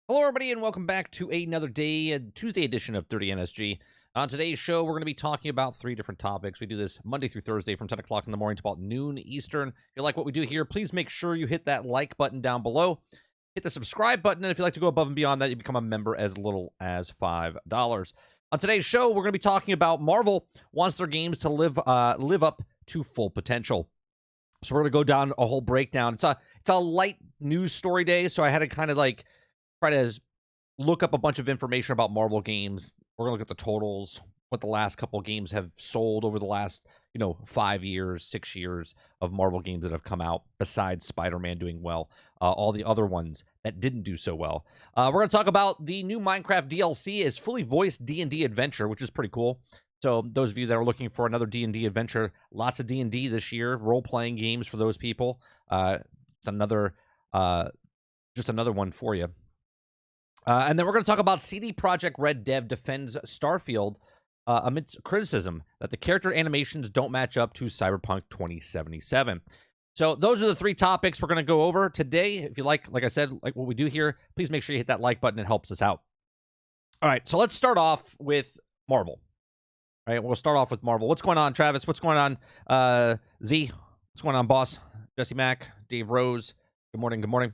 Hello, everybody, and welcome back to another day, a Tuesday edition of 30 NSG. On today's show, we're going to be talking about three different topics. We do this Monday through Thursday from 10 o'clock in the morning to about noon Eastern. If you like what we do here, please make sure you hit that like button down below. Hit the subscribe button, and if you'd like to go above and beyond that, you become a member as little as $5. On today's show, we're going to be talking about Marvel wants their games to live up to full potential. So we're going to go down a whole breakdown. It's a light news story day, so I had to kind of like try to look up a bunch of information about Marvel games. We're going to look at the totals, what the last couple of games have sold over the last, 5 years, 6 years of Marvel games that have come out, besides Spider-Man doing well, all the other ones that didn't do so well. We're going to talk about the new Minecraft DLC is fully voiced D&D adventure, which is pretty cool. So those of you that are looking for another D&D adventure, lots of D&D this year, role-playing games for those people. It's another, just another one for you. And then we're going to talk about CD Projekt Red dev defends Starfield amidst criticism that the character animations don't match up to Cyberpunk 2077. So those are the three topics we're going to go over today. If you like I said, like what we do here, please make sure you hit that like button. It helps us out. All right, so let's start off with Marvel. All right, we'll start off with Marvel. What's going on, Travis? What's going on, Z? What's going on, boss? Jesse Mack, Dave Rose. Good morning, good morning.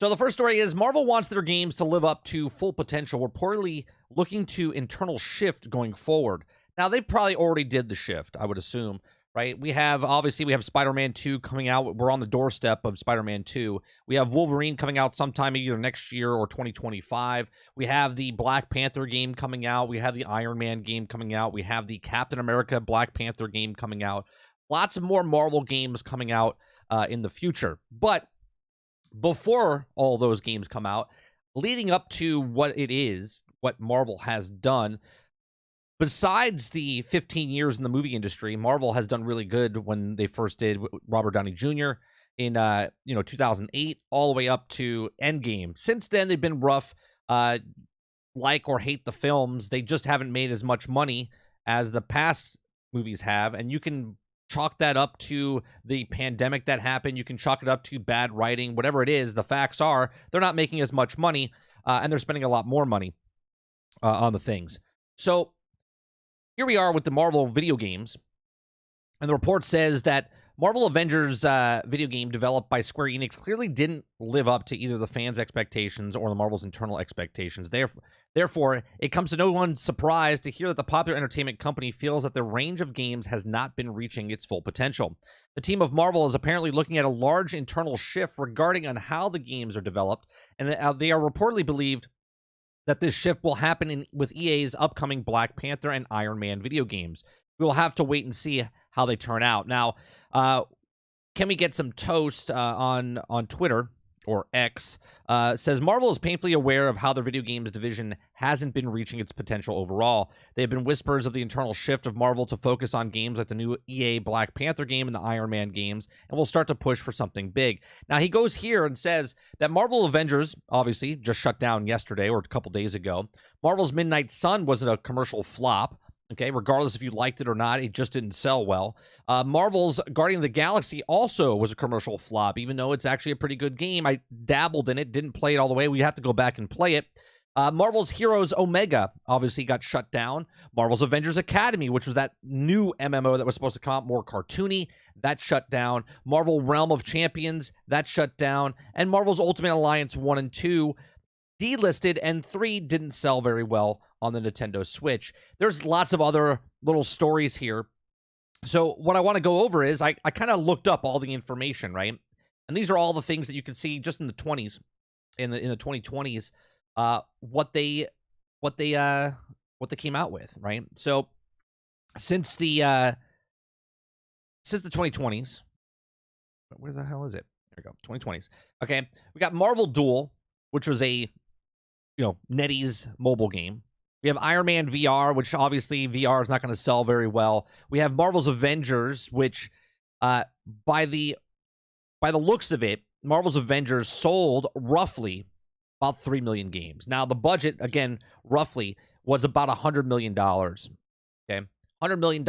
So the first story is Marvel wants their games to live up to full potential, reportedly looking to internal shift going forward. Now, they probably already did the shift, I would assume, right? We have Spider-Man 2 coming out. We're on the doorstep of Spider-Man 2. We have Wolverine coming out sometime either next year or 2025. We have the Black Panther game coming out. We have the Iron Man game coming out. We have the Captain America Black Panther game coming out. Lots of more Marvel games coming out in the future. But before all those games come out, leading up to what Marvel has done, besides the 15 years in the movie industry, Marvel has done really good when they first did Robert Downey Jr. in 2008, all the way up to Endgame. Since then, they've been rough. Like or hate the films, they just haven't made as much money as the past movies have, and you can chalk that up to the pandemic that happened. You can chalk it up to bad writing, whatever it is. The facts are they're not making as much money, and they're spending a lot more money on the things. So here we are with the Marvel video games, and the report says that Marvel Avengers video game developed by Square Enix clearly didn't live up to either the fans' expectations or the Marvel's internal expectations. Therefore, it comes to no one's surprise to hear that the popular entertainment company feels that the range of games has not been reaching its full potential. The team of Marvel is apparently looking at a large internal shift regarding on how the games are developed, and they are reportedly believed that this shift will happen with EA's upcoming Black Panther and Iron Man video games. We will have to wait and see how they turn out. Now, can we get some toast on Twitter or X? Says Marvel is painfully aware of how their video games division hasn't been reaching its potential overall. There have been whispers of the internal shift of Marvel to focus on games like the new EA Black Panther game and the Iron Man games, and will start to push for something big. Now, he goes here and says that Marvel Avengers, obviously, just shut down yesterday or a couple days ago. Marvel's Midnight Sun was a commercial flop. Okay, regardless if you liked it or not, it just didn't sell well. Marvel's Guardian of the Galaxy also was a commercial flop, even though it's actually a pretty good game. I dabbled in it, didn't play it all the way. We have to go back and play it. Marvel's Heroes Omega obviously got shut down. Marvel's Avengers Academy, which was that new MMO that was supposed to come out more cartoony, that shut down. Marvel Realm of Champions, that shut down. And Marvel's Ultimate Alliance 1 and 2 delisted, and 3 didn't sell very well on the Nintendo Switch. There's lots of other little stories here. So what I want to go over is I kind of looked up all the information, right? And these are all the things that you can see just in the 20s, in the 2020s, what they came out with, right? So since the 2020s, where the hell is it? There we go, 2020s. Okay, we got Marvel Duel, which was a NetEase mobile game. We have Iron Man VR, which obviously VR is not going to sell very well. We have Marvel's Avengers, which by the looks of it, Marvel's Avengers sold roughly about 3 million games. Now, the budget, again, roughly, was about $100 million. Okay, $100 million.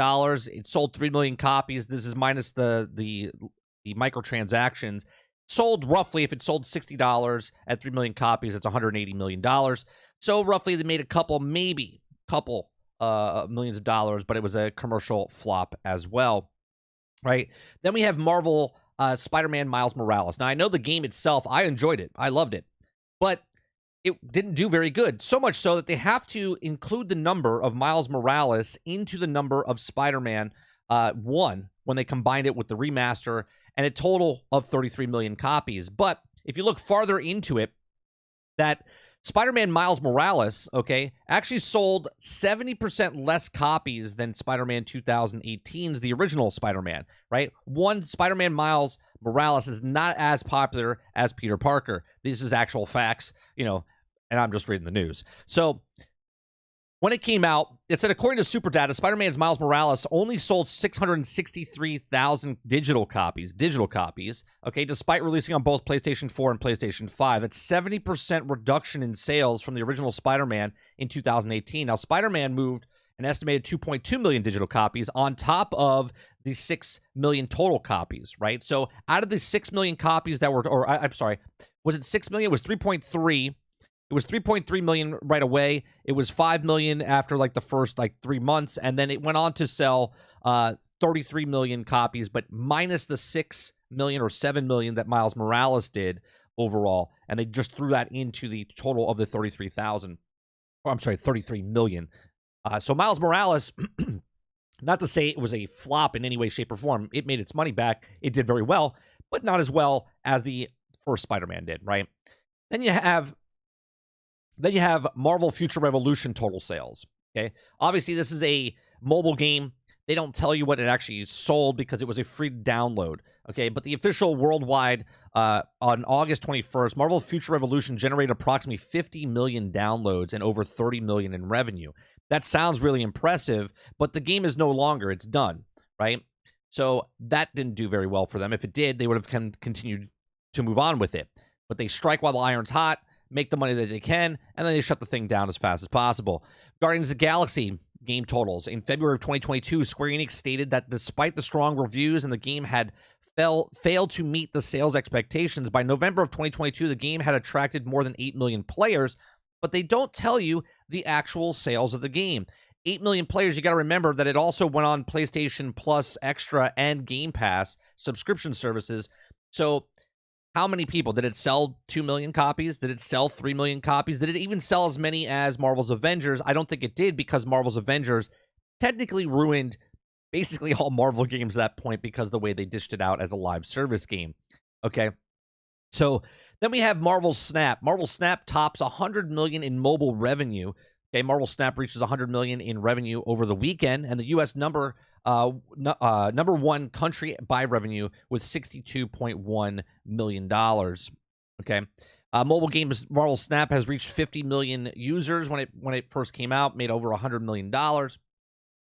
It sold 3 million copies. This is minus the microtransactions. sold roughly, if it sold $60 at 3 million copies, it's $180 million. So roughly they made a couple, maybe couple millions of dollars, but it was a commercial flop as well, right? Then we have Marvel Spider-Man Miles Morales. Now, I know the game itself, I enjoyed it. I loved it. But it didn't do very good. So much so that they have to include the number of Miles Morales into the number of Spider-Man 1 when they combined it with the remaster, and a total of 33 million copies. But if you look farther into it, that Spider-Man Miles Morales, okay, actually sold 70% less copies than Spider-Man 2018's, the original Spider-Man, right? One, Spider-Man Miles Morales is not as popular as Peter Parker. This is actual facts, and I'm just reading the news. So when it came out, it said, according to Superdata, Spider-Man's Miles Morales only sold 663,000 digital copies, okay, despite releasing on both PlayStation 4 and PlayStation 5. That's 70% reduction in sales from the original Spider-Man in 2018. Now, Spider-Man moved an estimated 2.2 million digital copies on top of the 6 million total copies, right? So out of the 6 million copies that were, I'm sorry, was it 6 million? It was 3.3. It was 3.3 million right away. It was 5 million after the first 3 months, and then it went on to sell 33 million copies, but minus the 6 million or 7 million that Miles Morales did overall, and they just threw that into the total of the 33 million. So Miles Morales, not to say it was a flop in any way, shape, or form. It made its money back. It did very well, but not as well as the first Spider-Man did, right? Then you have Marvel Future Revolution total sales, okay? Obviously, this is a mobile game. They don't tell you what it actually sold because it was a free download, okay? But the official worldwide, on August 21st, Marvel Future Revolution generated approximately 50 million downloads and over 30 million in revenue. That sounds really impressive, but the game is no longer. It's done, right? So that didn't do very well for them. If it did, they would have continued to move on with it. But they strike while the iron's hot, make the money that they can, and then they shut the thing down as fast as possible. Guardians of the Galaxy game totals. In February of 2022, Square Enix stated that despite the strong reviews and the game had failed to meet the sales expectations, by November of 2022, the game had attracted more than 8 million players, but they don't tell you the actual sales of the game. 8 million players, you got to remember that it also went on PlayStation Plus Extra and Game Pass subscription services. So how many people? Did it sell 2 million copies? Did it sell 3 million copies? Did it even sell as many as Marvel's Avengers? I don't think it did, because Marvel's Avengers technically ruined basically all Marvel games at that point because of the way they dished it out as a live service game. Okay. So then we have Marvel Snap. Marvel Snap tops 100 million in mobile revenue. Okay, Marvel Snap reaches 100 million in revenue over the weekend, and the U.S. number one country by revenue with $62.1 million. Okay. Mobile games Marvel Snap has reached 50 million users when it first came out, made over $100 million.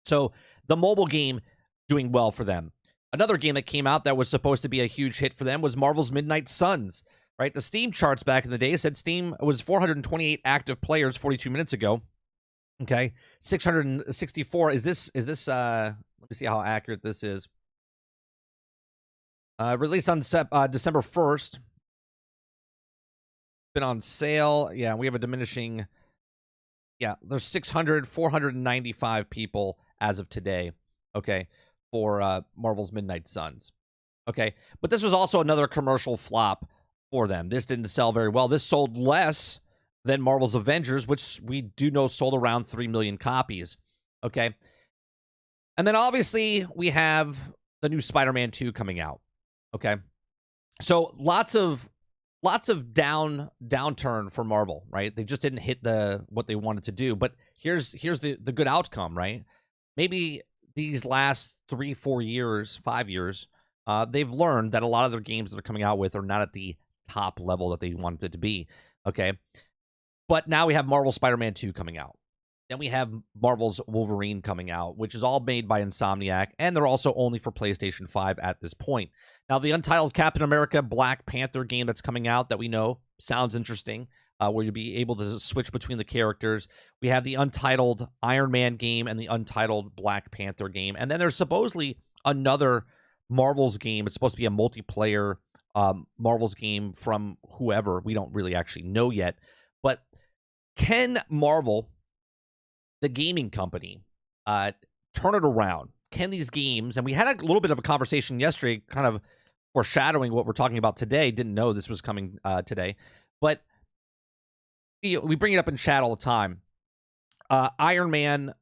So the mobile game doing well for them. Another game that came out that was supposed to be a huge hit for them was Marvel's Midnight Suns, right? The Steam charts back in the day said Steam was 428 active players 42 minutes ago. Okay. 664. Is this let me see how accurate this is. Released on December 1st. Been on sale. Yeah, we have a diminishing. Yeah, there's 495 people as of today. Okay, for Marvel's Midnight Suns. Okay, but this was also another commercial flop for them. This didn't sell very well. This sold less than Marvel's Avengers, which we do know sold around 3 million copies. Okay. And then obviously we have the new Spider-Man 2 coming out. Okay. So lots of downturn for Marvel, right? They just didn't hit what they wanted to do. But here's the good outcome, right? Maybe these last 3, 4 years, 5 years, they've learned that a lot of their games that they're coming out with are not at the top level that they wanted it to be. Okay. But now we have Marvel Spider-Man 2 coming out. Then we have Marvel's Wolverine coming out, which is all made by Insomniac, and they're also only for PlayStation 5 at this point. Now, the untitled Captain America Black Panther game that's coming out that we know sounds interesting, where you'll be able to switch between the characters. We have the untitled Iron Man game and the untitled Black Panther game. And then there's supposedly another Marvel's game. It's supposed to be a multiplayer Marvel's game from whoever. We don't really actually know yet. But can Marvel, the gaming company, turn it around? Can these games, and we had a little bit of a conversation yesterday, kind of foreshadowing what we're talking about today. Didn't know this was coming today. But we bring it up in chat all the time. Iron Man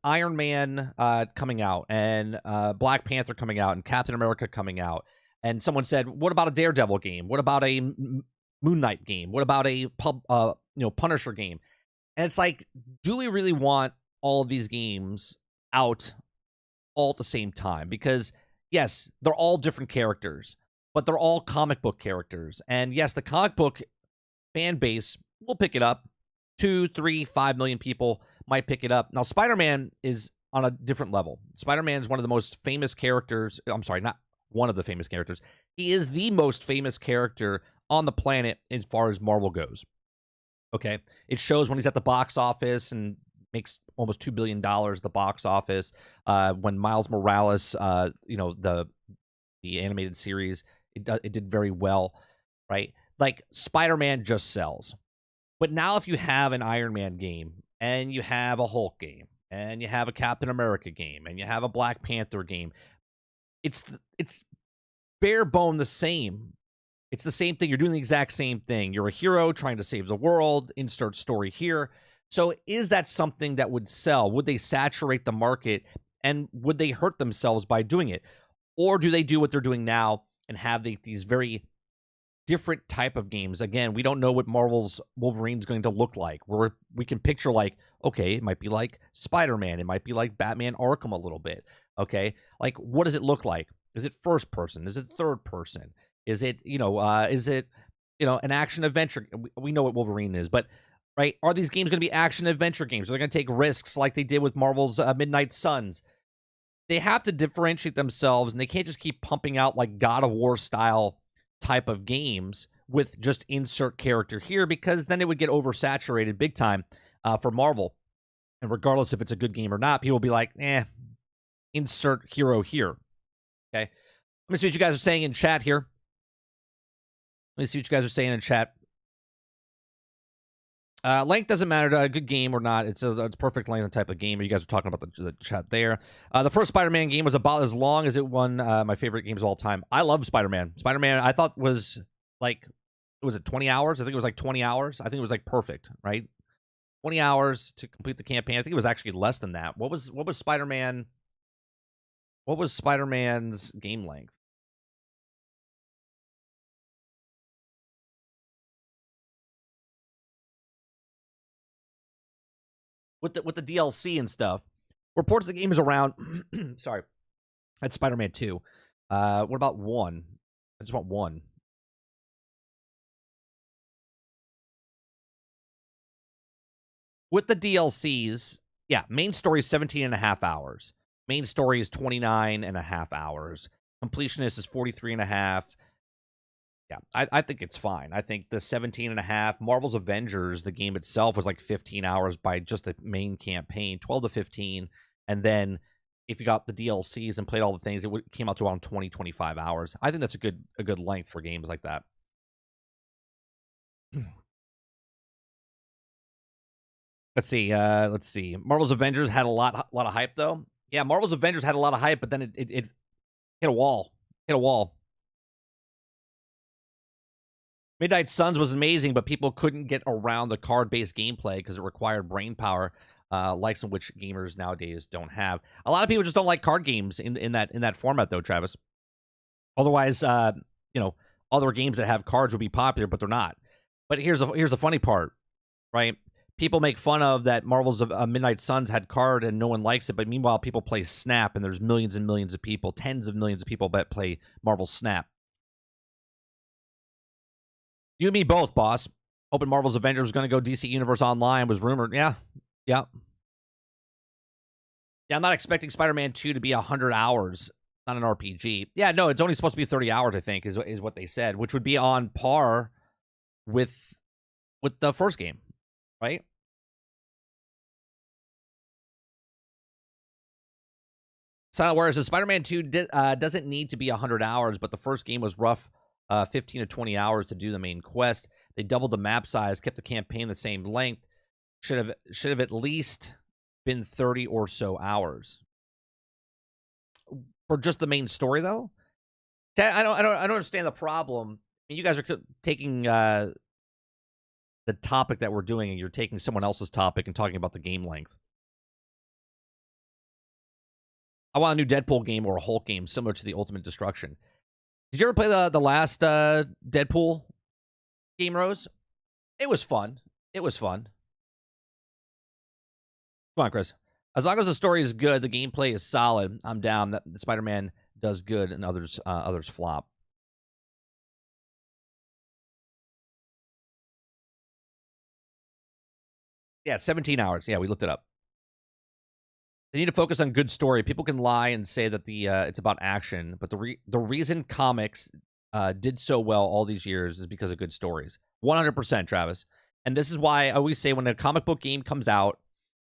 coming out, and Black Panther coming out, and Captain America coming out. And someone said, "What about a Daredevil game? What about a Moon Knight game? What about a Punisher game?" And it's like, do we really want all of these games out all at the same time? Because yes, they're all different characters, but they're all comic book characters. And yes, the comic book fan base will pick it up. 2, 3, 5 million people might pick it up. Now, Spider-Man is on a different level. Spider-Man is one of the most famous characters. I'm sorry, not one of the famous characters. He is the most famous character on the planet as far as Marvel goes. Okay? It shows when he's at the box office and makes almost $2 billion at the box office. When Miles Morales, the animated series, it did very well, right? Like, Spider-Man just sells. But now if you have an Iron Man game, and you have a Hulk game, and you have a Captain America game, and you have a Black Panther game, it's bare bone the same. It's the same thing. You're doing the exact same thing. You're a hero trying to save the world, insert story here. So is that something that would sell? Would they saturate the market, and would they hurt themselves by doing it? Or do they do what they're doing now and have these very different type of games? Again, we don't know what Marvel's Wolverine's going to look like. We can picture, like, okay, it might be like Spider-Man. It might be like Batman Arkham a little bit. Okay, like, what does it look like? Is it first person? Is it third person? Is it, an action adventure? We know what Wolverine is, but right, are these games going to be action adventure games? Are they going to take risks like they did with Marvel's Midnight Suns? They have to differentiate themselves, and they can't just keep pumping out like God of War style type of games with just insert character here, because then it would get oversaturated big time for Marvel. And regardless if it's a good game or not, people will be like, insert hero here. Okay. Let me see what you guys are saying in chat here. Length doesn't matter. A good game or not. It's perfect length type of game. You guys are talking about the chat there. The first Spider-Man game was about as long as it won my favorite games of all time. I love Spider-Man. Spider-Man, I thought was like, was it 20 hours? I think it was like 20 hours. I think it was like perfect, right? 20 hours to complete the campaign. I think it was actually less than that. What was Spider-Man? What was Spider-Man's game length? With the DLC and stuff. Reports the game is around sorry. That's Spider-Man 2. What about 1? I just want 1. With the DLCs, yeah, main story is 17 and a half hours. Main story is 29 and a half hours. Completionist is 43 and a half. Yeah, I think it's fine. I think the 17 and a half, Marvel's Avengers, the game itself was like 15 hours by just the main campaign, 12 to 15. And then if you got the DLCs and played all the things, it came out to around 20, 25 hours. I think that's a good length for games like that. Let's see. Marvel's Avengers had a lot of hype though. Yeah, Marvel's Avengers had a lot of hype, but then it hit a wall. Midnight Suns was amazing, but people couldn't get around the card-based gameplay because it required brain power, likes in which gamers nowadays don't have. A lot of people just don't like card games in that format, though, Travis. Otherwise, other games that have cards would be popular, but they're not. But here's the funny part, right? People make fun of that Marvel's Midnight Suns had card and no one likes it, but meanwhile, people play Snap, and there's millions and millions of people, tens of millions of people that play Marvel Snap. You and me both, boss. Hoping Marvel's Avengers was going to go DC Universe Online was rumored. Yeah. Yeah, I'm not expecting Spider-Man 2 to be 100 hours, not an RPG. Yeah, no, it's only supposed to be 30 hours, I think, is what they said, which would be on par with the first game, right? Silent Warrior says Spider-Man 2 doesn't need to be 100 hours, but the first game was rough 15 to 20 hours to do the main quest. They doubled the map size, kept the campaign the same length. Should have at least been 30 or so hours for just the main story, though. I don't understand the problem. I mean, you guys are taking the topic that we're doing, and you're taking someone else's topic and talking about the game length. I want a new Deadpool game or a Hulk game similar to the Ultimate Destruction. Did you ever play the last Deadpool game, Rose? It was fun. It was fun. Come on, Chris. As long as the story is good, the gameplay is solid, I'm down. That Spider-Man does good and others flop. Yeah, 17 hours. Yeah, we looked it up. They need to focus on good story. People can lie and say that it's about action, but the reason comics did so well all these years is because of good stories. 100%, Travis. And this is why I always say when a comic book game comes out,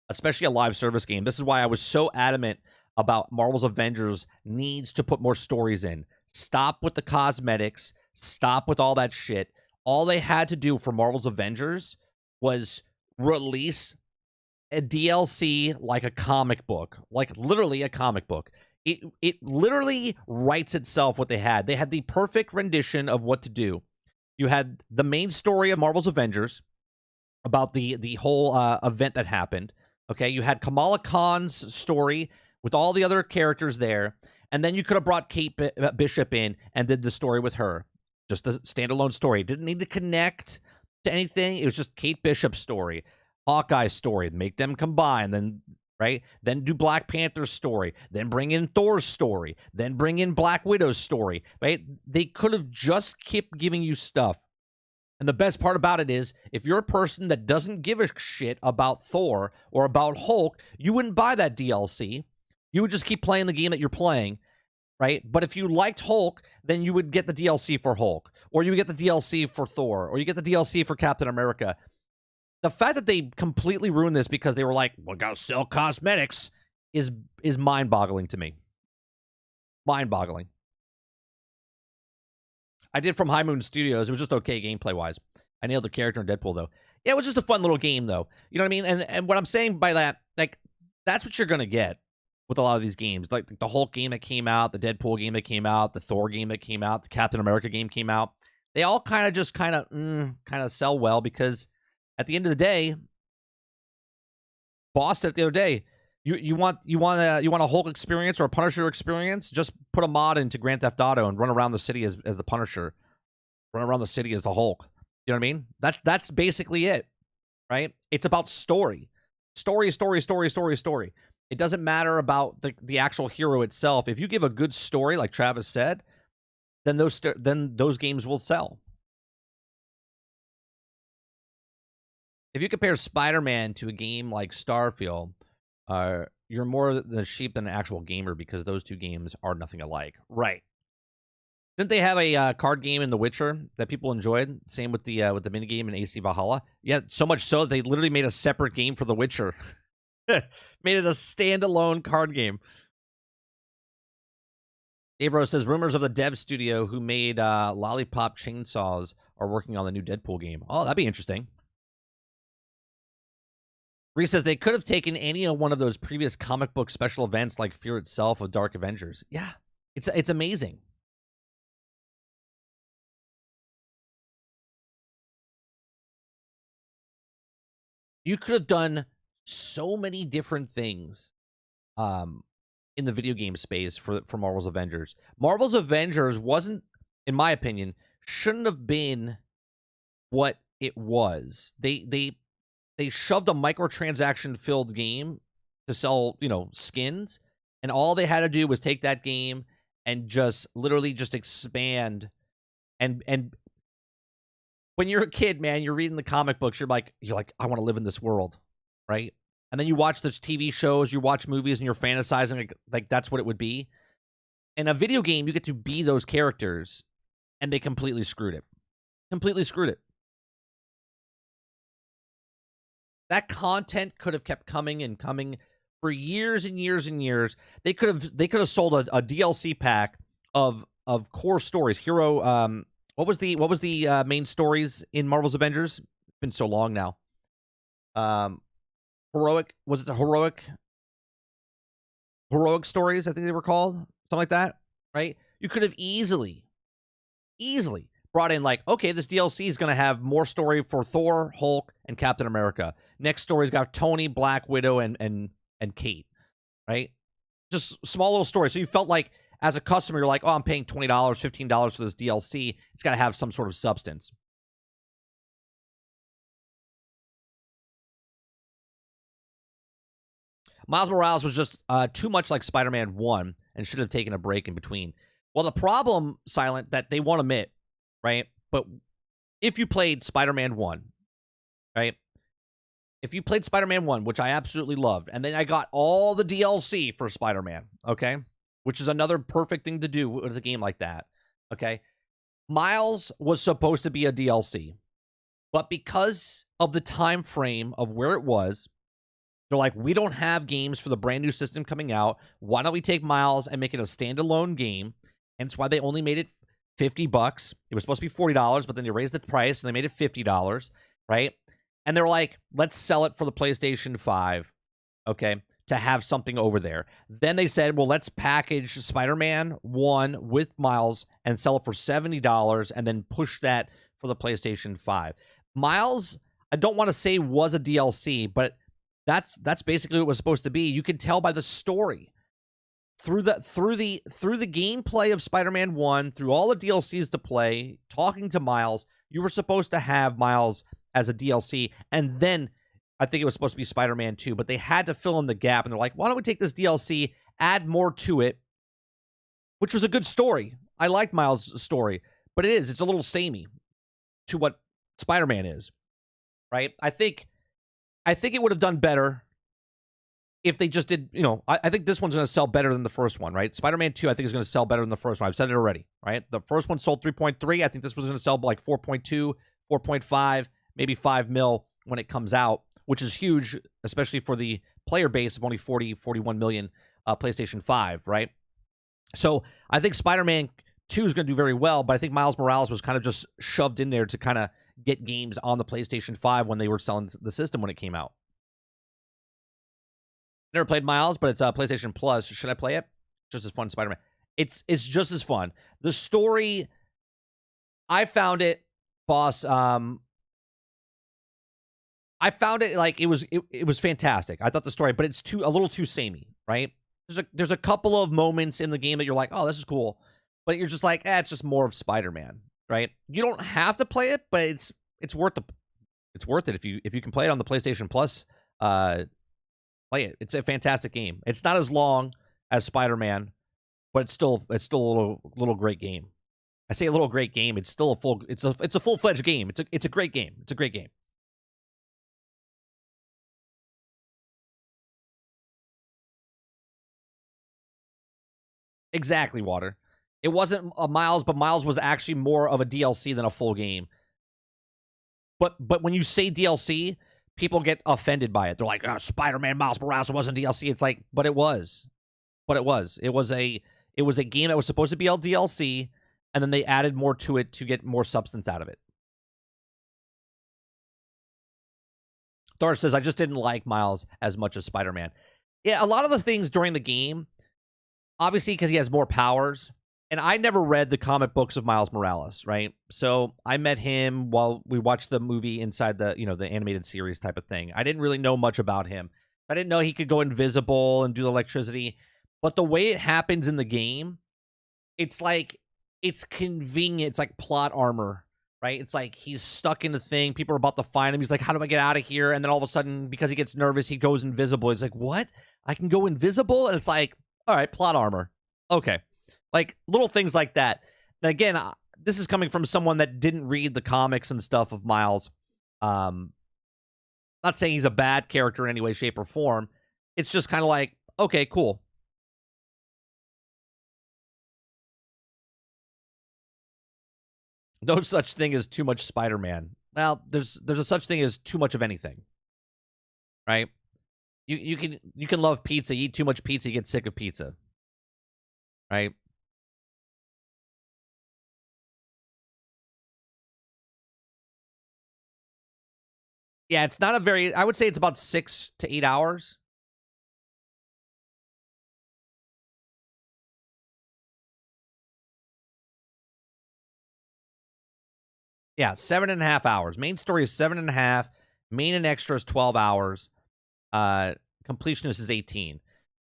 especially a live service game, this is why I was so adamant about Marvel's Avengers needs to put more stories in. Stop with the cosmetics. Stop with all that shit. All they had to do for Marvel's Avengers was release a DLC like a comic book, like literally a comic book. It literally writes itself what they had. They had the perfect rendition of what to do. You had the main story of Marvel's Avengers about the whole event that happened. Okay, you had Kamala Khan's story with all the other characters there, and then you could have brought Kate Bishop in and did the story with her. Just a standalone story. It didn't need to connect to anything. It was just Kate Bishop's story, Hawkeye's story. Make them combine, then right? Then do Black Panther's story. Then bring in Thor's story. Then bring in Black Widow's story. Right? They could have just kept giving you stuff. And the best part about it is, if you're a person that doesn't give a shit about Thor or about Hulk, you wouldn't buy that DLC. You would just keep playing the game that you're playing, right? But if you liked Hulk, then you would get the DLC for Hulk, or you would get the DLC for Thor, or you get the DLC for Captain America. The fact that they completely ruined this because they were like, "We gotta sell cosmetics," is mind-boggling to me. Mind-boggling. I did from High Moon Studios. It was just okay gameplay-wise. I nailed the character in Deadpool, though. Yeah, it was just a fun little game, though. You know what I mean? And what I'm saying by that, like, that's what you're going to get with a lot of these games. Like, the Hulk game that came out, the Deadpool game that came out, the Thor game that came out, the Captain America game came out. They all kind of just kind of sell well because at the end of the day, Boss said it the other day, you want a Hulk experience or a Punisher experience? Just put a mod into Grand Theft Auto and run around the city as the Punisher, run around the city as the Hulk. You know what I mean? That's basically it, right? It's about story. Story. It doesn't matter about the actual hero itself. If you give a good story, like Travis said, then those games will sell. If you compare Spider-Man to a game like Starfield, you're more the sheep than an actual gamer because those two games are nothing alike. Right. Didn't they have a card game in The Witcher that people enjoyed? Same with the minigame in AC Valhalla. Yeah, so much so that they literally made a separate game for The Witcher. Made it a standalone card game. Avro says, rumors of the dev studio who made Lollipop Chainsaws are working on the new Deadpool game. Oh, that'd be interesting. Reese says they could have taken any one of those previous comic book special events like Fear Itself of Dark Avengers. Yeah, it's amazing. You could have done so many different things in the video game space for Marvel's Avengers. Marvel's Avengers wasn't, in my opinion, shouldn't have been what it was. They shoved a microtransaction filled game to sell, skins, and all they had to do was take that game and just literally just expand. And when you're a kid, man, you're reading the comic books, you're like, I want to live in this world, right? And then you watch the TV shows, you watch movies, and you're fantasizing like that's what it would be. In a video game, you get to be those characters, and they completely screwed it. Completely screwed it. That content could have kept coming and coming for years and years and years. They could have sold a DLC pack of core stories, hero What was the main stories in Marvel's Avengers? It's been so long now. Heroic, was it the heroic stories? I think they were called something like that, right? You could have easily brought in like, okay, this DLC is going to have more story for Thor, Hulk, and Captain America. Next story's got Tony, Black Widow, and Kate, right? Just small little stories. So you felt like as a customer, you're like, oh, I'm paying $20, $15 for this DLC. It's got to have some sort of substance. Miles Morales was just too much like Spider-Man 1 and should have taken a break in between. Well, the problem, Silent, that they won't admit, right? But if you played Spider-Man 1, right? If you played Spider-Man 1, which I absolutely loved, and then I got all the DLC for Spider-Man, okay? Which is another perfect thing to do with a game like that, okay? Miles was supposed to be a DLC, but because of the time frame of where it was, they're like, we don't have games for the brand new system coming out. Why don't we take Miles and make it a standalone game? Hence why they only made it $50. It was supposed to be $40, but then they raised the price and they made it $50, right? And they're like, let's sell it for the PlayStation 5, okay, to have something over there. Then they said, well, let's package Spider-Man 1 with Miles and sell it for $70 and then push that for the PlayStation 5. Miles, I don't want to say was a DLC, but that's basically what it was supposed to be. You can tell by the story. Through the gameplay of Spider-Man 1, through all the DLCs to play, talking to Miles, you were supposed to have Miles as a DLC, and then I think it was supposed to be Spider-Man 2, but they had to fill in the gap, and they're like, why don't we take this DLC, add more to it, which was a good story. I liked Miles' story, but it's a little samey to what Spider-Man is, right? I think it would have done better if they just did, I think this one's going to sell better than the first one, right? Spider-Man 2, I think, is going to sell better than the first one. I've said it already, right? The first one sold 3.3. I think this was going to sell like 4.2, 4.5, maybe 5 mil when it comes out, which is huge, especially for the player base of only 41 million PlayStation 5, right? So I think Spider-Man 2 is going to do very well, but I think Miles Morales was kind of just shoved in there to kind of get games on the PlayStation 5 when they were selling the system when it came out. Never played Miles, but it's PlayStation Plus. Should I play it? Just as fun, Spider-Man. It's just as fun. The story, I found it, boss. I found it like it was fantastic. I thought the story, but it's a little too samey, right? There's a couple of moments in the game that you're like, oh, this is cool, but you're just like, it's just more of Spider-Man, right? You don't have to play it, but it's worth it if you can play it on the PlayStation Plus. Play it. It's a fantastic game. It's not as long as Spider-Man, but it's still a little great game. I say a little great game. It's still it's a full-fledged game. It's a great game. It's a great game. Exactly, Water. It wasn't a Miles, but Miles was actually more of a DLC than a full game. But when you say DLC, people get offended by it. They're like, oh, Spider-Man Miles Morales wasn't DLC. It's like, but it was. It was a game that was supposed to be a DLC, and then they added more to it to get more substance out of it. Thor says, I just didn't like Miles as much as Spider-Man. Yeah, a lot of the things during the game, obviously because he has more powers, and I never read the comic books of Miles Morales, right? So I met him while we watched the movie inside the animated series type of thing. I didn't really know much about him. I didn't know he could go invisible and do the electricity. But the way it happens in the game, it's like, it's convenient. It's like plot armor, right? It's like he's stuck in a thing. People are about to find him. He's like, how do I get out of here? And then all of a sudden, because he gets nervous, he goes invisible. It's like, what? I can go invisible? And it's like, all right, plot armor. Okay. Like, little things like that. And again, this is coming from someone that didn't read the comics and stuff of Miles. Not saying he's a bad character in any way, shape, or form. It's just kind of like, okay, cool. No such thing as too much Spider-Man. Well, there's a such thing as too much of anything. Right? You can love pizza, you eat too much pizza, you get sick of pizza. Right? Yeah, it's not a very. I would say it's about 6 to 8 hours. Yeah, 7.5 hours. Main story is 7.5. Main and extra is 12 hours. Completionist is 18.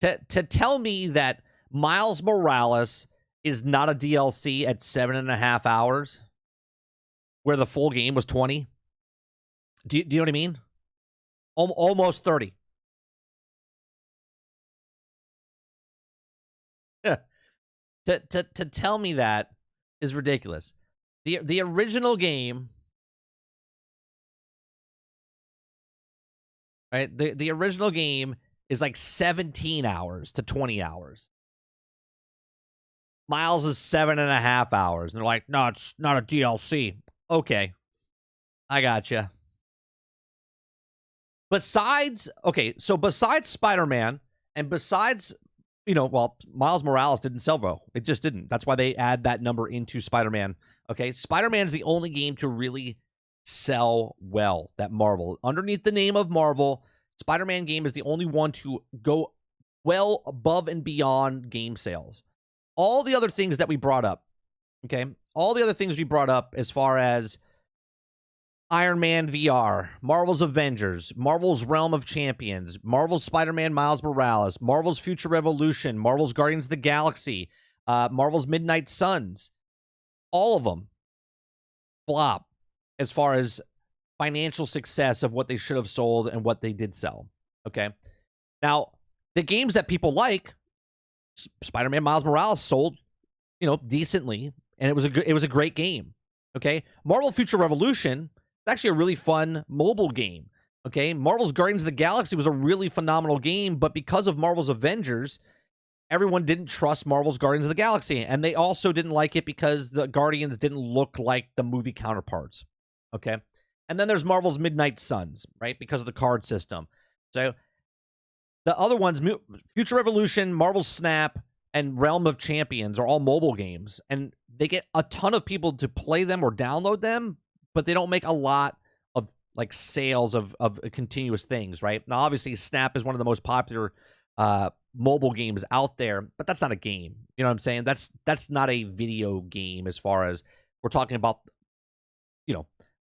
To tell me that Miles Morales is not a DLC at 7.5 hours, where the full game was 20. Do you know what I mean? Almost 30. To tell me that is ridiculous. The original game, right? The original game is like 17 hours to 20 hours. Miles is 7.5 hours. And they're like, no, it's not a DLC. Okay. I gotcha. Besides Spider-Man and besides, Miles Morales didn't sell well. It just didn't. That's why they add that number into Spider-Man. Okay. Spider-Man is the only game to really sell well that Marvel. Underneath the name of Marvel, Spider-Man game is the only one to go well above and beyond game sales. All the other things that we brought up, okay? All the other things we brought up as far as Iron Man VR, Marvel's Avengers, Marvel's Realm of Champions, Marvel's Spider-Man Miles Morales, Marvel's Future Revolution, Marvel's Guardians of the Galaxy, Marvel's Midnight Suns, all of them flop as far as financial success of what they should have sold and what they did sell, okay? Now, the games that people like, Spider-Man Miles Morales sold, decently, and it was a great game. Okay, Marvel Future Revolution is actually a really fun mobile game. Okay, Marvel's Guardians of the Galaxy was a really phenomenal game, but because of Marvel's Avengers, everyone didn't trust Marvel's Guardians of the Galaxy, and they also didn't like it because the Guardians didn't look like the movie counterparts. Okay, and then there's Marvel's Midnight Suns, right? Because of the card system. So the other ones, Future Revolution, Marvel Snap, and Realm of Champions are all mobile games, and they get a ton of people to play them or download them, but they don't make a lot of like sales of continuous things, right? Now, obviously, Snap is one of the most popular mobile games out there, but that's not a game. You know what I'm saying? That's not a video game as far as we're talking about,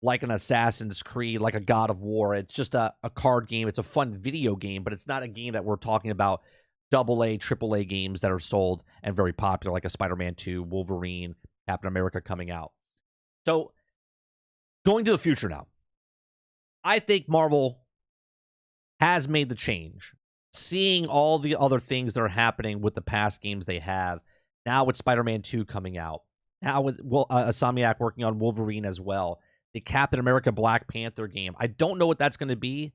like an Assassin's Creed, like a God of War. It's just a card game. It's a fun video game, but it's not a game that we're talking about AA, AAA games that are sold and very popular, like a Spider-Man 2, Wolverine, Captain America coming out. So, going to the future now. I think Marvel has made the change. Seeing all the other things that are happening with the past games they have, now with Spider-Man 2 coming out, now with Insomniac working on Wolverine as well, the Captain America Black Panther game. I don't know what that's going to be.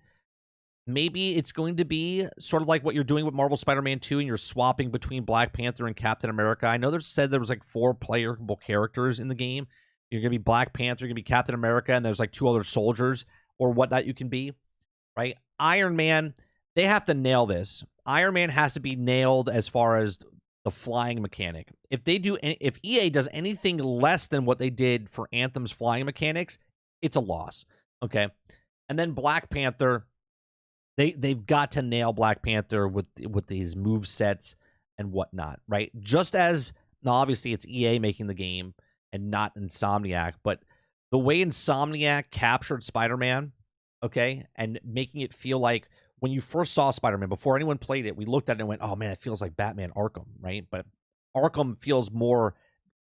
Maybe it's going to be sort of like what you're doing with Marvel Spider-Man 2 and you're swapping between Black Panther and Captain America. I know there was like 4 playable characters in the game. You're going to be Black Panther, you're going to be Captain America, and there's like 2 other soldiers or whatnot you can be, right? Iron Man, they have to nail this. Iron Man has to be nailed as far as the flying mechanic. If EA does anything less than what they did for Anthem's flying mechanics, it's a loss. Okay. And then Black Panther, they've got to nail Black Panther with these move sets and whatnot, right? Just as now, obviously it's EA making the game and not Insomniac, but the way Insomniac captured Spider-Man, okay, and making it feel like when you first saw Spider-Man, before anyone played it, we looked at it and went, oh man, it feels like Batman Arkham, right? But Arkham feels more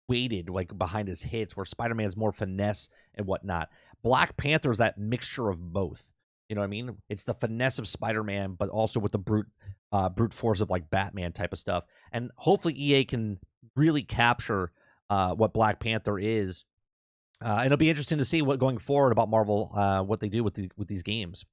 weighted, like behind his hits, where Spider-Man's more finesse and whatnot. Black Panther is that mixture of both. You know what I mean? It's the finesse of Spider-Man, but also with the brute force of like Batman type of stuff. And hopefully EA can really capture what Black Panther is. And it'll be interesting to see what going forward about Marvel, what they do with these games.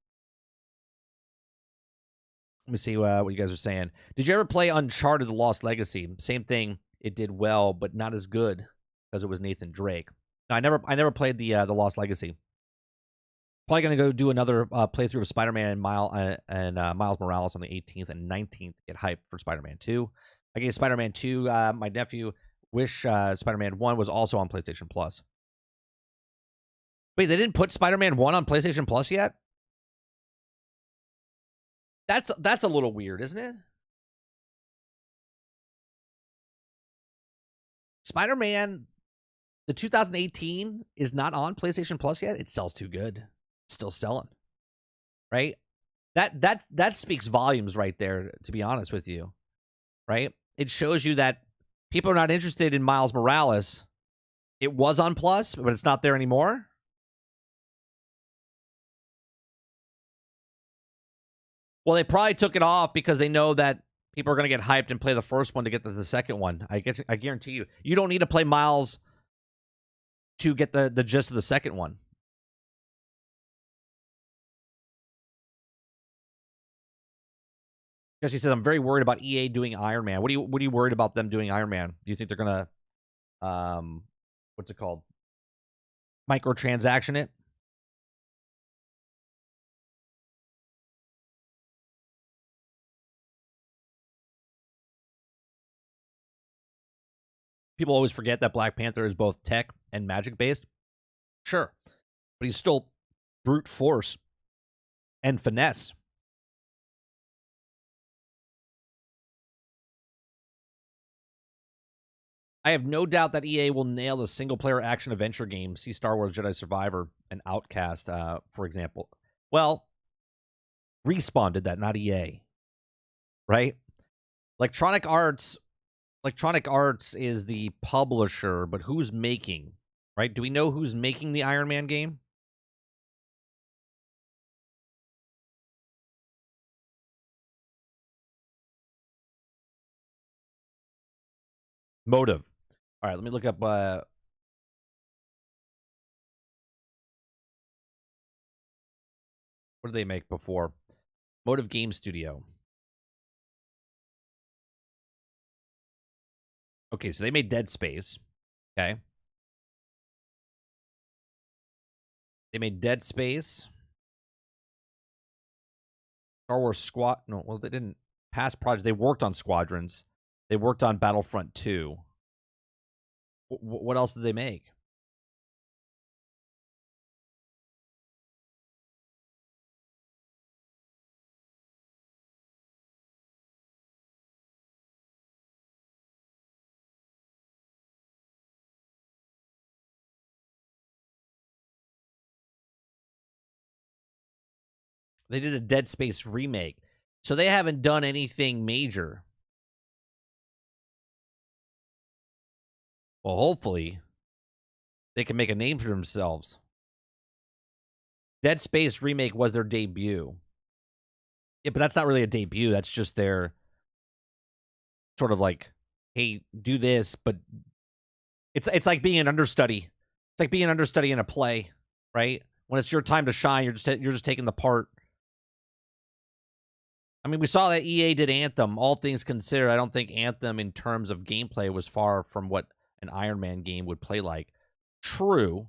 Let me see what you guys are saying. Did you ever play Uncharted: The Lost Legacy? Same thing. It did well, but not as good because it was Nathan Drake. No, I never played the Lost Legacy. Probably gonna go do another playthrough of Spider-Man and Miles Morales on the 18th and 19th. Get hyped for Spider-Man 2. I gave Spider-Man 2. My nephew wish Spider-Man 1 was also on PlayStation Plus. Wait, they didn't put Spider-Man 1 on PlayStation Plus yet? That's a little weird, isn't it? Spider-Man, the 2018 is not on PlayStation Plus yet. It sells too good. Still selling, right? That speaks volumes right there, to be honest with you, right? It shows you that people are not interested in Miles Morales. It was on Plus, but it's not there anymore. Well, they probably took it off because they know that people are going to get hyped and play the first one to get to the second one. I guarantee you. You don't need to play Miles to get the gist of the second one. Jesse says, I'm very worried about EA doing Iron Man. What are you worried about them doing Iron Man? Do you think they're gonna what's it called? Microtransaction it? People always forget that Black Panther is both tech and magic based. Sure. But he's still brute force and finesse. I have no doubt that EA will nail a single-player action-adventure game. See Star Wars Jedi Survivor and Outcast, for example. Well, Respawn did that, not EA. Right? Electronic Arts is the publisher, but who's making? Right? Do we know who's making the Iron Man game? Motive. All right, let me look up what did they make before? Motive Game Studio. Okay, so they made Dead Space. Okay. They made Dead Space. Star Wars Squad. No, well, they didn't. Past projects. They worked on Squadrons. They worked on Battlefront 2. What else did they make? They did a Dead Space remake. So they haven't done anything major. Well, hopefully, they can make a name for themselves. Dead Space remake was their debut. Yeah, but that's not really a debut. That's just their sort of like, hey, do this, but it's like being an understudy. It's like being an understudy in a play, right? When it's your time to shine, you're just taking the part. I mean, we saw that EA did Anthem. All things considered, I don't think Anthem in terms of gameplay was far from what an Iron Man game would play like. True.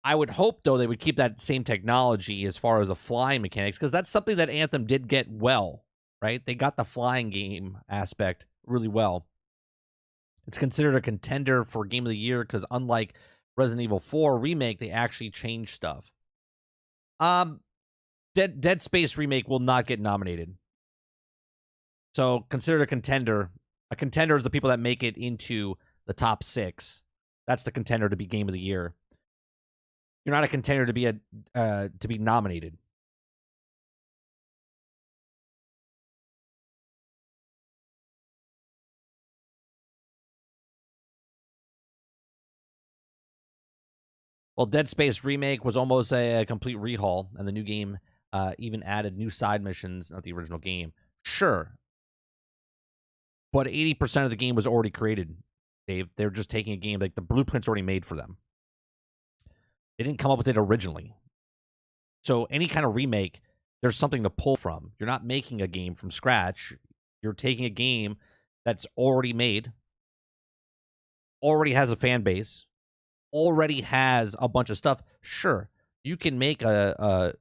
I would hope, though, they would keep that same technology as far as the flying mechanics, because that's something that Anthem did get well, right? They got the flying game aspect really well. It's considered a contender for Game of the Year because unlike Resident Evil 4 Remake, they actually changed stuff. Dead Space Remake will not get nominated. So considered a contender. A contender is the people that make it into the top 6. That's the contender to be Game of the Year. You're not a contender to be nominated. Well, Dead Space Remake was almost a complete rehaul, and the new game even added new side missions of the original game. Sure. But 80% of the game was already created, Dave. They're just taking a game, like the blueprint's already made for them. They didn't come up with it originally. So any kind of remake, there's something to pull from. You're not making a game from scratch. You're taking a game that's already made, already has a fan base, already has a bunch of stuff. Sure, you can make a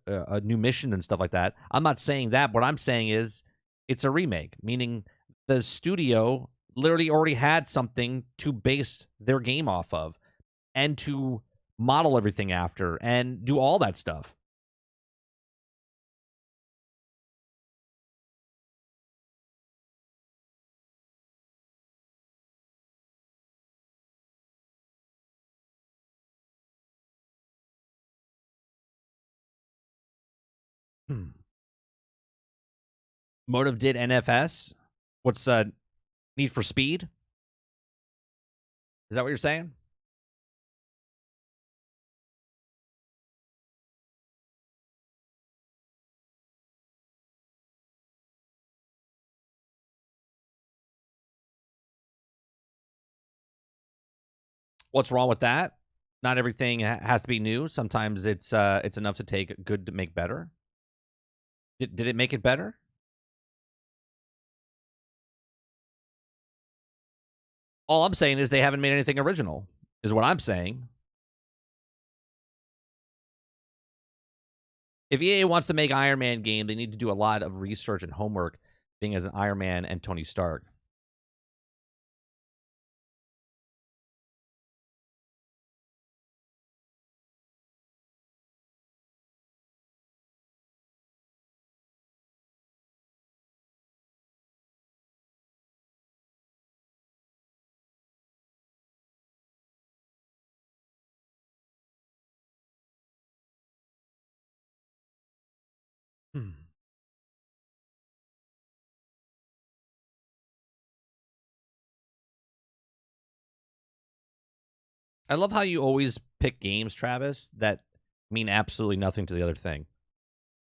new mission and stuff like that. I'm not saying that. What I'm saying is it's a remake, meaning the studio literally already had something to base their game off of and to model everything after and do all that stuff. Motive did NFS. What's Need for Speed? Is that what you're saying? What's wrong with that? Not everything has to be new. Sometimes it's enough to take good to make better. Did it make it better? All I'm saying is they haven't made anything original, is what I'm saying. If EA wants to make Iron Man game, they need to do a lot of research and homework, being as an Iron Man and Tony Stark. I love how you always pick games, Travis, that mean absolutely nothing to the other thing.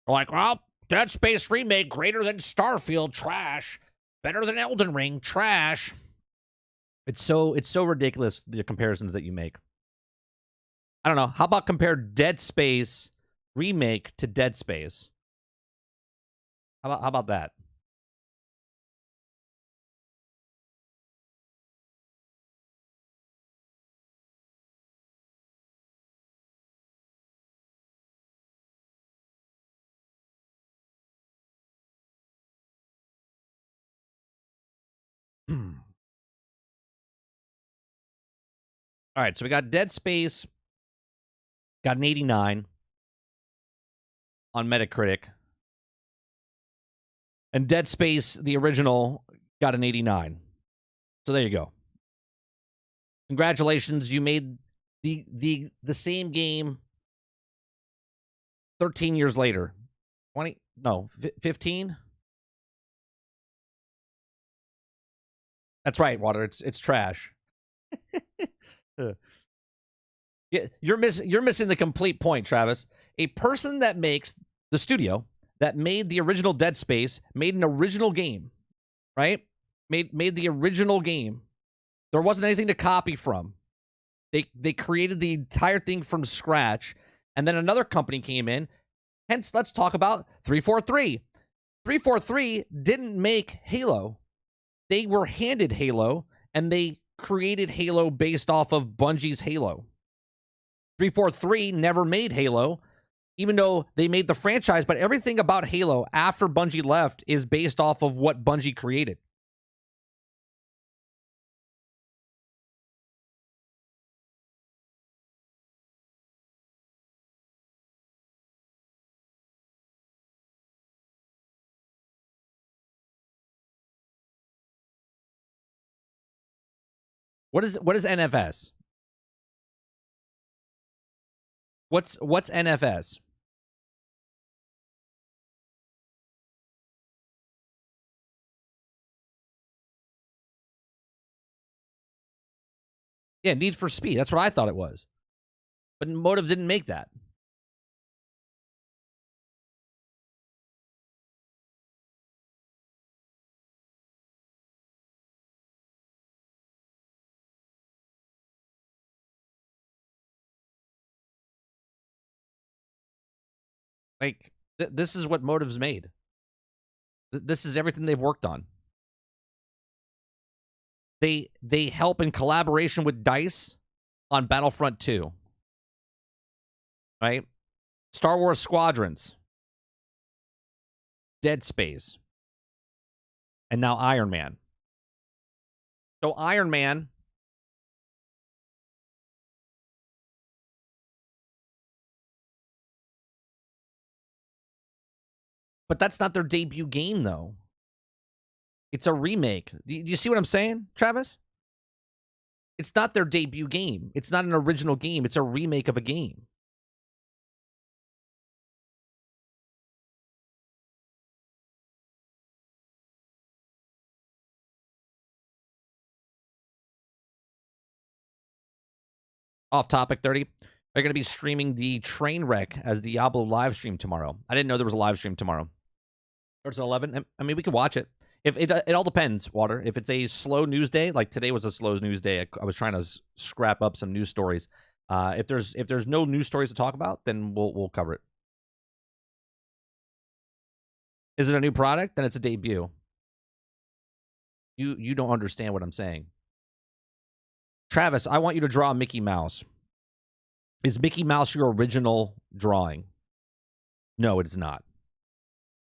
Like, well, Dead Space remake greater than Starfield, trash. Better than Elden Ring, trash. It's so ridiculous, the comparisons that you make. I don't know. How about compare Dead Space remake to Dead Space? How about that? All right, so we got Dead Space, got an 89 on Metacritic. And Dead Space, the original, got an 89. So there you go. Congratulations, you made the same game 13 years later. 20? No, 15? That's right, Water. It's trash. Yeah, you're missing the complete point, Travis. A person that makes the studio that made the original Dead Space made an original game, right? Made the original game. There wasn't anything to copy from. They created the entire thing from scratch, and then another company came in. Hence, let's talk about 343. 343 didn't make Halo. They were handed Halo, and they created Halo based off of Bungie's Halo. 343 never made Halo, even though they made the franchise, but everything about Halo after Bungie left is based off of what Bungie created. What is NFS? What's NFS? Yeah, Need for Speed. That's what I thought it was. But Motive didn't make that. Like, this is what Motive's made. This is everything they've worked on. They help in collaboration with DICE on Battlefront 2. Right? Star Wars Squadrons. Dead Space. And now Iron Man. So Iron Man, but that's not their debut game, though. It's a remake. Do you see what I'm saying, Travis? It's not their debut game. It's not an original game. It's a remake of a game. Off topic 30. They're going to be streaming the train wreck as Diablo live stream tomorrow. I didn't know there was a live stream tomorrow. Starts at 11. I mean, we could watch it. If it all depends, Water. If it's a slow news day, like today was a slow news day, I was trying to scrap up some news stories. If there's no news stories to talk about, then we'll cover it. Is it a new product? Then it's a debut. You don't understand what I'm saying. Travis, I want you to draw Mickey Mouse. Is Mickey Mouse your original drawing? No, it is not.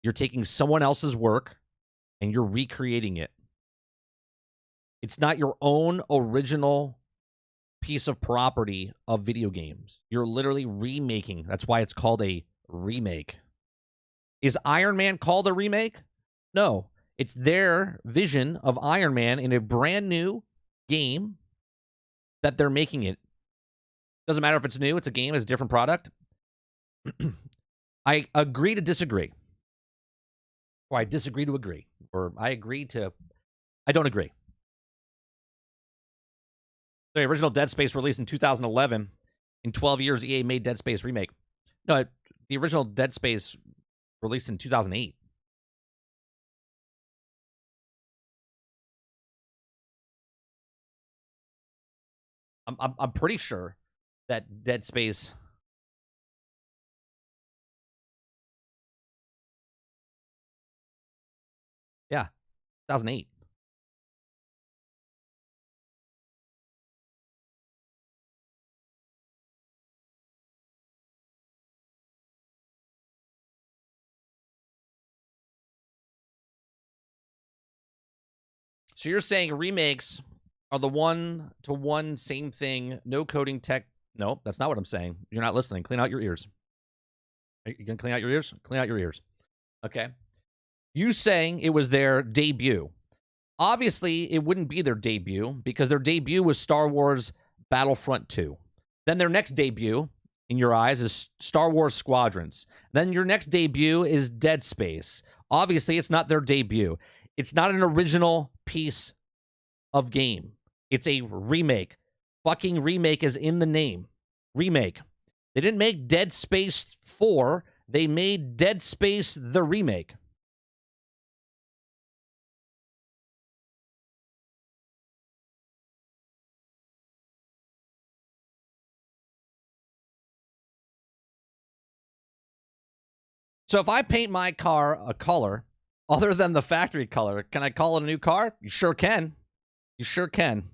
You're taking someone else's work and you're recreating it. It's not your own original piece of property of video games. You're literally remaking. That's why it's called a remake. Is Iron Man called a remake? No. It's their vision of Iron Man in a brand new game that they're making it. Doesn't matter if it's new, it's a game, it's a different product. I agree to disagree. Or I disagree to agree. Or I agree to... I don't agree. The original Dead Space released in 2011. In 12 years, EA made Dead Space remake. No, the original Dead Space released in 2008. I'm pretty sure that Dead Space... Yeah, 2008. So you're saying remakes are the one-to-one same thing, no coding tech? No, that's not what I'm saying. You're not listening. Clean out your ears. Are you going to clean out your ears? Clean out your ears. Okay. You saying it was their debut. Obviously, it wouldn't be their debut because their debut was Star Wars Battlefront 2. Then their next debut, in your eyes, is Star Wars Squadrons. Then your next debut is Dead Space. Obviously, it's not their debut. It's not an original piece of game. It's a remake. Fucking remake is in the name. Remake. They didn't make Dead Space 4. They made Dead Space the remake. So if I paint my car a color other than the factory color, can I call it a new car? You sure can. You sure can.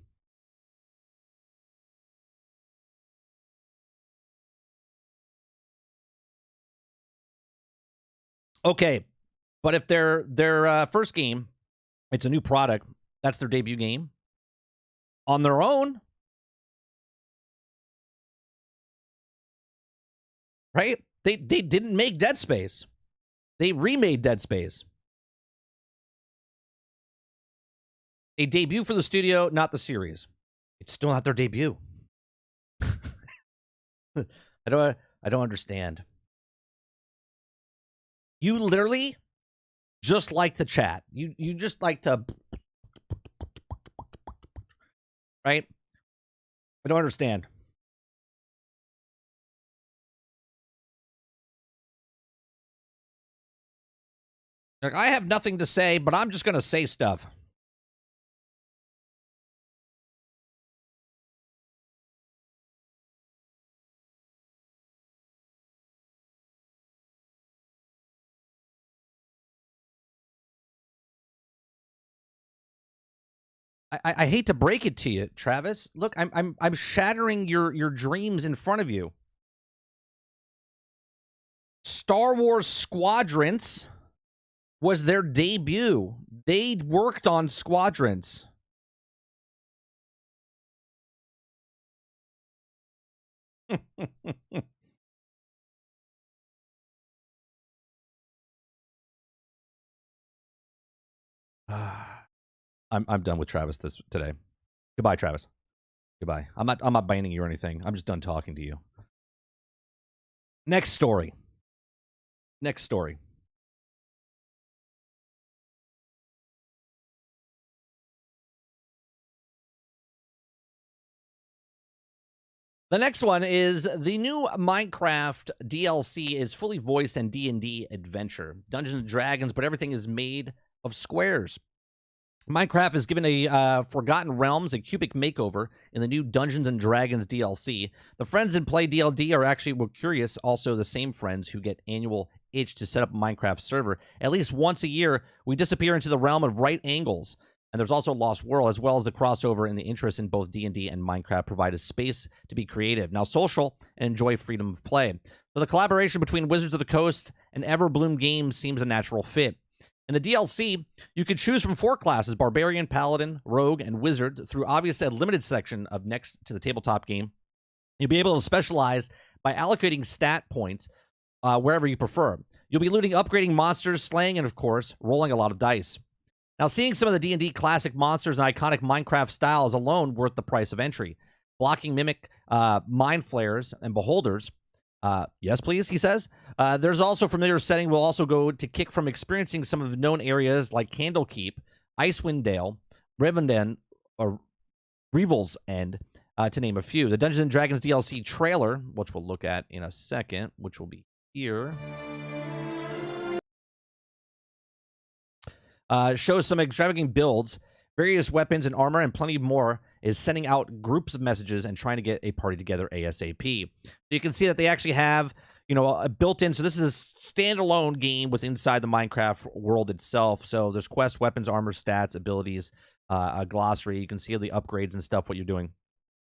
Okay, but if their first game, it's a new product, that's their debut game, on their own, right? They didn't make Dead Space. They remade Dead Space. A debut for the studio, not the series. It's still not their debut. I don't understand. You literally just like to chat. You just like to, right? I don't understand. Like, I have nothing to say, but I'm just going to say stuff. I hate to break it to you, Travis. Look, I'm shattering your dreams in front of you. Star Wars Squadrons was their debut. They worked on Squadrons. I'm done with Travis today. Goodbye, Travis. Goodbye. I'm not banning you or anything. I'm just done talking to you. Next story. Next story. The next one is the new Minecraft DLC is fully voiced and D&D adventure. Dungeons and Dragons, but everything is made of squares. Minecraft is given a Forgotten Realms, a cubic makeover in the new Dungeons and Dragons DLC. The friends in Play DLD are actually, we're curious, also the same friends who get annual itch to set up a Minecraft server. At least once a year, we disappear into the realm of right angles. And there's also Lost World, as well as the crossover and the interest in both D&D and Minecraft provide a space to be creative, now social, and enjoy freedom of play. So the collaboration between Wizards of the Coast and Everbloom Games seems a natural fit. In the DLC, you can choose from 4 classes, Barbarian, Paladin, Rogue, and Wizard, through obviously a limited section of next to the tabletop game. You'll be able to specialize by allocating stat points wherever you prefer. You'll be looting, upgrading monsters, slaying, and of course, rolling a lot of dice. Now, seeing some of the D&D classic monsters and iconic Minecraft style is alone worth the price of entry. Blocking mimic mind flayers and beholders. Yes, please, he says. There's also familiar setting. We'll also go to kick from experiencing some of the known areas like Candlekeep, Icewind Dale, Rivenden, or Revel's End, to name a few. The Dungeons and Dragons DLC trailer, which we'll look at in a second, which will be here, shows some extravagant builds, various weapons and armor, and plenty more, is sending out groups of messages and trying to get a party together ASAP. So you can see that they actually have, a built-in, so this is a standalone game with inside the Minecraft world itself. So there's quests, weapons, armor, stats, abilities, a glossary. You can see the upgrades and stuff, what you're doing.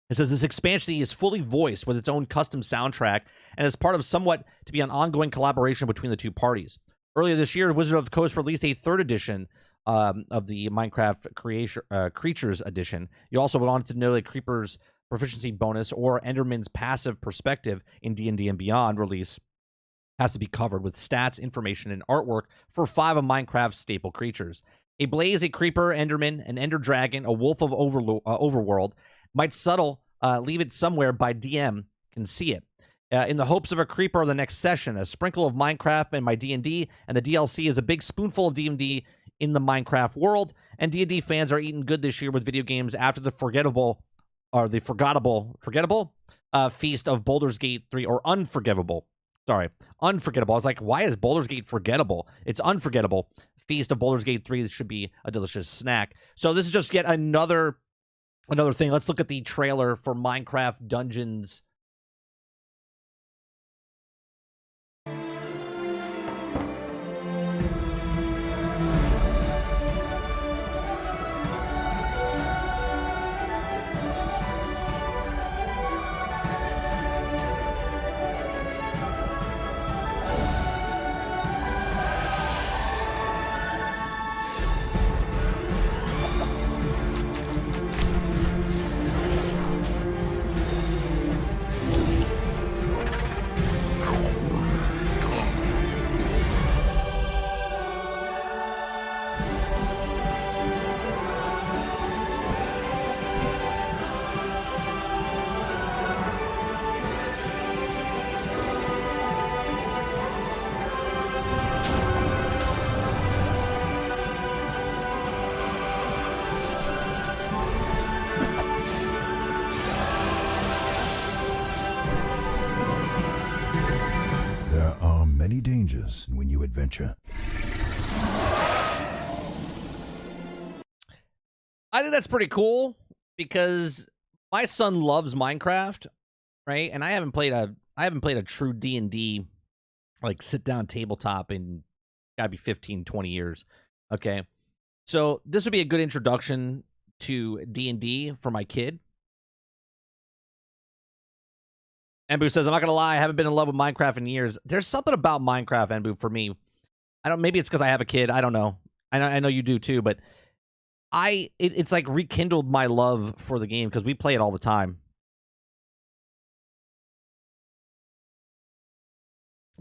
It says this expansion is fully voiced with its own custom soundtrack and is part of somewhat to be an ongoing collaboration between the two parties. Earlier this year, Wizard of the Coast released a 3rd edition of the Minecraft Creatures edition. You also wanted to know the Creeper's proficiency bonus or Enderman's passive perspective in D&D and Beyond release has to be covered with stats, information, and artwork for 5 of Minecraft's staple creatures. A Blaze, a Creeper, Enderman, an Ender Dragon, a Wolf of Overworld. Might subtle, leave it somewhere by DM can see it. In the hopes of a creeper of the next session, a sprinkle of Minecraft and my D&D, and the DLC is a big spoonful of D&D in the Minecraft world, and D&D fans are eating good this year with video games after the forgettable feast of Baldur's Gate 3, or unforgivable. Unforgettable. I was like, why is Baldur's Gate forgettable? It's unforgettable. Feast of Baldur's Gate 3 should be a delicious snack. So this is just yet another thing. Let's look at the trailer for Minecraft Dungeons. dangers when you adventure. I think that's pretty cool because my son loves Minecraft, right? And I haven't played a true D&D like sit down tabletop in gotta be 15, 20 years. Okay. So this would be a good introduction to D&D for my kid. Embu says, I'm not gonna lie, I haven't been in love with Minecraft in years. There's something about Minecraft, Embu, for me. Maybe it's because I have a kid. I don't know. I know you do too, but it's like rekindled my love for the game because we play it all the time.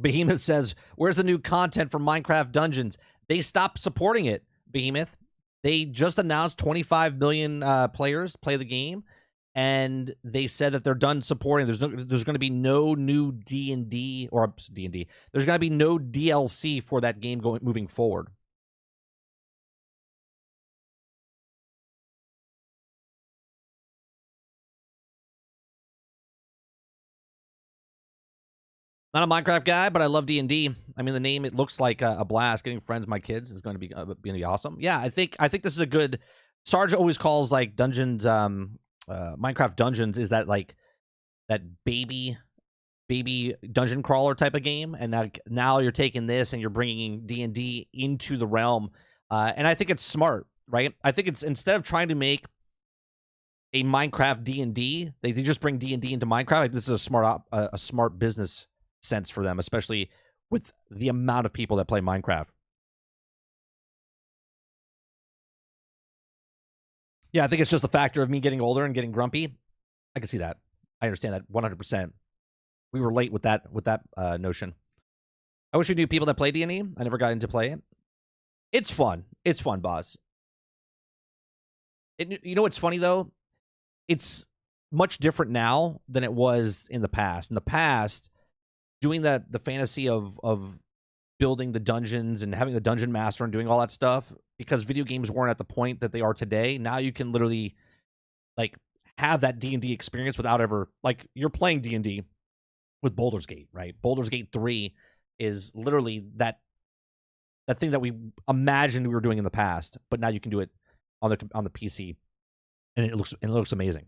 Behemoth says, where's the new content for Minecraft Dungeons? They stopped supporting it, Behemoth. They just announced 25 million players play the game, and they said that they're done supporting. There's going to be no new D&D. There's going to be no DLC for that game moving forward. Not a Minecraft guy, but I love D&D. I mean, the name, it looks like a blast. Getting friends, my kids, is going to be awesome. Yeah, I think this is a good. Sarge always calls like dungeons, Minecraft dungeons, is that like that baby dungeon crawler type of game, and now you're taking this and you're bringing D&D into the realm, and I think it's smart, right? I think it's, instead of trying to make a Minecraft D&D, they just bring D&D into Minecraft. Like, this is a smart business sense for them, especially with the amount of people that play Minecraft. Yeah, I think it's just a factor of me getting older and getting grumpy. I can see that. I understand that 100%. We were late with that notion. I wish we knew people that play D&D. I never got into play it. It's fun. It's fun, boss. You know what's funny, though? It's much different now than it was in the past. In the past, doing the fantasy of building the dungeons and having the dungeon master and doing all that stuff, because video games weren't at the point that they are today. Now you can literally like have that D&D experience without ever, like, you're playing D&D with Baldur's Gate, right? Baldur's Gate 3 is literally that thing that we imagined we were doing in the past, but now you can do it on the PC, and it looks amazing.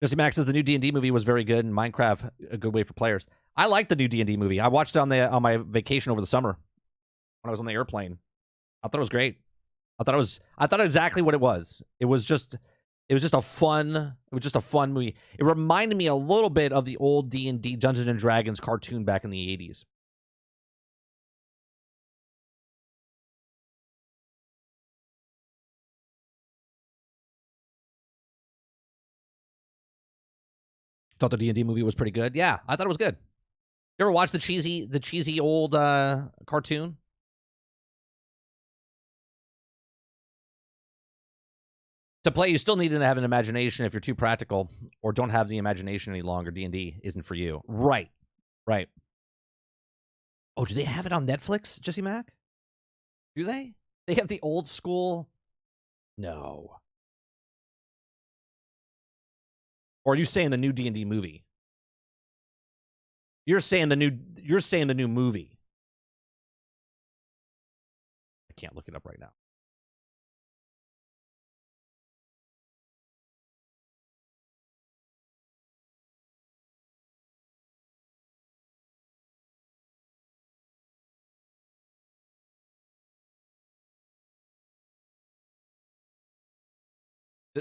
Jesse Max says the new D&D movie was very good, and Minecraft a good way for players. I like the new D&D movie. I watched it on my vacation over the summer when I was on the airplane. I thought it was great. I thought exactly what it was. It was just a fun movie. It reminded me a little bit of the old D&D Dungeons and Dragons cartoon back in the 80s. Thought the D&D movie was pretty good. Yeah, I thought it was good. You ever watch the cheesy old cartoon? To play, you still need to have an imagination. If you're too practical or don't have the imagination any longer, D&D isn't for you. Right. Oh, do they have it on Netflix, Jesse Mac? Do they? They have the old school? No. Or are you saying the new D&D movie? You're saying the new movie. I can't look it up right now.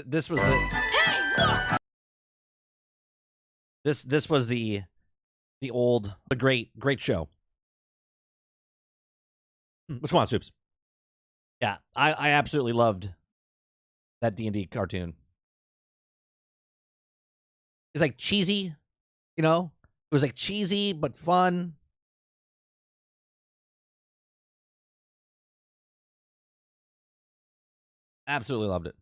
This was the. Hey, look! This was the great show. What's going on, Soups? Yeah, I absolutely loved that D&D cartoon. It's like cheesy, you know? It was like cheesy but fun. Absolutely loved it.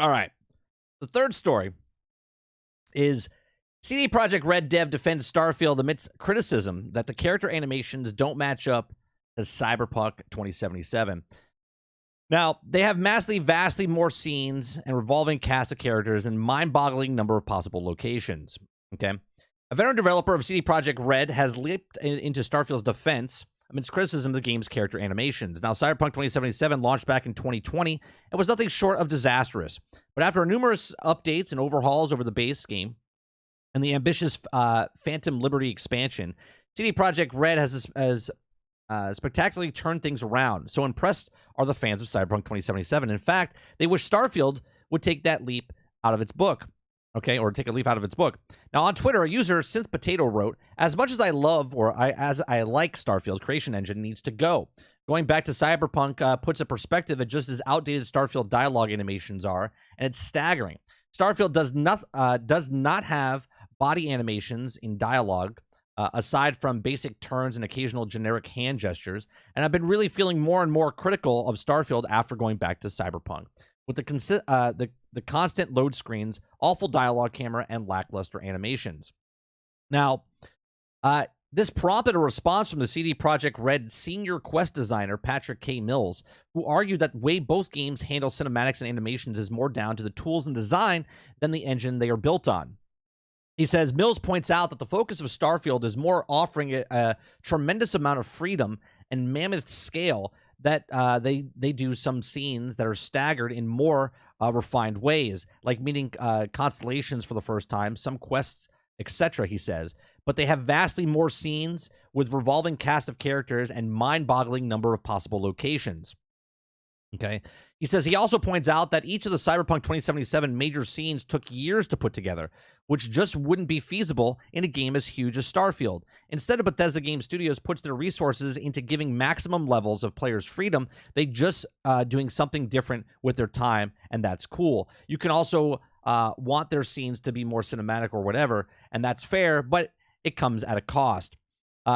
All right. The third story is CD Projekt Red dev defends Starfield amidst criticism that the character animations don't match up to Cyberpunk 2077. Now, they have vastly more scenes and revolving cast of characters and mind-boggling number of possible locations. Okay? A veteran developer of CD Projekt Red has leaped into Starfield's defense amidst criticism of the game's character animations. Now, Cyberpunk 2077 launched back in 2020 and was nothing short of disastrous. But after numerous updates and overhauls over the base game and the ambitious Phantom Liberty expansion, CD Projekt Red has spectacularly turned things around. So impressed are the fans of Cyberpunk 2077. In fact, they wish Starfield would take that leap out of its book. Okay, or take a leaf out of its book. Now, on Twitter, a user, Synth Potato, wrote, "As much as I love as I like Starfield, creation engine needs to go. Going back to Cyberpunk puts a perspective at just as outdated Starfield dialogue animations are, and it's staggering. Starfield does not have body animations in dialogue, aside from basic turns and occasional generic hand gestures, and I've been really feeling more and more critical of Starfield after going back to Cyberpunk. With the constant load screens, awful dialogue camera, and lackluster animations." Now, This prompted a response from the CD Projekt Red senior quest designer, Patrick K. Mills, who argued that the way both games handle cinematics and animations is more down to the tools and design than the engine they are built on. He says, Mills points out that the focus of Starfield is more offering a tremendous amount of freedom and mammoth scale that they do some scenes that are staggered in more refined ways, like meeting constellations for the first time, some quests, etc., he says. But they have vastly more scenes with revolving cast of characters and mind-boggling number of possible locations. Okay. He says he also points out that each of the Cyberpunk 2077 major scenes took years to put together, which just wouldn't be feasible in a game as huge as Starfield. Instead, Bethesda Game Studios puts their resources into giving maximum levels of players' freedom. They just doing something different with their time, and that's cool. You can also want their scenes to be more cinematic or whatever, and that's fair, but it comes at a cost.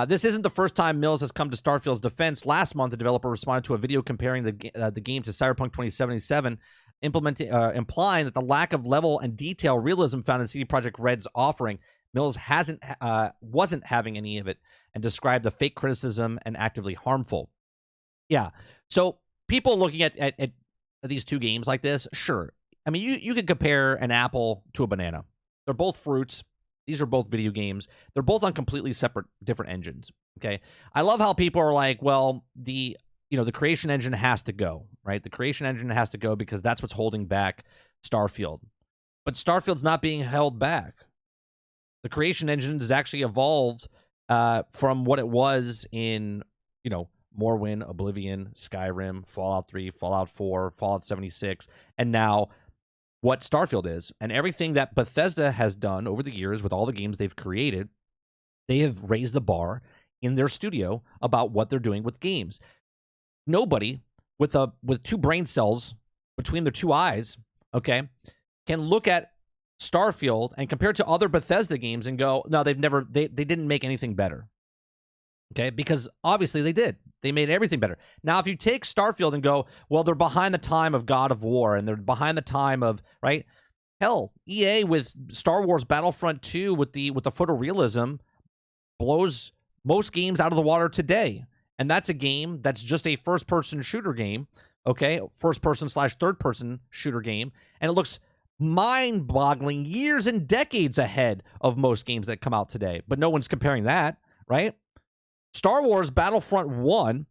This isn't the first time Mills has come to Starfield's defense. Last month, the developer responded to a video comparing the game to Cyberpunk 2077, implying that the lack of level and detail realism found in CD Projekt Red's offering, Mills wasn't having any of it, and described the fake criticism and actively harmful. Yeah, so people looking at these two games like this, sure. I mean, you could compare an apple to a banana. They're both fruits. These are both video games. They're both on completely separate, different engines. Okay. I love how people are like, well, the creation engine has to go, right? The creation engine has to go because that's what's holding back Starfield. But Starfield's not being held back. The creation engine has actually evolved from what it was in, Morrowind, Oblivion, Skyrim, Fallout 3, Fallout 4, Fallout 76, and now what Starfield is. And everything that Bethesda has done over the years with all the games they've created, they have raised the bar in their studio about what they're doing with games. Nobody with two brain cells between their two eyes, okay, can look at Starfield and compare it to other Bethesda games and go, no, they didn't make anything better. Okay, because obviously they did. They made everything better. Now, if you take Starfield and go, well, they're behind the time of God of War, and they're behind the time of, right? Hell, EA with Star Wars Battlefront 2 with the photorealism blows most games out of the water today. And that's a game that's just a first-person shooter game, okay? First-person/third-person shooter game. And it looks mind-boggling, years and decades ahead of most games that come out today. But no one's comparing that, right? Star Wars Battlefront 1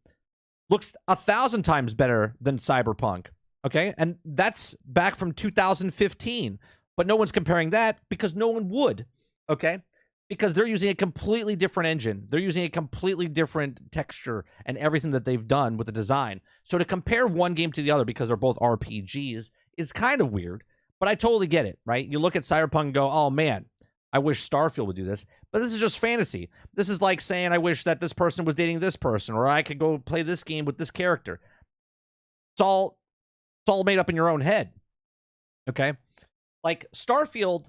looks 1,000 times better than Cyberpunk, okay? And that's back from 2015. But no one's comparing that because no one would, okay? Because they're using a completely different engine. They're using a completely different texture and everything that they've done with the design. So to compare one game to the other because they're both RPGs is kind of weird. But I totally get it, right? You look at Cyberpunk and go, oh, man, I wish Starfield would do this. But this is just fantasy. This is like saying I wish that this person was dating this person, or I could go play this game with this character. It's all made up in your own head. Okay? Like, Starfield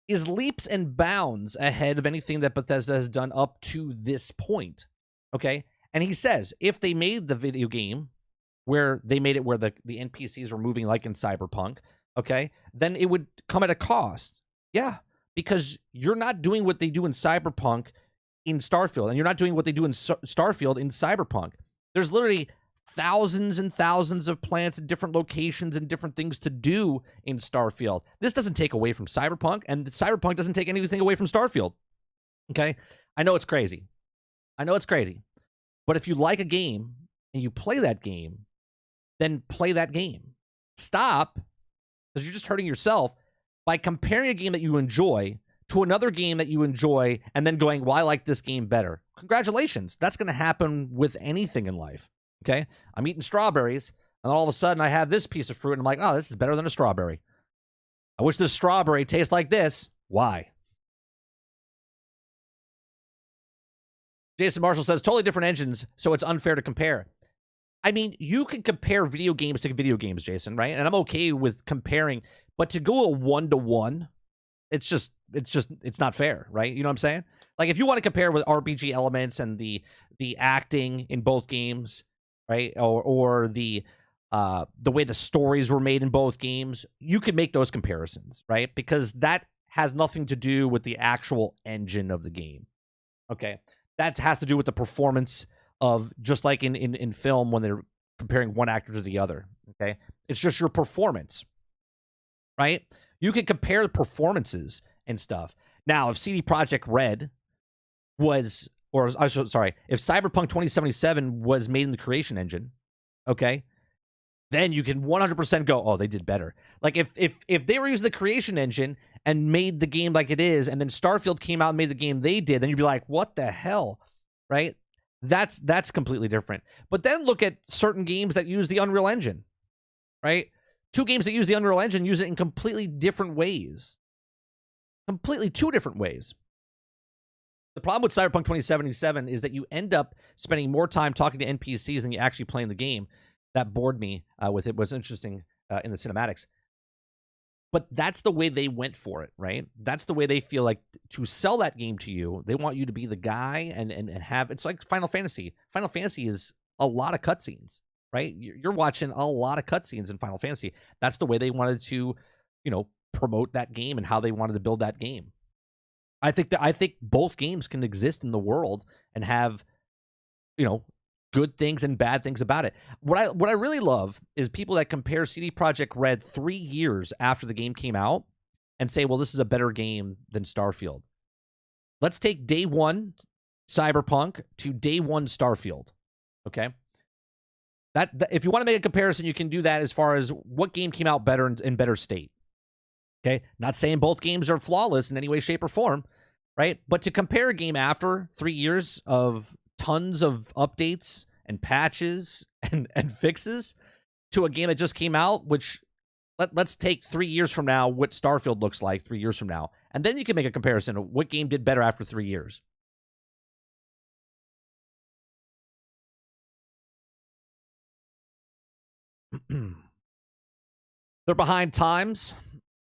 is leaps and bounds ahead of anything that Bethesda has done up to this point. Okay? And he says, if they made the video game where they made it where the NPCs were moving like in Cyberpunk, okay, then it would come at a cost. Yeah. Because you're not doing what they do in Cyberpunk in Starfield, and you're not doing what they do in Starfield in Cyberpunk. There's literally thousands and thousands of planets and different locations and different things to do in Starfield. This doesn't take away from Cyberpunk, and Cyberpunk doesn't take anything away from Starfield. Okay? I know it's crazy. But if you like a game and you play that game, then play that game. Stop, because you're just hurting yourself by comparing a game that you enjoy to another game that you enjoy and then going, well, I like this game better. Congratulations. That's going to happen with anything in life. Okay? I'm eating strawberries, and all of a sudden I have this piece of fruit, and I'm like, oh, this is better than a strawberry. I wish this strawberry tastes like this. Why? Jason Marshall says, totally different engines, so it's unfair to compare. I mean, you can compare video games to video games, Jason, right? And I'm okay with comparing, but to go a one-to-one, it's not fair, right? You know what I'm saying? Like, if you want to compare with RPG elements and the acting in both games, right, or the way the stories were made in both games, you could make those comparisons, right? Because that has nothing to do with the actual engine of the game. Okay, that has to do with the performance of, just like in film when they're comparing one actor to the other. Okay, it's just your performance, right? You can compare performances and stuff. Now, if CD Projekt Red was, or I should, sorry, if Cyberpunk 2077 was made in the Creation Engine, okay, then you can 100% go, oh, they did better. Like if they were using the Creation Engine and made the game like it is, and then Starfield came out and made the game they did, then you'd be like, what the hell, right? That's completely different. But then look at certain games that use the Unreal Engine, right? Two games that use the Unreal Engine use it in completely different ways. Completely two different ways. The problem with Cyberpunk 2077 is that you end up spending more time talking to NPCs than you actually playing the game. That bored me with it. Was interesting in the cinematics. But that's the way they went for it, right? That's the way they feel like to sell that game to you. They want you to be the guy and have, it's like Final Fantasy. Final Fantasy is a lot of cutscenes, right? You're watching a lot of cutscenes in Final Fantasy. That's the way they wanted to, promote that game and how they wanted to build that game. I think both games can exist in the world and have, good things and bad things about it. What I really love is people that compare CD Projekt Red 3 years after the game came out and say, well, this is a better game than Starfield. Let's take day one Cyberpunk to day one Starfield. Okay. That if you want to make a comparison, you can do that as far as what game came out better in better state. Okay. Not saying both games are flawless in any way, shape, or form, right? But to compare a game after 3 years of tons of updates and patches and fixes to a game that just came out, which let's take 3 years from now what Starfield looks like 3 years from now, and then you can make a comparison of what game did better after 3 years. They're behind times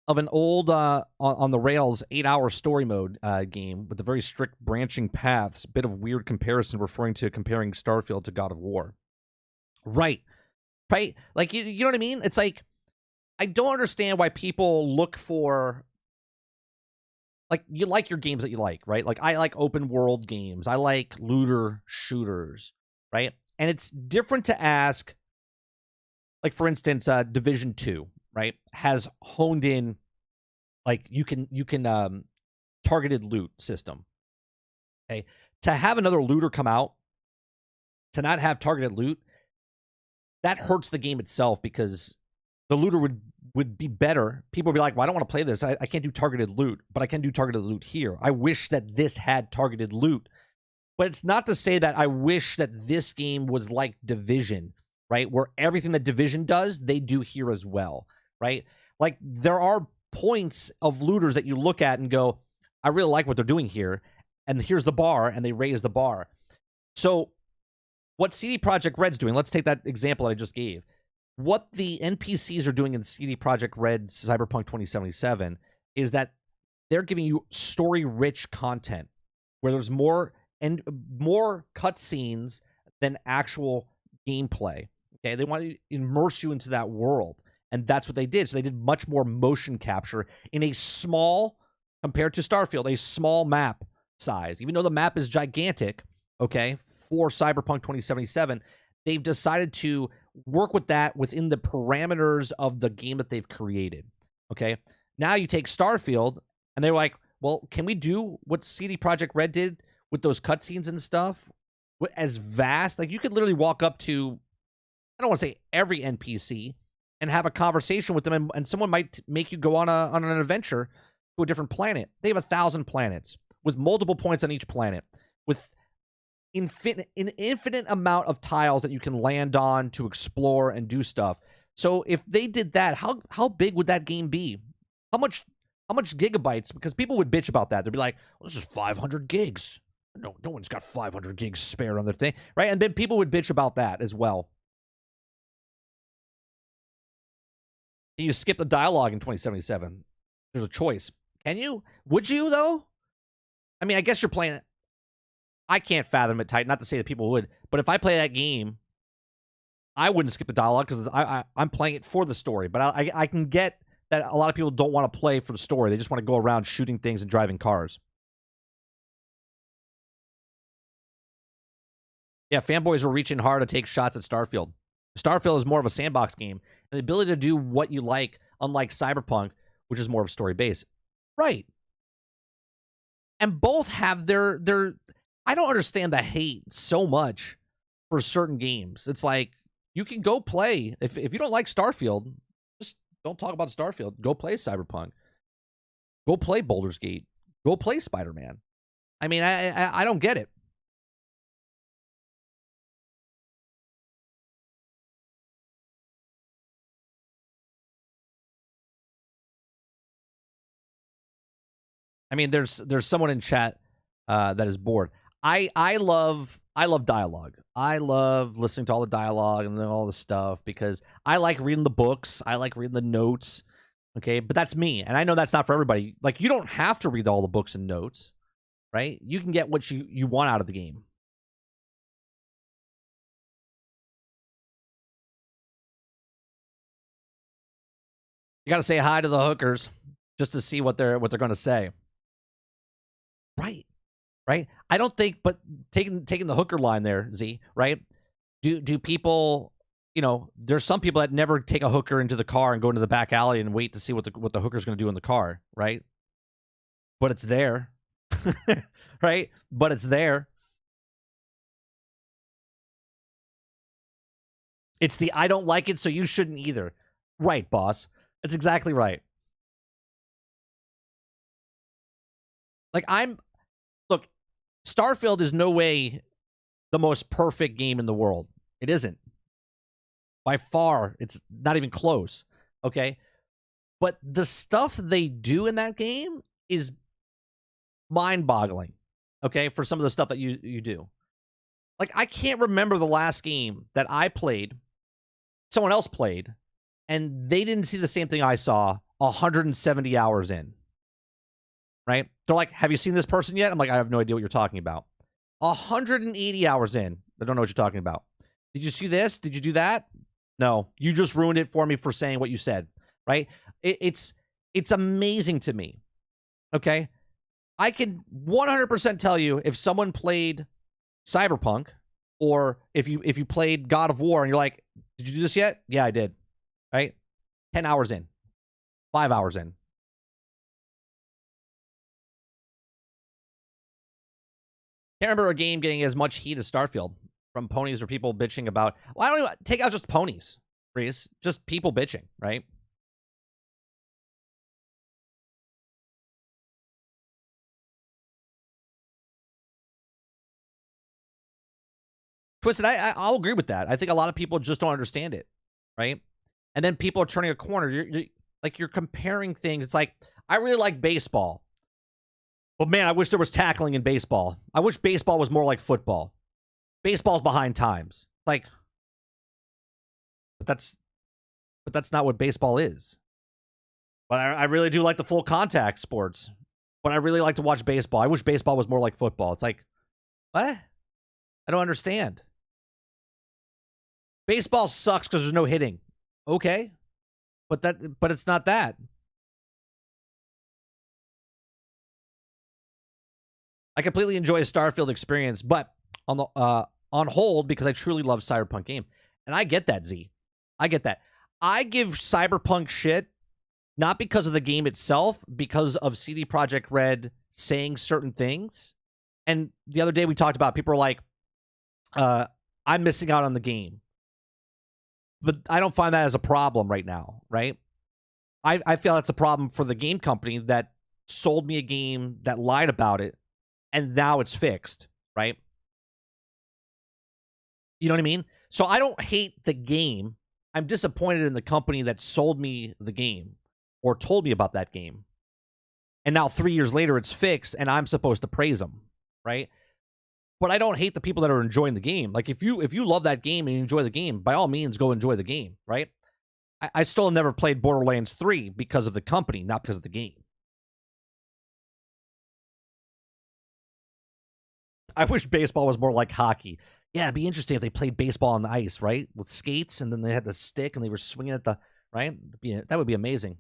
of an old on the rails 8-hour story mode game with a very strict branching paths. Bit of weird comparison referring to comparing Starfield to God of War. Right. Like you know what I mean? It's like I don't understand why people look for, like, you like your games that you like, right? Like I like open world games. I like looter shooters, right? And it's different to ask, like, for instance, Division 2, right, has honed in, like, you can targeted loot system. Okay, to have another looter come out, to not have targeted loot, that hurts the game itself, because the looter would be better. People would be like, well, I don't want to play this. I can't do targeted loot, but I can do targeted loot here. I wish that this had targeted loot. But it's not to say that I wish that this game was like Division, right, where everything that Division does, they do here as well, right? Like, there are points of looters that you look at and go, I really like what they're doing here, and here's the bar, and they raise the bar. So what CD Projekt Red's doing, let's take that example that I just gave. What the NPCs are doing in CD Projekt Red's Cyberpunk 2077 is that they're giving you story-rich content where there's more cutscenes than actual gameplay. Okay, they want to immerse you into that world, and that's what they did. So they did much more motion capture in a small, compared to Starfield, a small map size. Even though the map is gigantic, okay, for Cyberpunk 2077, they've decided to work with that within the parameters of the game that they've created. Okay, now you take Starfield, and they're like, well, can we do what CD Projekt Red did with those cutscenes and stuff? As vast, like, you could literally walk up to, I don't want to say every NPC, and have a conversation with them, and someone might make you go on an adventure to a different planet. They have 1,000 planets with multiple points on each planet, with an infinite amount of tiles that you can land on to explore and do stuff. So if they did that, how big would that game be? How much gigabytes? Because people would bitch about that. They'd be like, well, this is 500 gigs. No one's got 500 gigs spare on their thing, right? And then people would bitch about that as well. You skip the dialogue in 2077. There's a choice. Can you? Would you, though? I mean, I guess you're playing it. I can't fathom it, Tight. Not to say that people would, but if I play that game, I wouldn't skip the dialogue, because I'm playing it for the story. But I can get that a lot of people don't want to play for the story. They just want to go around shooting things and driving cars. Yeah, fanboys were reaching hard to take shots at Starfield. Starfield is more of a sandbox game, and the ability to do what you like, unlike Cyberpunk, which is more of story based. Right. And both have their I don't understand the hate so much for certain games. It's like you can go play if you don't like Starfield, just don't talk about Starfield. Go play Cyberpunk. Go play Baldur's Gate. Go play Spider-Man. I mean, I don't get it. I mean, there's someone in chat that is bored. I love dialogue. I love listening to all the dialogue and all the stuff because I like reading the books. I like reading the notes. Okay, but that's me, and I know that's not for everybody. Like, you don't have to read all the books and notes, right? You can get what you want out of the game. You got to say hi to the hookers just to see what they're going to say. Right. Right? I don't think, but taking the hooker line there, Z, right? Do people, there's some people that never take a hooker into the car and go into the back alley and wait to see what the hooker's going to do in the car, right? But it's there. Right? But it's there. It's the I don't like it, so you shouldn't either. Right, boss. That's exactly right. Like, look, Starfield is no way the most perfect game in the world. It isn't. By far, it's not even close. Okay? But the stuff they do in that game is mind-boggling. Okay? For some of the stuff that you do. Like, I can't remember the last game that I played, someone else played, and they didn't see the same thing I saw 170 hours in. Right? They're like, have you seen this person yet? I'm like, I have no idea what you're talking about. 180 hours in. I don't know what you're talking about. Did you see this? Did you do that? No. You just ruined it for me for saying what you said. Right? It's amazing to me. Okay? I can 100% tell you if someone played Cyberpunk or if you played God of War and you're like, did you do this yet? Yeah, I did. Right? 10 hours in. 5 hours in. Can't remember a game getting as much heat as Starfield from ponies or people bitching about. Well, I don't even take out just ponies, Reese. Just people bitching, right? Twisted, I'll agree with that. I think a lot of people just don't understand it, right? And then people are turning a corner. You're comparing things. It's like, I really like baseball. But man, I wish there was tackling in baseball. I wish baseball was more like football. Baseball's behind times. Like, but that's not what baseball is. But I really do like the full contact sports. But I really like to watch baseball. I wish baseball was more like football. It's like, what? I don't understand. Baseball sucks because there's no hitting. Okay. But it's not that. I completely enjoy a Starfield experience, but on hold because I truly love Cyberpunk game. And I get that, Z. I get that. I give Cyberpunk shit not because of the game itself, because of CD Projekt Red saying certain things. And the other day we talked about people are like, I'm missing out on the game. But I don't find that as a problem right now, right? I feel that's a problem for the game company that sold me a game that lied about it, and now it's fixed, right? You know what I mean? So I don't hate the game. I'm disappointed in the company that sold me the game or told me about that game. And now 3 years later, it's fixed, and I'm supposed to praise them, right? But I don't hate the people that are enjoying the game. Like, if you love that game and you enjoy the game, by all means, go enjoy the game, right? I still never played Borderlands 3 because of the company, not because of the game. I wish baseball was more like hockey. Yeah, it'd be interesting if they played baseball on the ice, right? With skates, and then they had the stick, and they were swinging at the, right? That would be amazing.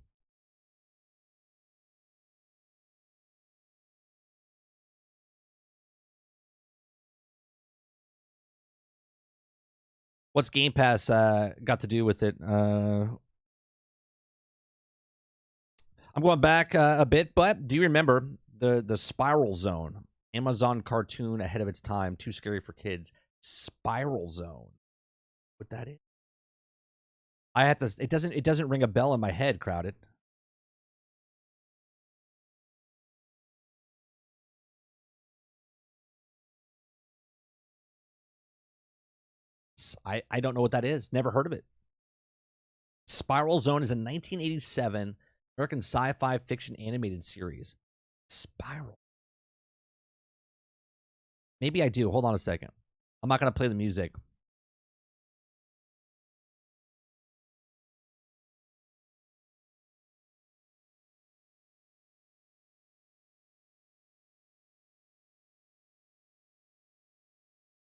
What's Game Pass got to do with it? I'm going back a bit, but do you remember the Spiral Zone? Amazon cartoon ahead of its time, too scary for kids. Spiral Zone. What that is? I have to. It doesn't ring a bell in my head. Crowded. I don't know what that is. Never heard of it. Spiral Zone is a 1987 American sci-fi fiction animated series. Spiral. Maybe I do. Hold on a second. I'm not going to play the music.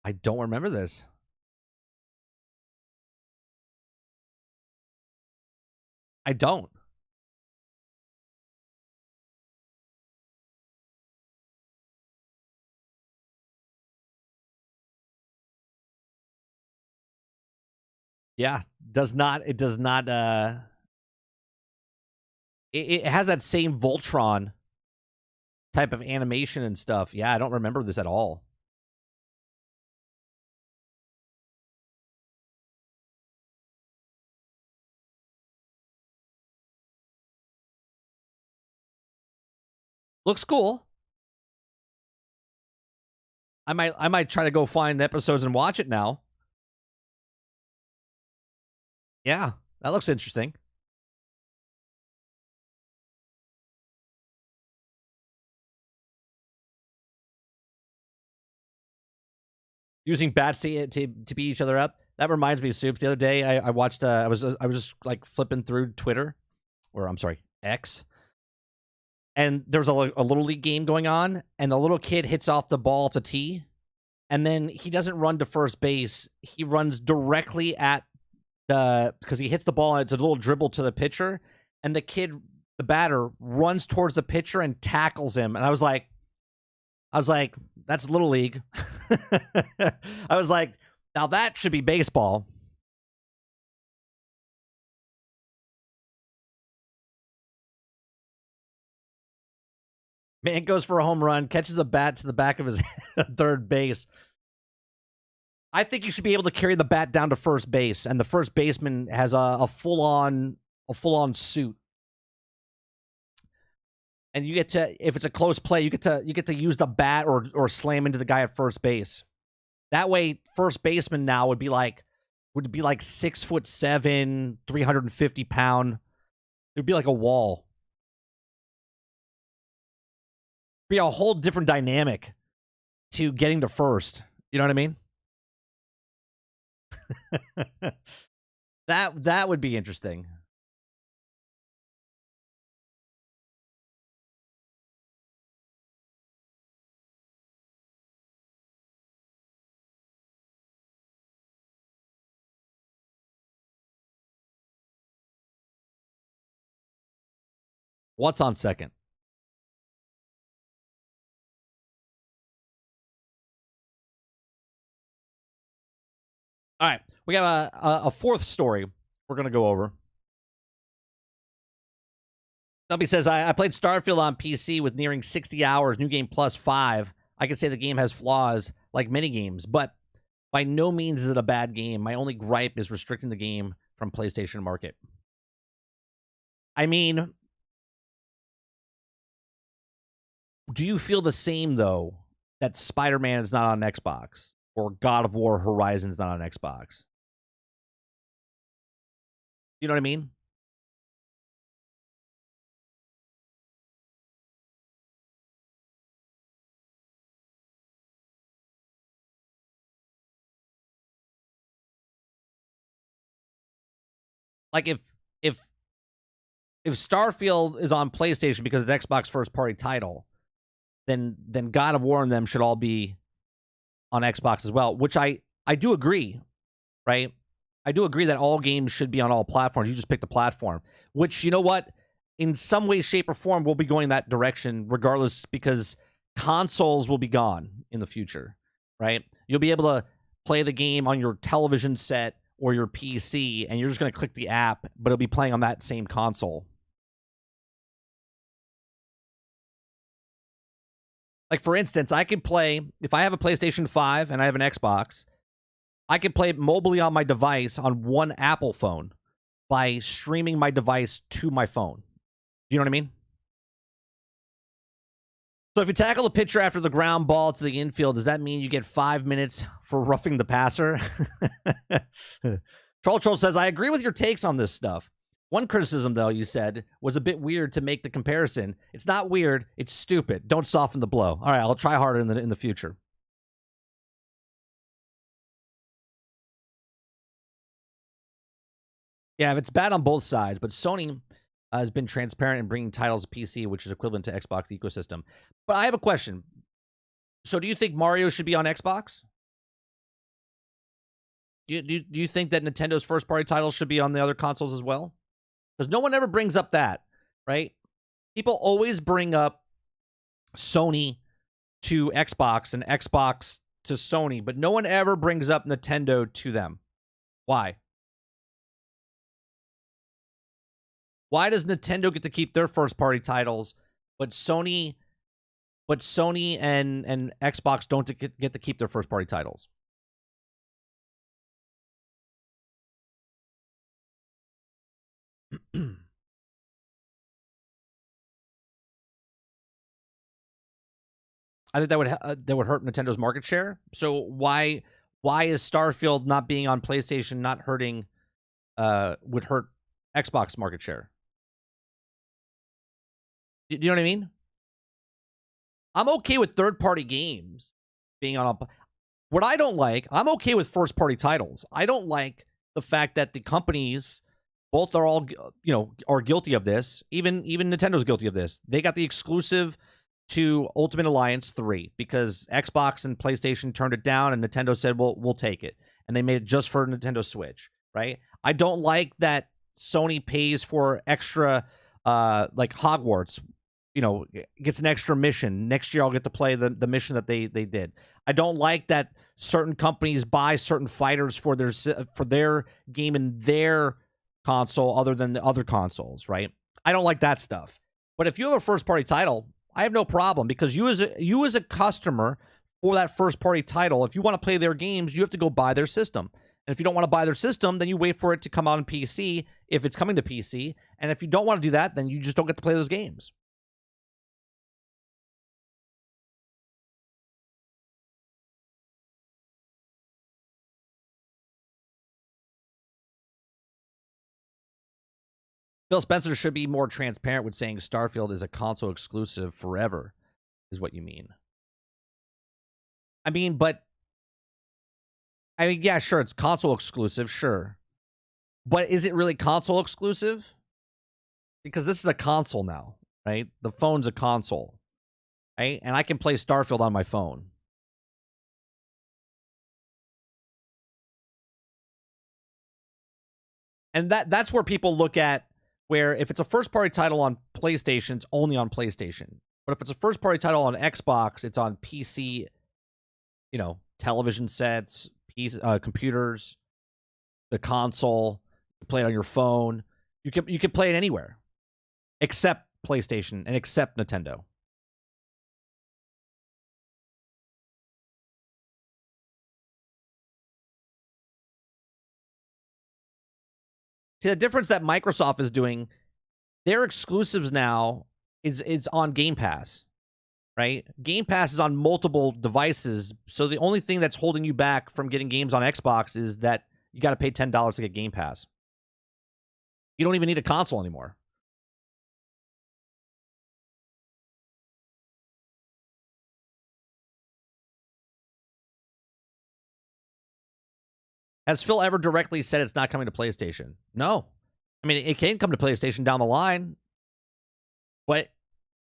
I don't remember this. I don't. Yeah, does not. It does not. It has that same Voltron type of animation and stuff. Yeah, I don't remember this at all. Looks cool. I might try to go find episodes and watch it now. Yeah, that looks interesting. Using bats to beat each other up. That reminds me of Soups. The other day, I watched. I was just like flipping through Twitter, or I'm sorry, X, and there was a little league game going on, and the little kid hits off the ball off the tee, and then he doesn't run to first base. He runs directly at because he hits the ball and it's a little dribble to the pitcher, and the kid, the batter, runs towards the pitcher and tackles him. And I was like, that's little league. I was like, now that should be baseball. Man goes for a home run, catches a bat to the back of his third base. I think you should be able to carry the bat down to first base, and the first baseman has a full on suit. And you get to, if it's a close play, you get to use the bat or slam into the guy at first base. That way, first baseman now would be like 6'7", 350 pound. It would be like a wall. Be a whole different dynamic to getting to first. You know what I mean? that would be interesting. What's on second? All right, we have a fourth story we're going to go over. Somebody says, I played Starfield on PC with nearing 60 hours, new game plus 5. I can say the game has flaws like many games, but by no means is it a bad game. My only gripe is restricting the game from PlayStation Market. I mean, do you feel the same, though, that Spider-Man is not on Xbox? Or God of War Horizon's not on Xbox? You know what I mean? Like if Starfield is on PlayStation because it's Xbox first party title, then God of War and them should all be on Xbox as well, which I do agree, right? I do agree that all games should be on all platforms. You just pick the platform, which, you know what? In some way, shape, or form, we'll be going that direction regardless, because consoles will be gone in the future, right? You'll be able to play the game on your television set or your PC, and you're just going to click the app, but it'll be playing on that same console. Like, for instance, I could play, if I have a PlayStation 5 and I have an Xbox, I could play it mobilely on my device on one Apple phone by streaming my device to my phone. You know what I mean? So if you tackle a pitcher after the ground ball to the infield, does that mean you get 5 minutes for roughing the passer? Troll says, I agree with your takes on this stuff. One criticism, though, you said, was a bit weird to make the comparison. It's not weird. It's stupid. Don't soften the blow. All right, I'll try harder in the future. Yeah, it's bad on both sides, but Sony has been transparent in bringing titles to PC, which is equivalent to Xbox ecosystem. But I have a question. So do you think Mario should be on Xbox? Do you think that Nintendo's first-party titles should be on the other consoles as well? Because no one ever brings up that, right? People always bring up Sony to Xbox and Xbox to Sony, but no one ever brings up Nintendo to them. Why? Why does Nintendo get to keep their first-party titles, but Sony and Xbox don't get to keep their first-party titles? I think that would hurt Nintendo's market share. So why is Starfield not being on PlayStation not hurting would hurt Xbox market share? Do you know what I mean? I'm okay with third-party games being on a... What I don't like, I'm okay with first-party titles. I don't like the fact that the companies, both are all, are guilty of this. Even Nintendo's guilty of this. They got the exclusive to Ultimate Alliance 3 because Xbox and PlayStation turned it down, and Nintendo said, well, we'll take it. And they made it just for Nintendo Switch, right? I don't like that Sony pays for extra, like Hogwarts, gets an extra mission. Next year I'll get to play the mission that they did. I don't like that certain companies buy certain fighters for their game in their console other than the other consoles, right? I don't like that stuff. But if you have a first-party title, I have no problem because you as a customer for that first-party title, if you want to play their games, you have to go buy their system. And if you don't want to buy their system, then you wait for it to come out on PC if it's coming to PC. And if you don't want to do that, then you just don't get to play those games. Phil Spencer should be more transparent with saying Starfield is a console exclusive forever, is what you mean. Yeah, sure, it's console exclusive, sure. But is it really console exclusive? Because this is a console now, right? The phone's a console, right? And I can play Starfield on my phone. And that's where people look at where if it's a first-party title on PlayStation, it's only on PlayStation. But if it's a first-party title on Xbox, it's on PC, television sets, computers, the console. You play it on your phone. You can play it anywhere, except PlayStation and except Nintendo. See, the difference that Microsoft is doing, their exclusives now is on Game Pass, right? Game Pass is on multiple devices, so the only thing that's holding you back from getting games on Xbox is that you got to pay $10 to get Game Pass. You don't even need a console anymore. Has Phil ever directly said it's not coming to PlayStation? No. I mean, it can come to PlayStation down the line, but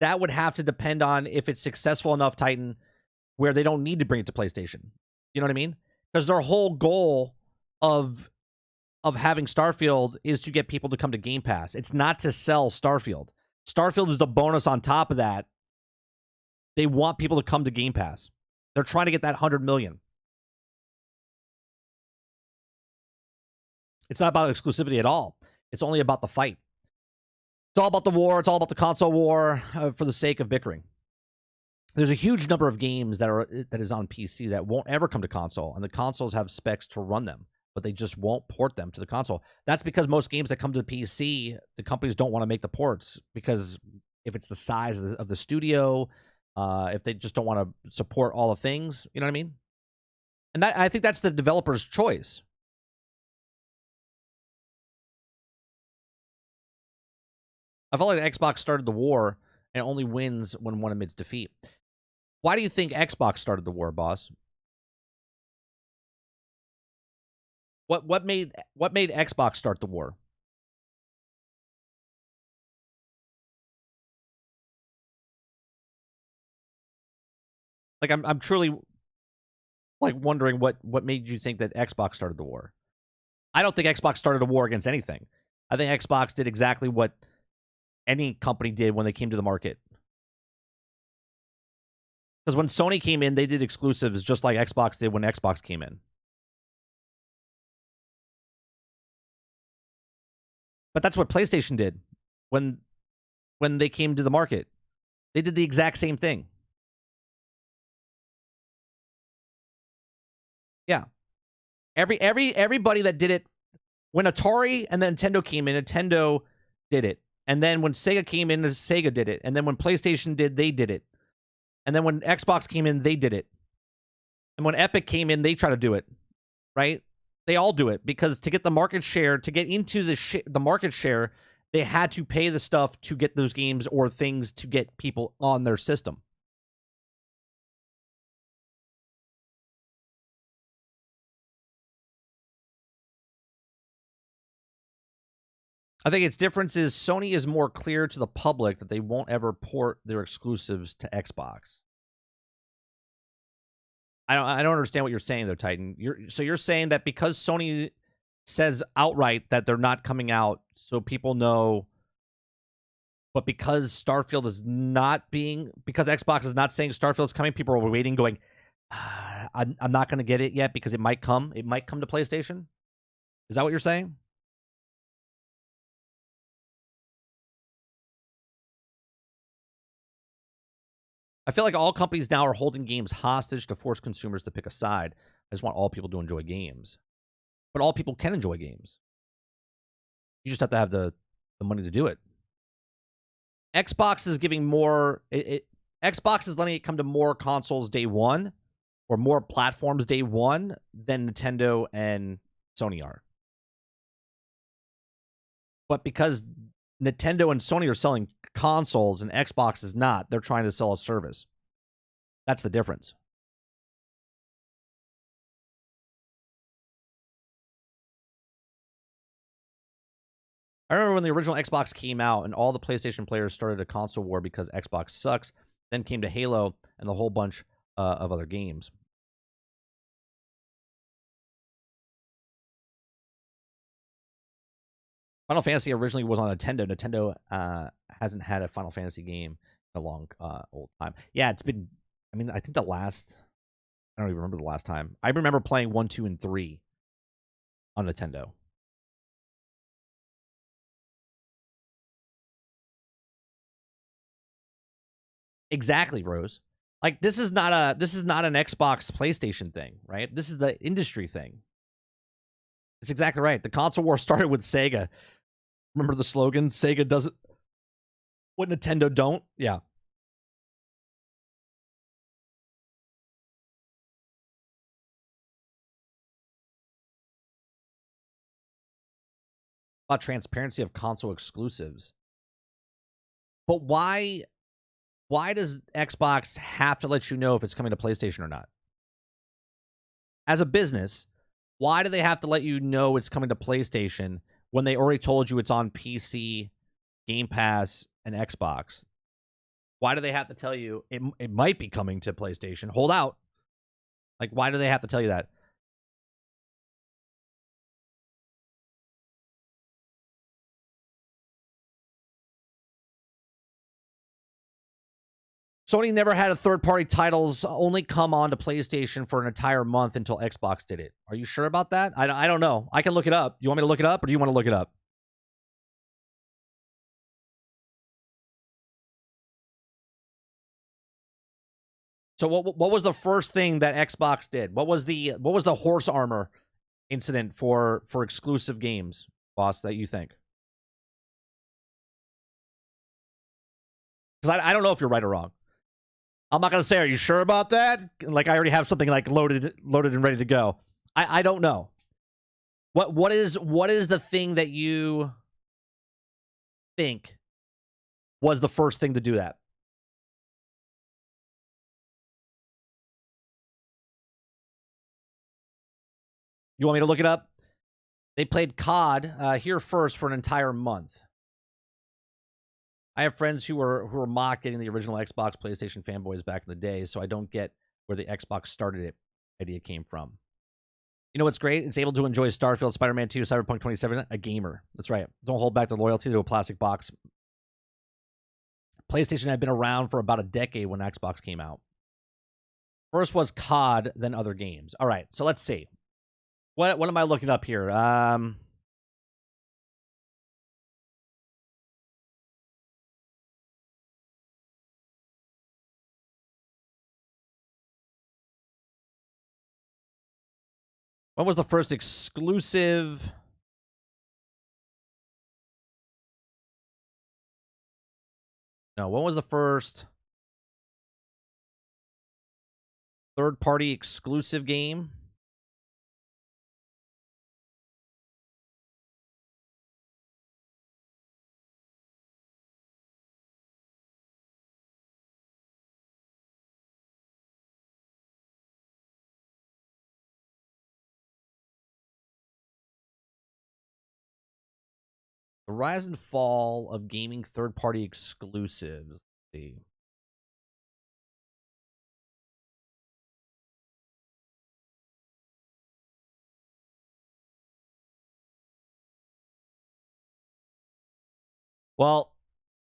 that would have to depend on if it's successful enough, Titan, where they don't need to bring it to PlayStation. You know what I mean? Because their whole goal of having Starfield is to get people to come to Game Pass. It's not to sell Starfield. Starfield is the bonus on top of that. They want people to come to Game Pass. They're trying to get that 100 million. It's not about exclusivity at all. It's only about the fight. It's all about the war. It's all about the console war for the sake of bickering. There's a huge number of games that is on PC that won't ever come to console, and the consoles have specs to run them, but they just won't port them to the console. That's because most games that come to the PC, the companies don't want to make the ports, because if it's the size of the studio, if they just don't want to support all the things, you know what I mean? And I think that's the developer's choice. I felt like Xbox started the war and only wins when one admits defeat. Why do you think Xbox started the war, boss? What made Xbox start the war? Like I'm truly like wondering what made you think that Xbox started the war. I don't think Xbox started a war against anything. I think Xbox did exactly what any company did when they came to the market. Because when Sony came in, they did exclusives just like Xbox did when Xbox came in. But that's what PlayStation did when they came to the market. They did the exact same thing. Yeah. Everybody that did it, when Atari and then Nintendo came in, Nintendo did it. And then when Sega came in, Sega did it. And then when PlayStation did, they did it. And then when Xbox came in, they did it. And when Epic came in, they try to do it, right? They all do it because to get the market share, to get into the market share, they had to pay the stuff to get those games or things to get people on their system. I think its difference is Sony is more clear to the public that they won't ever port their exclusives to Xbox. I don't understand what you're saying though, Titan. You're saying that because Sony says outright that they're not coming out, so people know, but because Starfield is not being, because Xbox is not saying Starfield's coming, people are waiting, going, I'm not going to get it yet because it might come. It might come to PlayStation. Is that what you're saying? I feel like all companies now are holding games hostage to force consumers to pick a side. I just want all people to enjoy games. But all people can enjoy games. You just have to have the money to do it. Xbox is giving more... Xbox is letting it come to more consoles day one, or more platforms day one, than Nintendo and Sony are. But because Nintendo and Sony are selling consoles and Xbox is not, they're trying to sell a service. That's the difference. I remember when the original Xbox came out and all the PlayStation players started a console war because Xbox sucks. Then came to Halo and a whole bunch of other games. Final Fantasy originally was on Nintendo. Nintendo hasn't had a Final Fantasy game in a long old time. Yeah, it's been... I mean, I think the last... I don't even remember the last time. I remember playing 1, 2, and 3 on Nintendo. Exactly, Rose. Like this is not an Xbox PlayStation thing, right? This is the industry thing. It's exactly right. The console war started with Sega. Remember the slogan? Sega does it what Nintendo don't? Yeah. About transparency of console exclusives. But why does Xbox have to let you know if it's coming to PlayStation or not? As a business, why do they have to let you know it's coming to PlayStation when they already told you it's on PC, Game Pass, and Xbox? Why do they have to tell you it might be coming to PlayStation? Hold out. Like, why do they have to tell you that? Sony never had a third-party titles only come on to PlayStation for an entire month until Xbox did it. Are you sure about that? I don't know. I can look it up. You want me to look it up, or do you want to look it up? So what was the first thing that Xbox did? What was the horse armor incident for exclusive games, boss, that you think? Because I don't know if you're right or wrong. I'm not gonna say, are you sure about that? Like, I already have something like loaded and ready to go. I don't know. What is the thing that you think was the first thing to do that? You want me to look it up? They played COD here first for an entire month. I have friends who were mock getting the original Xbox PlayStation fanboys back in the day, so I don't get where the Xbox started it idea came from. You know what's great? It's able to enjoy Starfield, Spider-Man 2, Cyberpunk 2077, a gamer. That's right. Don't hold back the loyalty to a plastic box. PlayStation had been around for about a decade when Xbox came out. First was COD, then other games. All right, so let's see. What am I looking up here? When was the first exclusive? No, when was the first third-party exclusive game? The rise and fall of gaming third-party exclusives. Let's see. Well,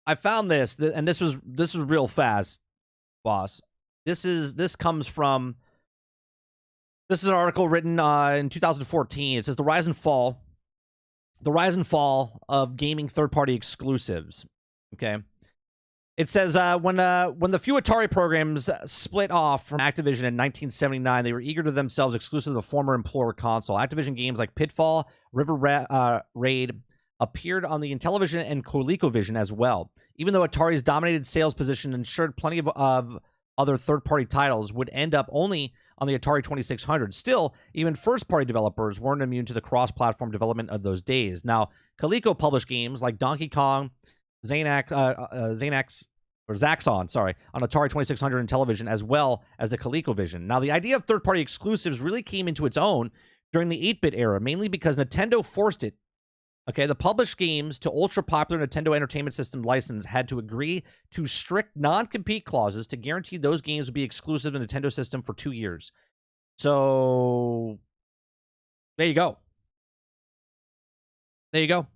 I found this, and this was real fast, boss. This comes from. This is an article written in 2014. It says the rise and fall of gaming third-party exclusives. Okay. It says when the few Atari programs split off from Activision in 1979, they were eager to themselves exclusive to the former employer console. Activision games like Pitfall, River Raid appeared on the Intellivision and ColecoVision as well. Even though Atari's dominated sales position ensured plenty of other third-party titles would end up only on the Atari 2600. Still, even first-party developers weren't immune to the cross-platform development of those days. Now, Coleco published games like Donkey Kong, Zaxxon, on Atari 2600 and television, as well as the ColecoVision. Now, the idea of third-party exclusives really came into its own during the 8-bit era, mainly because Nintendo forced it. Okay, the published games to ultra-popular Nintendo Entertainment System license had to agree to strict non-compete clauses to guarantee those games would be exclusive to the Nintendo system for 2 years. So, there you go. There you go.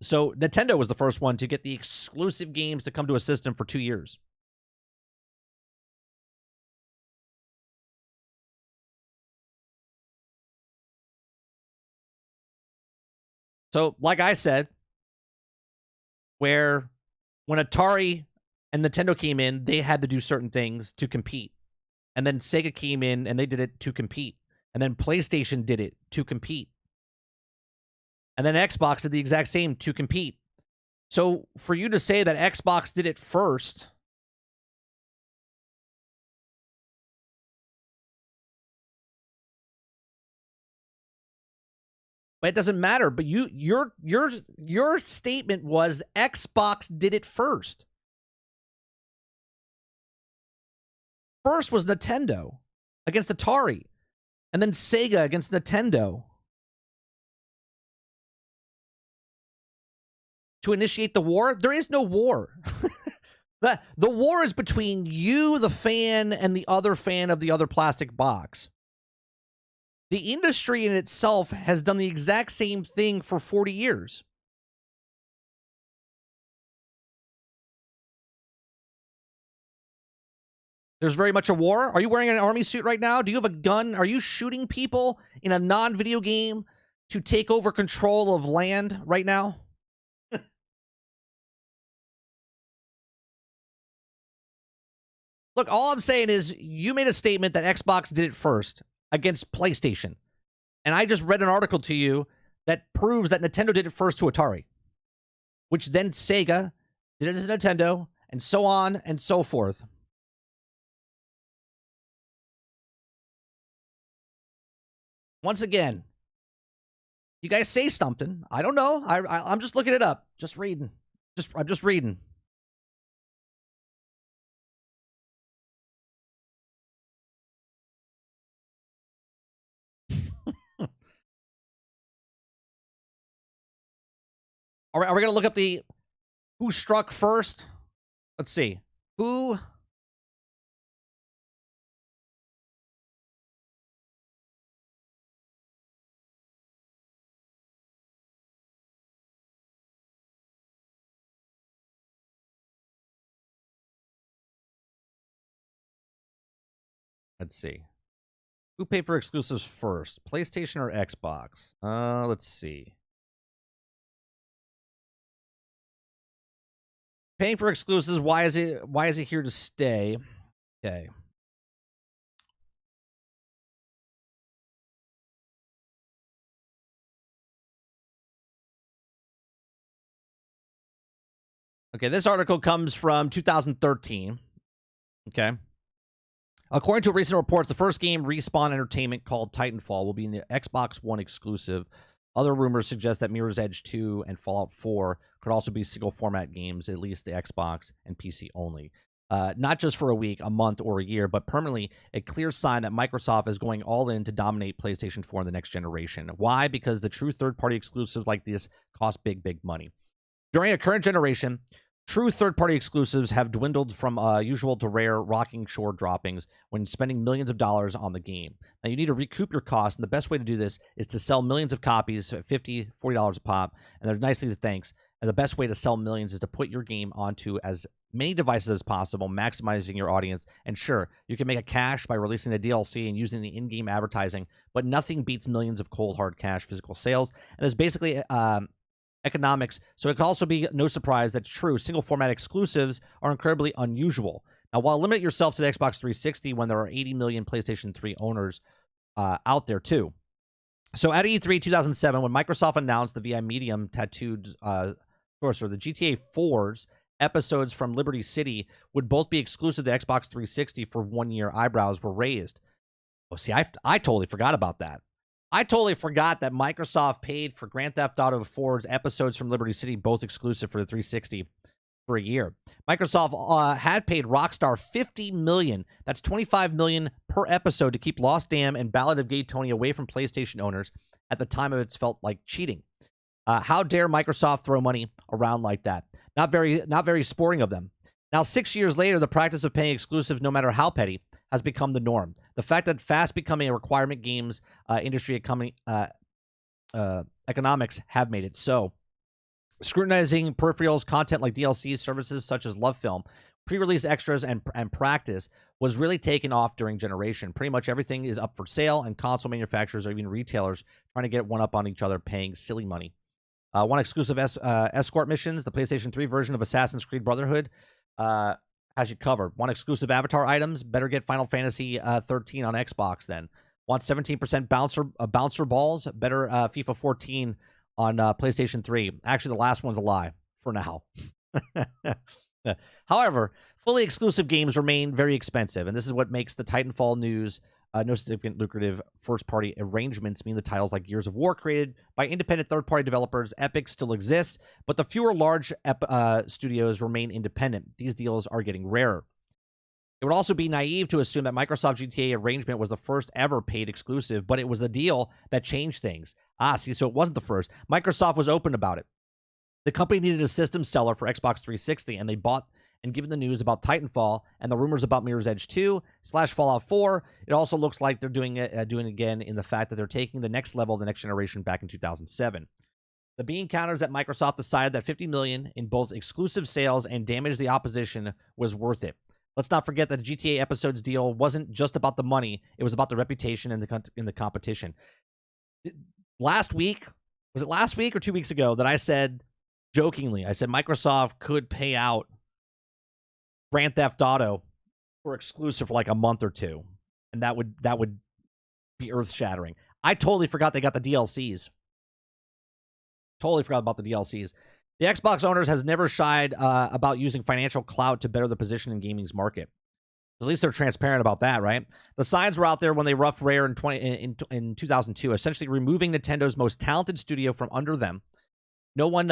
So, Nintendo was the first one to get the exclusive games to come to a system for 2 years. So, like I said, when Atari and Nintendo came in, they had to do certain things to compete. And then Sega came in and they did it to compete. And then PlayStation did it to compete. And then Xbox did the exact same to compete. So for you to say that Xbox did it first, but it doesn't matter. But your statement was Xbox did it first. First was Nintendo against Atari, and then Sega against Nintendo to initiate the war. There is no war. The war is between you, the fan, and the other fan of the other plastic box. The industry in itself has done the exact same thing for 40 years. There's very much a war. Are you wearing an army suit right now? Do you have a gun? Are you shooting people in a non-video game to take over control of land right now? Look, all I'm saying is you made a statement that Xbox did it first against PlayStation. And I just read an article to you that proves that Nintendo did it first to Atari, which then Sega did it to Nintendo, and so on and so forth. Once again, you guys say something. I don't know. I'm just looking it up. Just reading. I'm just reading. Are we going to look up the who struck first? Let's see. Who? Let's see. Who paid for exclusives first? PlayStation or Xbox? Let's see. Paying for exclusives, why is it here to stay? Okay. Okay, this article comes from 2013. Okay. According to recent reports, the first game Respawn Entertainment called Titanfall will be in the Xbox One exclusive. Other rumors suggest that Mirror's Edge 2 and Fallout 4 could also be single-format games, at least the Xbox and PC only. Not just for a week, a month, or a year, but permanently a clear sign that Microsoft is going all in to dominate PlayStation 4 in the next generation. Why? Because the true third-party exclusives like this cost big, big money. During a current generation, true third-party exclusives have dwindled from usual to rare rocking shore droppings when spending millions of dollars on the game. Now, you need to recoup your costs, and the best way to do this is to sell millions of copies at $50, $40 a pop, and they're nicely to thanks. And the best way to sell millions is to put your game onto as many devices as possible, maximizing your audience. And sure, you can make a cash by releasing the DLC and using the in-game advertising, but nothing beats millions of cold, hard cash physical sales. And there's basically economics, so it can also be no surprise that true single-format exclusives are incredibly unusual. Now, while limit yourself to the Xbox 360 when there are 80 million PlayStation 3 owners out there too. So at E3 2007, when Microsoft announced the VI Medium tattooed sorcerer, the GTA 4's episodes from Liberty City would both be exclusive to Xbox 360 for 1 year, eyebrows were raised. Oh, see, I totally forgot about that. I totally forgot that Microsoft paid for Grand Theft Auto 4's episodes from Liberty City, both exclusive for the 360 for a year. Microsoft had paid Rockstar $50 million. That's $25 million per episode to keep Lost Dam and Ballad of Gay Tony away from PlayStation owners. At the time, it's felt like cheating. How dare Microsoft throw money around like that? Not very sporting of them. Now, 6 years later, the practice of paying exclusives, no matter how petty, has become the norm. The fact that fast becoming a requirement games industry economics have made it so. Scrutinizing peripherals, content like DLC services such as Love Film, pre-release extras, and practice was really taken off during generation. Pretty much everything is up for sale, and console manufacturers or even retailers trying to get one up on each other, paying silly money. One exclusive escort missions, the PlayStation 3 version of Assassin's Creed Brotherhood, has you covered. Want exclusive avatar items? Better get Final Fantasy 13 on Xbox then. Want 17% bouncer balls? Better FIFA 14 on PlayStation 3. Actually, the last one's a lie for now. However, fully exclusive games remain very expensive, and this is what makes the Titanfall news no significant lucrative first-party arrangements mean the titles like Gears of War created by independent third-party developers. Epic still exists, but the fewer large studios remain independent. These deals are getting rarer. It would also be naive to assume that Microsoft GTA arrangement was the first ever paid exclusive, but it was the deal that changed things. See, so it wasn't the first. Microsoft was open about it. The company needed a system seller for Xbox 360, and they bought. And given the news about Titanfall and the rumors about Mirror's Edge 2/Fallout 4, it also looks like they're doing it again in the fact that they're taking the next level of the next generation back in 2007. The bean counters that Microsoft decided that $50 million in both exclusive sales and damage the opposition was worth it. Let's not forget that the GTA episodes deal wasn't just about the money; it was about the reputation and the competition. Last week, was it last week or 2 weeks ago that I said jokingly, I said Microsoft could pay out Grand Theft Auto for exclusive for like a month or two, and that would be earth shattering. I totally forgot they got the DLCs. Totally forgot about the DLCs. The Xbox owners has never shied about using financial clout to better the position in gaming's market. At least they're transparent about that, right? The signs were out there when they roughed Rare in 2002, essentially removing Nintendo's most talented studio from under them. No one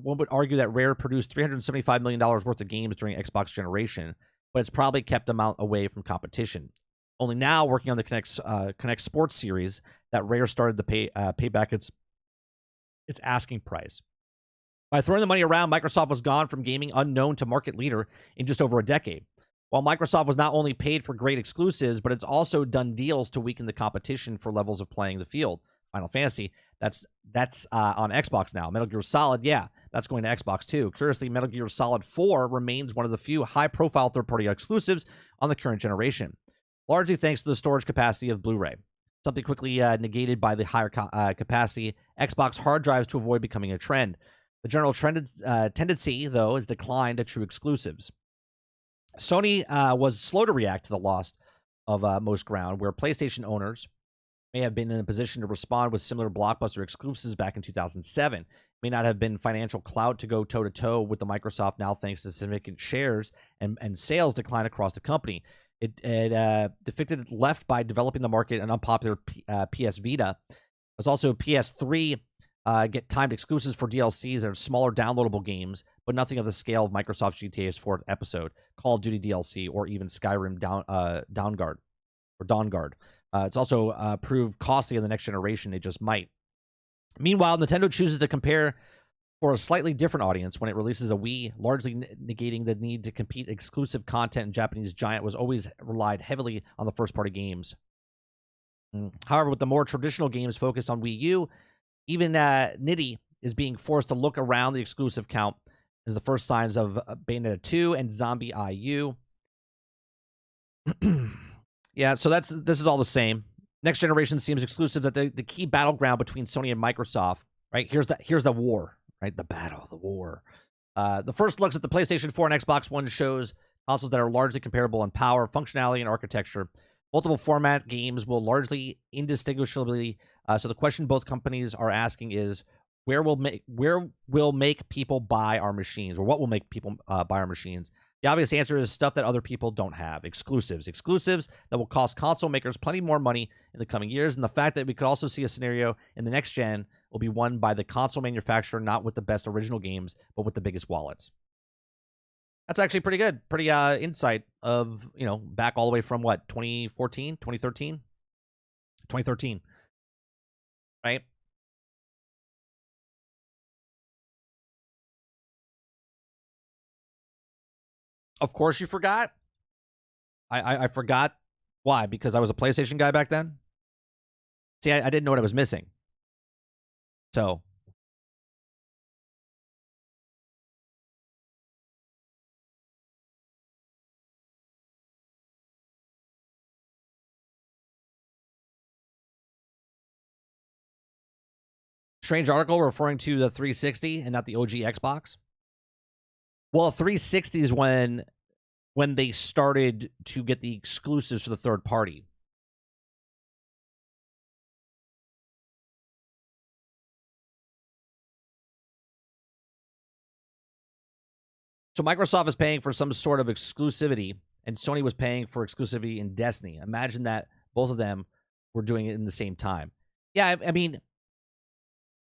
would argue that Rare produced $375 million worth of games during Xbox generation, but it's probably kept them out away from competition. Only now, working on the Connect Sports series, that Rare started to pay back its asking price. By throwing the money around, Microsoft was gone from gaming unknown to market leader in just over a decade. While Microsoft was not only paid for great exclusives, but it's also done deals to weaken the competition for levels of playing the field. Final Fantasy, that's on Xbox now. Metal Gear Solid, yeah, that's going to Xbox too. Curiously, Metal Gear Solid 4 remains one of the few high-profile third-party exclusives on the current generation, largely thanks to the storage capacity of Blu-ray. Something quickly negated by the higher capacity Xbox hard drives to avoid becoming a trend. The general tendency, though, is decline to true exclusives. Sony was slow to react to the loss of most ground, where PlayStation owners may have been in a position to respond with similar blockbuster exclusives back in 2007. May not have been financial clout to go toe-to-toe with the Microsoft now, thanks to significant shares and sales decline across the company. It defected left by developing the market an unpopular PS Vita. It was also PS3 get timed exclusives for DLCs that are smaller downloadable games, but nothing of the scale of Microsoft's GTA's 4th episode, Call of Duty DLC, or even Skyrim Dawnguard. It's also proved costly in the next generation. It just might. Meanwhile, Nintendo chooses to compare for a slightly different audience when it releases a Wii, largely negating the need to compete exclusive content. And Japanese giant was always relied heavily on the first-party games. However, with the more traditional games focused on Wii U, even Nitty is being forced to look around the exclusive count as the first signs of Bayonetta 2 and Zombie IU. Yeah, so this is all the same. Next generation seems exclusive that the key battleground between Sony and Microsoft, right? Here's the war, right? The battle, the war. The first looks at the PlayStation 4 and Xbox One shows consoles that are largely comparable in power, functionality, and architecture. Multiple format games will largely indistinguishably. So the question both companies are asking is, where will make people buy our machines, or what will make people buy our machines? The obvious answer is stuff that other people don't have. Exclusives that will cost console makers plenty more money in the coming years. And the fact that we could also see a scenario in the next gen will be won by the console manufacturer, not with the best original games, but with the biggest wallets. That's actually pretty good. Pretty insight of, back all the way from what, 2014, 2013? 2013. Right? Of course you forgot. I forgot. Why? Because I was a PlayStation guy back then? See, I didn't know what I was missing. So. Strange article referring to the 360 and not the OG Xbox. Well, 360 is when they started to get the exclusives for the third party. So Microsoft is paying for some sort of exclusivity, and Sony was paying for exclusivity in Destiny. Imagine that both of them were doing it in the same time. Yeah, I mean,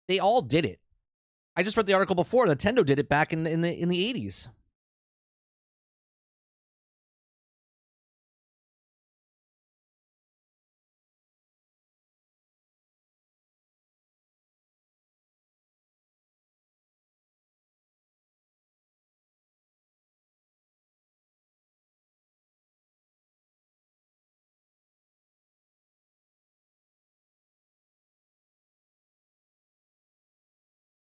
they all did it. I just read the article before. Nintendo did it back in the 80s.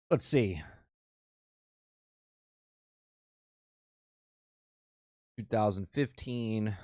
Let's see. 2015.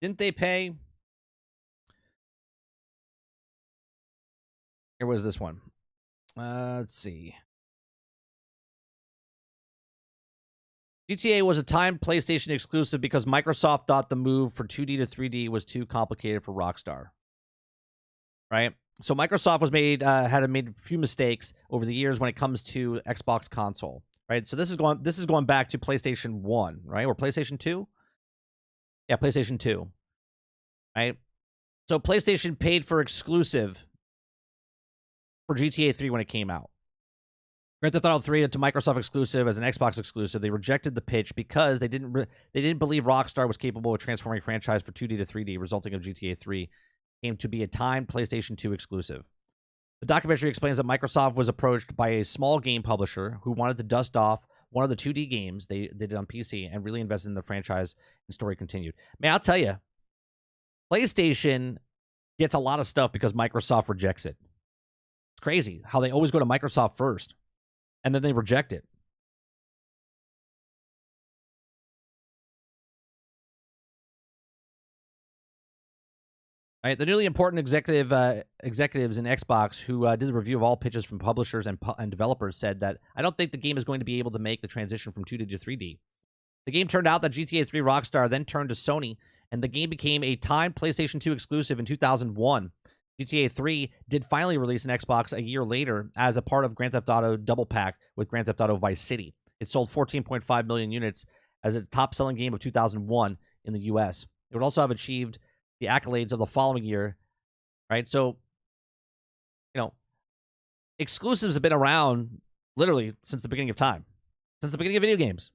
Didn't they pay? Here was this one. Let's see. GTA was a timed PlayStation exclusive because Microsoft thought the move for 2D to 3D was too complicated for Rockstar. Right? So Microsoft had made a few mistakes over the years when it comes to Xbox console. Right? So this is going back to PlayStation 1, right? Or PlayStation 2? Yeah, PlayStation 2. Right? So PlayStation paid for exclusive for GTA 3 when it came out. Grand Theft Auto 3 to Microsoft exclusive as an Xbox exclusive. They rejected the pitch because they didn't believe Rockstar was capable of transforming franchise for 2D to 3D, resulting in GTA 3 came to be a timed PlayStation 2 exclusive. The documentary explains that Microsoft was approached by a small game publisher who wanted to dust off one of the 2D games they did on PC and really invested in the franchise, and story continued. Man, I'll tell you, PlayStation gets a lot of stuff because Microsoft rejects it. It's crazy how they always go to Microsoft first, and then they reject it. Right, the newly important executives in Xbox who did the review of all pitches from publishers and developers said that I don't think the game is going to be able to make the transition from 2D to 3D. The game turned out that GTA 3 Rockstar then turned to Sony, and the game became a timed PlayStation 2 exclusive in 2001. GTA 3 did finally release an Xbox a year later as a part of Grand Theft Auto Double Pack with Grand Theft Auto Vice City. It sold 14.5 million units as a top-selling game of 2001 in the U.S. It would also have achieved the accolades of the following year, right? So, exclusives have been around literally since the beginning of time. Since the beginning of video games,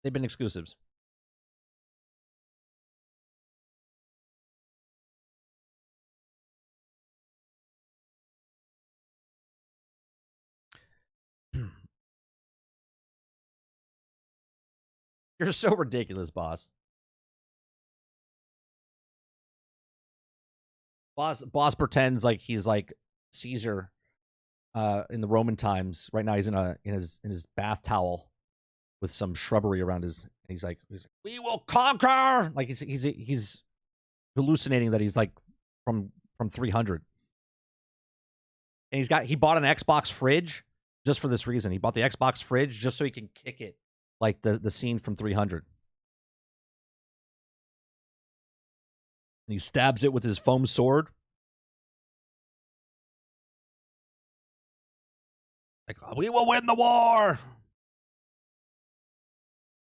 they've been exclusives. You're so ridiculous, boss. Boss pretends like he's like Caesar in the Roman times. Right now he's in his bath towel with some shrubbery around his. He's like, we will conquer. Like he's hallucinating that he's like from 300. And he bought an Xbox fridge just for this reason. He bought the Xbox fridge just so he can kick it like the scene from 300. And he stabs it with his foam sword. Like, we will win the war.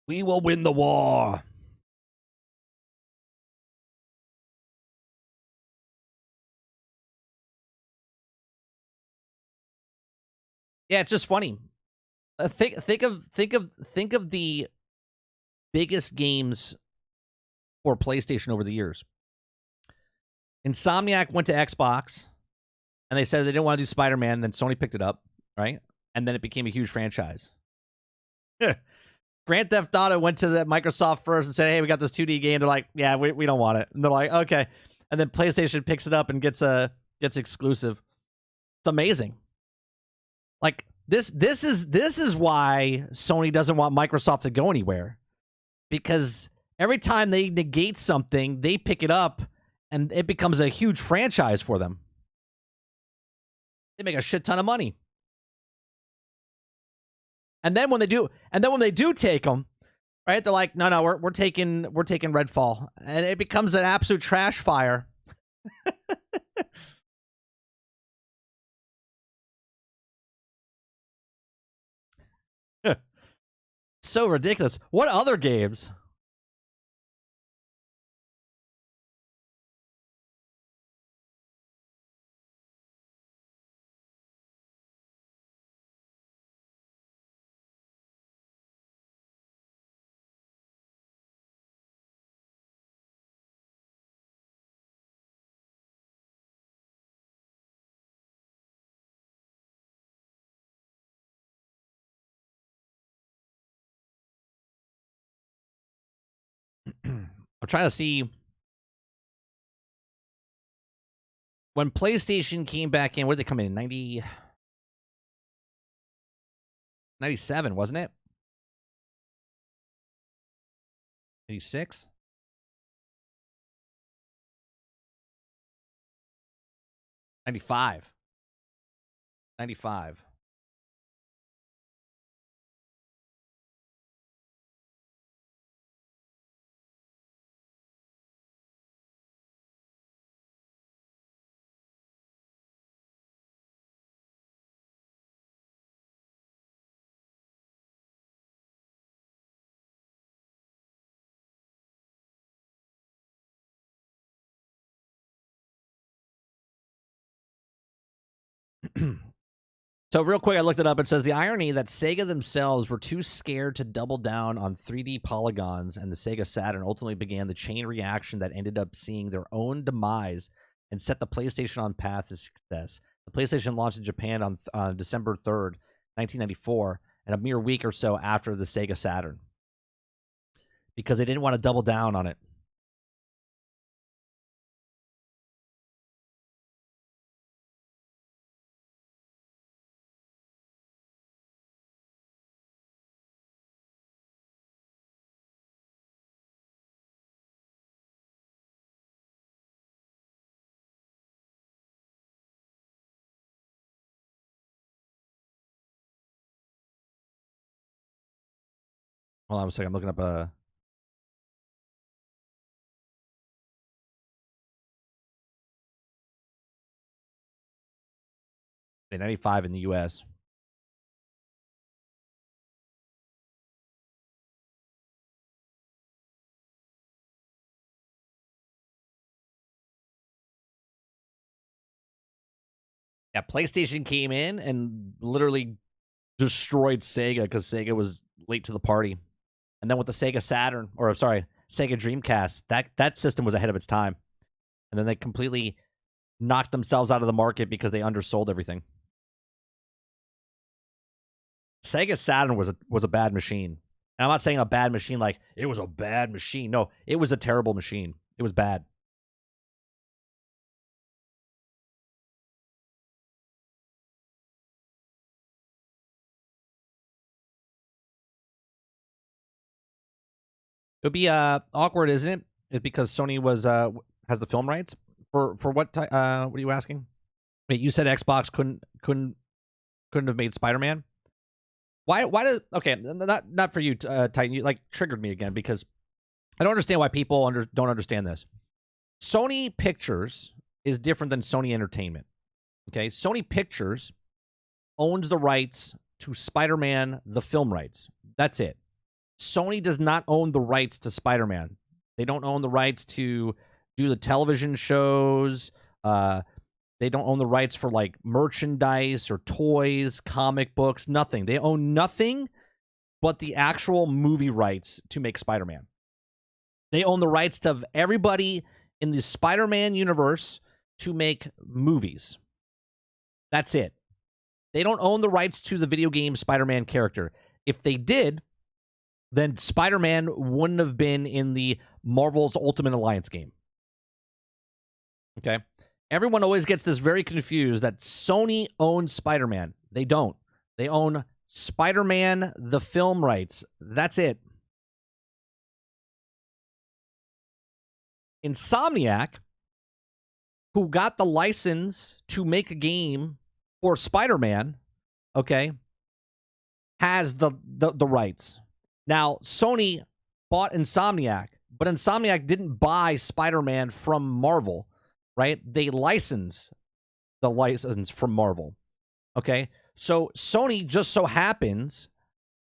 We will win the war. Yeah, it's just funny. Think of the biggest games for PlayStation over the years. Insomniac went to Xbox, and they said they didn't want to do Spider-Man. Then Sony picked it up, right? And then it became a huge franchise. Grand Theft Auto went to the Microsoft first and said, "Hey, we got this 2D game." They're like, "Yeah, we don't want it." And they're like, "Okay." And then PlayStation picks it up and gets exclusive. It's amazing. Like this is why Sony doesn't want Microsoft to go anywhere, because every time they negate something, they pick it up and it becomes a huge franchise for them. They make a shit ton of money. And then when they do take them, right? They're like, no, we're taking Redfall, and it becomes an absolute trash fire. So ridiculous. What other games? I'm trying to see when PlayStation came back in. Where did they come in? 97, wasn't it? 86? 95. 95. So real quick, I looked it up. It says the irony that Sega themselves were too scared to double down on 3D polygons, and the Sega Saturn ultimately began the chain reaction that ended up seeing their own demise and set the PlayStation on path to success. The PlayStation launched in Japan on December 3rd, 1994, and a mere week or so after the Sega Saturn, because they didn't want to double down on it. Hold on a second. I'm looking up a. 95 in the U.S. Yeah, PlayStation came in and literally destroyed Sega because Sega was late to the party. And then with the Sega Saturn, or sorry, Sega Dreamcast, that system was ahead of its time. And then they completely knocked themselves out of the market because they undersold everything. Sega Saturn was a bad machine. And I'm not saying a bad machine like it was a bad machine. No, it was a terrible machine. It was bad. It would be awkward, isn't it? It's because Sony was has the film rights for what? What are you asking? Wait, you said Xbox couldn't have made Spider-Man. Why does okay? Not for you, Titan. You like triggered me again because I don't understand why people don't understand this. Sony Pictures is different than Sony Entertainment. Okay, Sony Pictures owns the rights to Spider-Man, the film rights. That's it. Sony does not own the rights to Spider-Man. They don't own the rights to do the television shows. They don't own the rights for like merchandise or toys, comic books, nothing. They own nothing but the actual movie rights to make Spider-Man. They own the rights to everybody in the Spider-Man universe to make movies. That's it. They don't own the rights to the video game Spider-Man character. If they did, then Spider-Man wouldn't have been in the Marvel's Ultimate Alliance game. Okay? Everyone always gets this very confused that Sony owns Spider-Man. They don't. They own Spider-Man, the film rights. That's it. Insomniac, who got the license to make a game for Spider-Man, okay, has the rights. Now, Sony bought Insomniac, but Insomniac didn't buy Spider-Man from Marvel, right? They license the license from Marvel, okay? So Sony just so happens,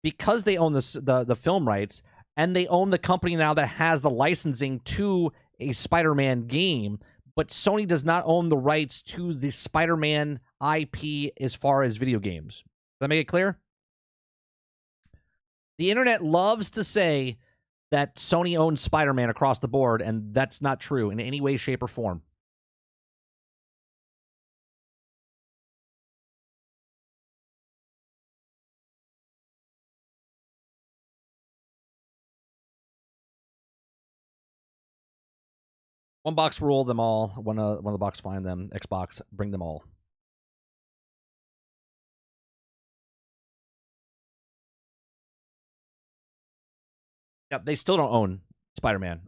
because they own the film rights, and they own the company now that has the licensing to a Spider-Man game, but Sony does not own the rights to the Spider-Man IP as far as video games. Does that make it clear? The internet loves to say that Sony owns Spider-Man across the board, and that's not true in any way, shape, or form. One box rule them all. One of the box find them. Xbox bring them all. Yeah, they still don't own Spider-Man.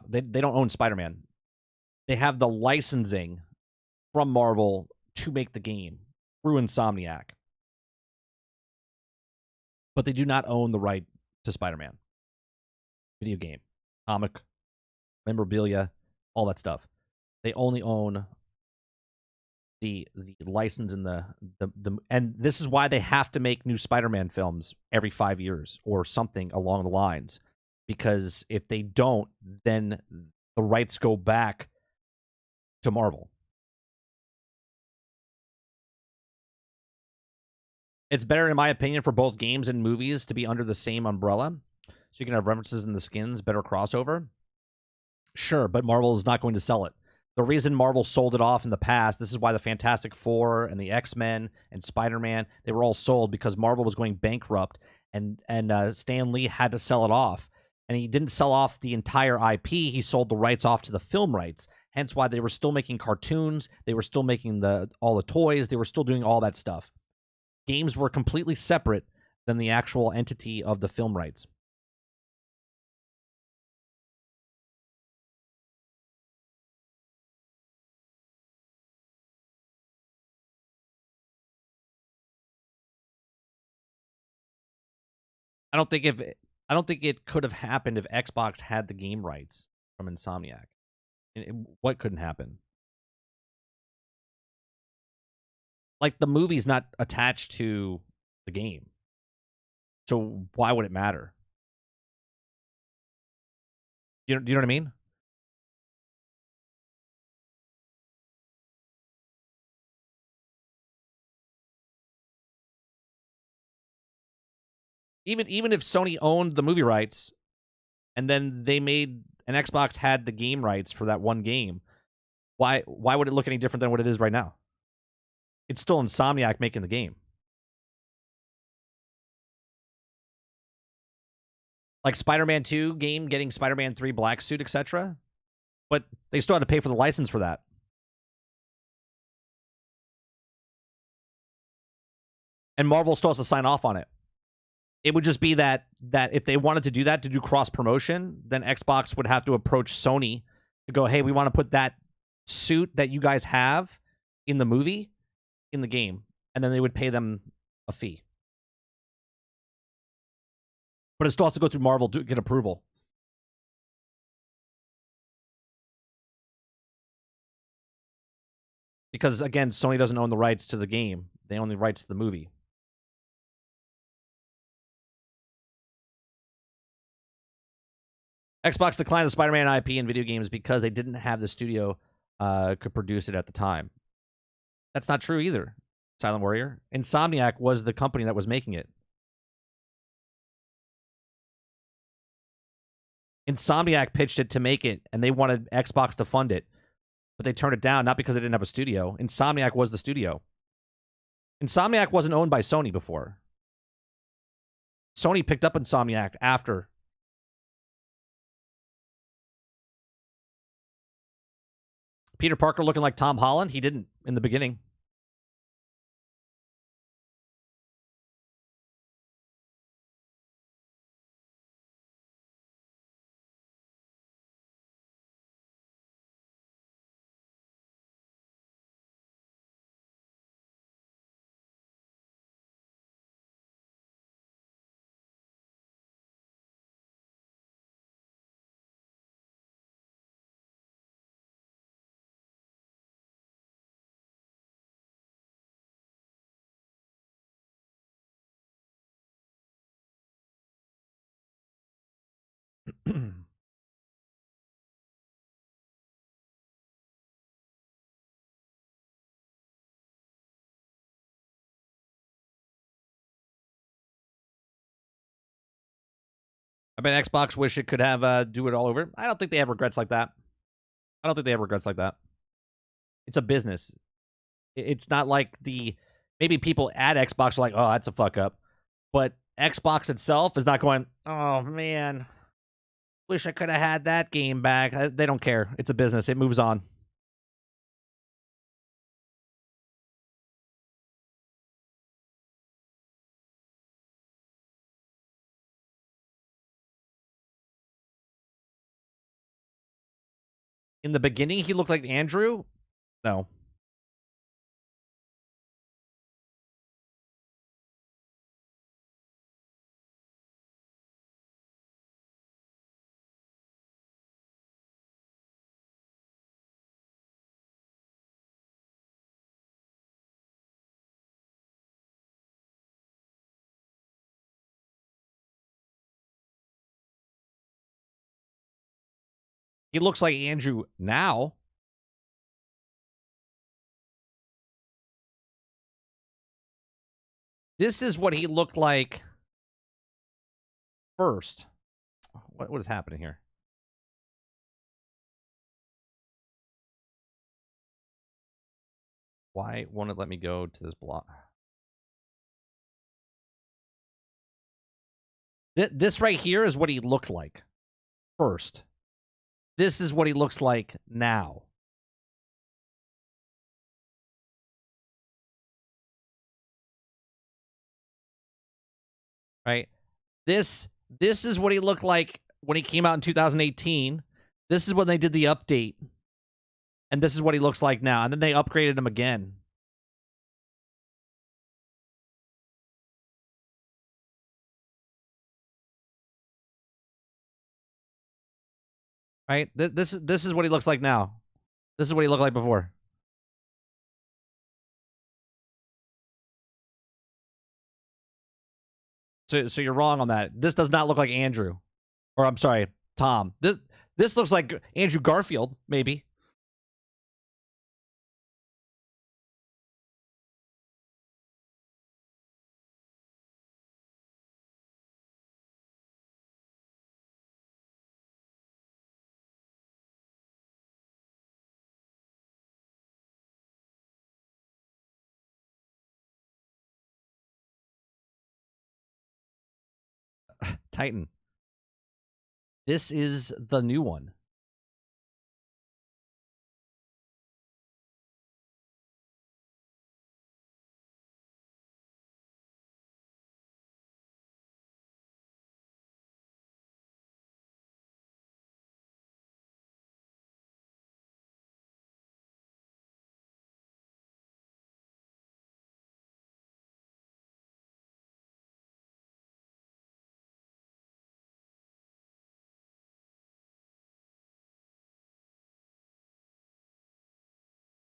They don't own Spider-Man. They have the licensing from Marvel to make the game through Insomniac. But they do not own the right to Spider-Man. Video game, comic, memorabilia, all that stuff. They only own the license and the and this is why they have to make new Spider-Man films every 5 years or something along the lines. Because if they don't, then the rights go back to Marvel. It's better, in my opinion, for both games and movies to be under the same umbrella. So you can have references in the skins, better crossover. Sure, but Marvel is not going to sell it. The reason Marvel sold it off in the past, this is why the Fantastic Four and the X-Men and Spider-Man, they were all sold because Marvel was going bankrupt and Stan Lee had to sell it off. And he didn't sell off the entire IP. He sold the rights off to the film rights. Hence why they were still making cartoons. They were still making all the toys. They were still doing all that stuff. Games were completely separate than the actual entity of the film rights. I don't think it could have happened if Xbox had the game rights from Insomniac. What couldn't happen? Like, the movie's not attached to the game. So why would it matter? You know what I mean? Even if Sony owned the movie rights and then they made an Xbox had the game rights for that one game, why would it look any different than what it is right now? It's still Insomniac making the game. Like Spider-Man 2 game getting Spider-Man 3 black suit, etc. But they still had to pay for the license for that. And Marvel still has to sign off on it. It would just be that if they wanted to do that, to do cross-promotion, then Xbox would have to approach Sony to go, hey, we want to put that suit that you guys have in the movie in the game. And then they would pay them a fee. But it still has to go through Marvel to get approval. Because, again, Sony doesn't own the rights to the game. They own the rights to the movie. Xbox declined the Spider-Man IP in video games because they didn't have the studio could produce it at the time. That's not true either, Silent Warrior. Insomniac was the company that was making it. Insomniac pitched it to make it, and they wanted Xbox to fund it. But they turned it down, not because they didn't have a studio. Insomniac was the studio. Insomniac wasn't owned by Sony before. Sony picked up Insomniac after. Peter Parker looking like Tom Holland? He didn't in the beginning. I bet Xbox wish it could have do it all over. I don't think they have regrets like that. I don't think they have regrets like that. It's a business. It's not like maybe people at Xbox are like, oh, that's a fuck up. But Xbox itself is not going, oh, man, Wish I could have had that game back. They don't care. It's a business. It moves on. In the beginning, he looked like Andrew? No. He looks like Andrew now. This is what he looked like first. What is happening here? Why won't it let me go to this block? This right here is what he looked like first. This is what he looks like now. Right? This is what he looked like when he came out in 2018. This is when they did the update. And this is what he looks like now. And then they upgraded him again. Right? This is what he looks like now. This is what he looked like before. So you're wrong on that. This does not look like Andrew. Or I'm sorry, Tom. This looks like Andrew Garfield, maybe. Titan. This is the new one.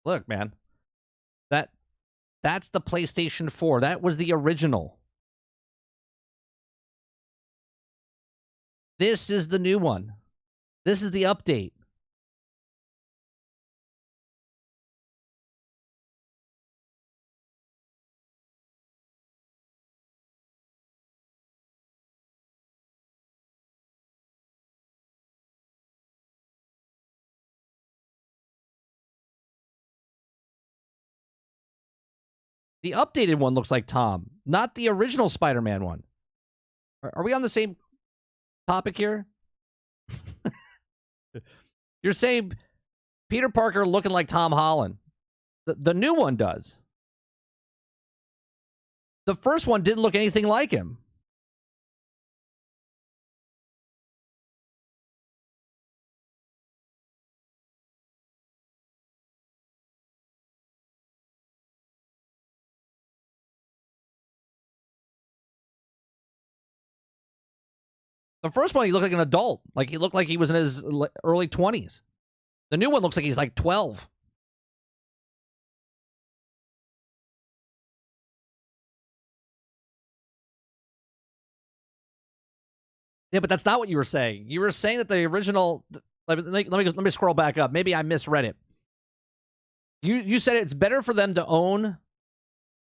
Look, man. That's the PlayStation 4. That was the original. This is the new one. This is the update. The updated one looks like Tom, not the original Spider-Man one. Are we on the same topic here? You're saying Peter Parker looking like Tom Holland. The new one does. The first one didn't look anything like him. The first one, he looked like an adult. Like, he looked like he was in his early 20s. The new one looks like he's like 12. Yeah, but that's not what you were saying. You were saying that the original... Let me scroll back up. Maybe I misread it. You said it's better for them to own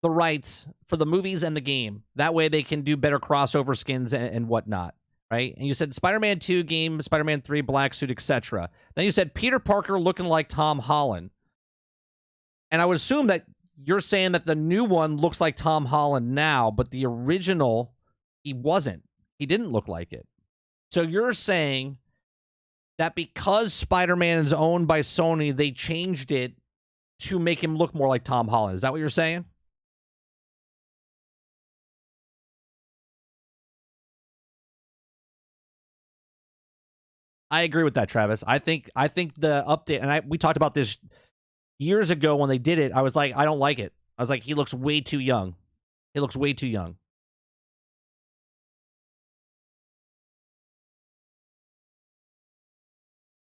the rights for the movies and the game. That way they can do better crossover skins and whatnot. Right? And you said Spider-Man 2 game, Spider-Man 3 black suit, etc. Then you said Peter Parker looking like Tom Holland. And I would assume that you're saying that the new one looks like Tom Holland now, but the original, he wasn't. He didn't look like it. So you're saying that because Spider-Man is owned by Sony, they changed it to make him look more like Tom Holland. Is that what you're saying? I agree with that, Travis. I think the update, and we talked about this years ago when they did it. I was like, I don't like it. I was like, he looks way too young. He looks way too young.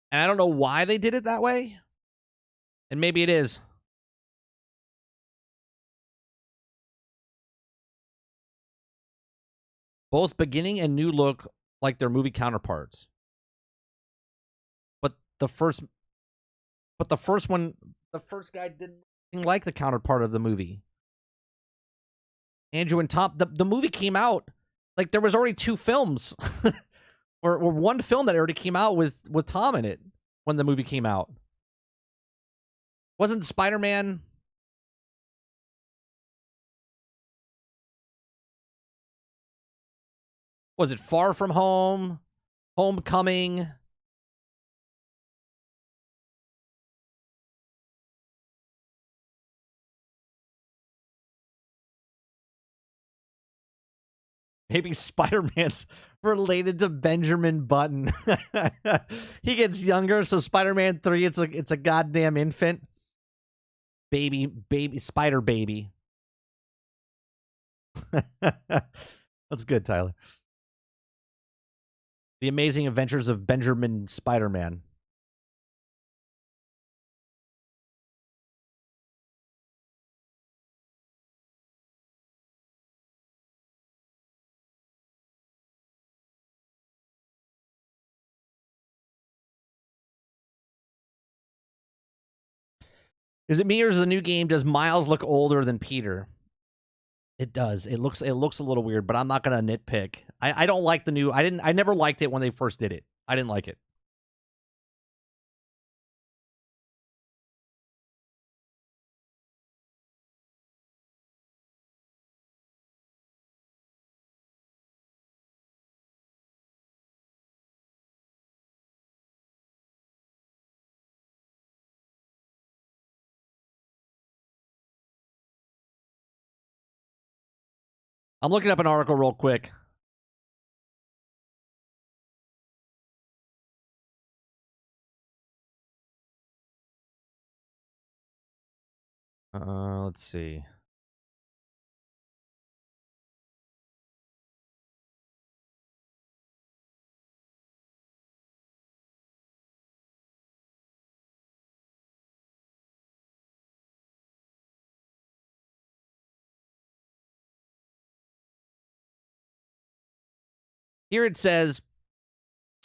And I don't know why they did it that way. And maybe it is. Both beginning and new look like their movie counterparts. But the first one, the first guy didn't like the counterpart of the movie. Andrew and Tom, the movie came out, like there was already 2 films. or one film that already came out with Tom in it when the movie came out. Wasn't Spider-Man... Was it Far From Home? Homecoming? Maybe Spider-Man's related to Benjamin Button. He gets younger, so Spider-Man 3, it's a goddamn infant. Baby, Spider Baby. That's good, Tyler. The Amazing Adventures of Benjamin Spider-Man. Is it me or is the new game, does Miles look older than Peter? It does. It looks a little weird, but I'm not gonna nitpick. I don't like the new. I never liked it when they first did it. I didn't like it. I'm looking up an article real quick. Let's see. Here it says,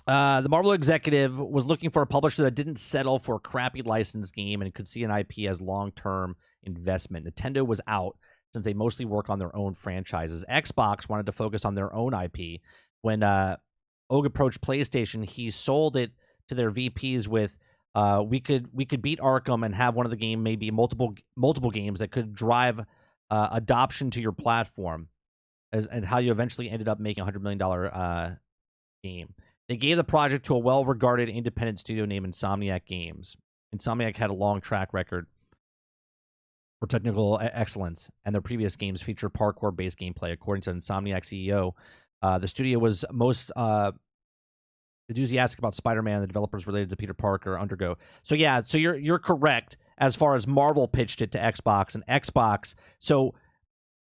the Marvel executive was looking for a publisher that didn't settle for a crappy licensed game and could see an IP as long-term investment. Nintendo was out since they mostly work on their own franchises. Xbox wanted to focus on their own IP. When Og approached PlayStation, he sold it to their VPs with, we could beat Arkham and have one of the game maybe multiple games that could drive adoption to your platform, and how you eventually ended up making $100 million game. They gave the project to a well-regarded independent studio named Insomniac Games. Insomniac had a long track record for technical excellence, and their previous games featured parkour-based gameplay. According to Insomniac CEO, the studio was most enthusiastic about Spider-Man and the developers related to Peter Parker undergo. So yeah, so you're correct as far as Marvel pitched it to Xbox, and Xbox. So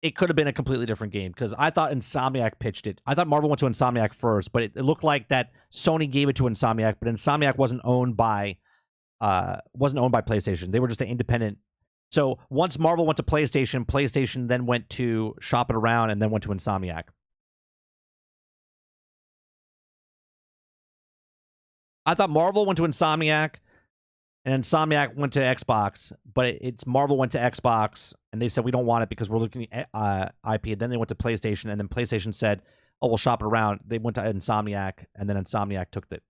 it could have been a completely different game, because I thought Insomniac pitched it. I thought Marvel went to Insomniac first, but it looked like that Sony gave it to Insomniac, but Insomniac wasn't owned by PlayStation. They were just an independent. So once Marvel went to PlayStation, PlayStation then went to shop it around and then went to Insomniac. I thought Marvel went to Insomniac and Insomniac went to Xbox, but it's Marvel went to Xbox, and they said, we don't want it because we're looking at IP. And then they went to PlayStation, and then PlayStation said, oh, we'll shop it around. They went to Insomniac, and then Insomniac took it.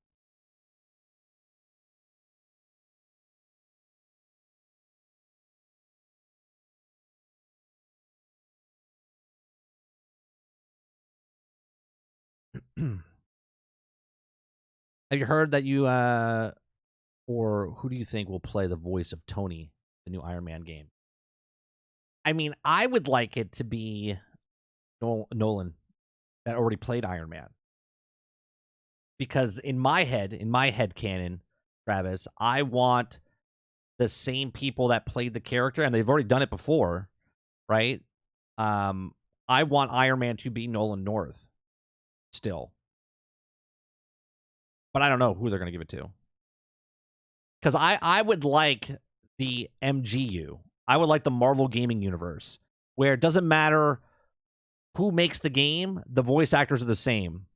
Have you heard that you or who do you think will play the voice of Tony, the new Iron Man game? I mean, I would like it to be Nolan that already played Iron Man. Because in my head canon, Travis, I want the same people that played the character, and they've already done it before, right? I want Iron Man to be Nolan North still. But I don't know who they're going to give it to. Because I would like the MGU. I would like the Marvel Gaming Universe, where it doesn't matter who makes the game, the voice actors are the same.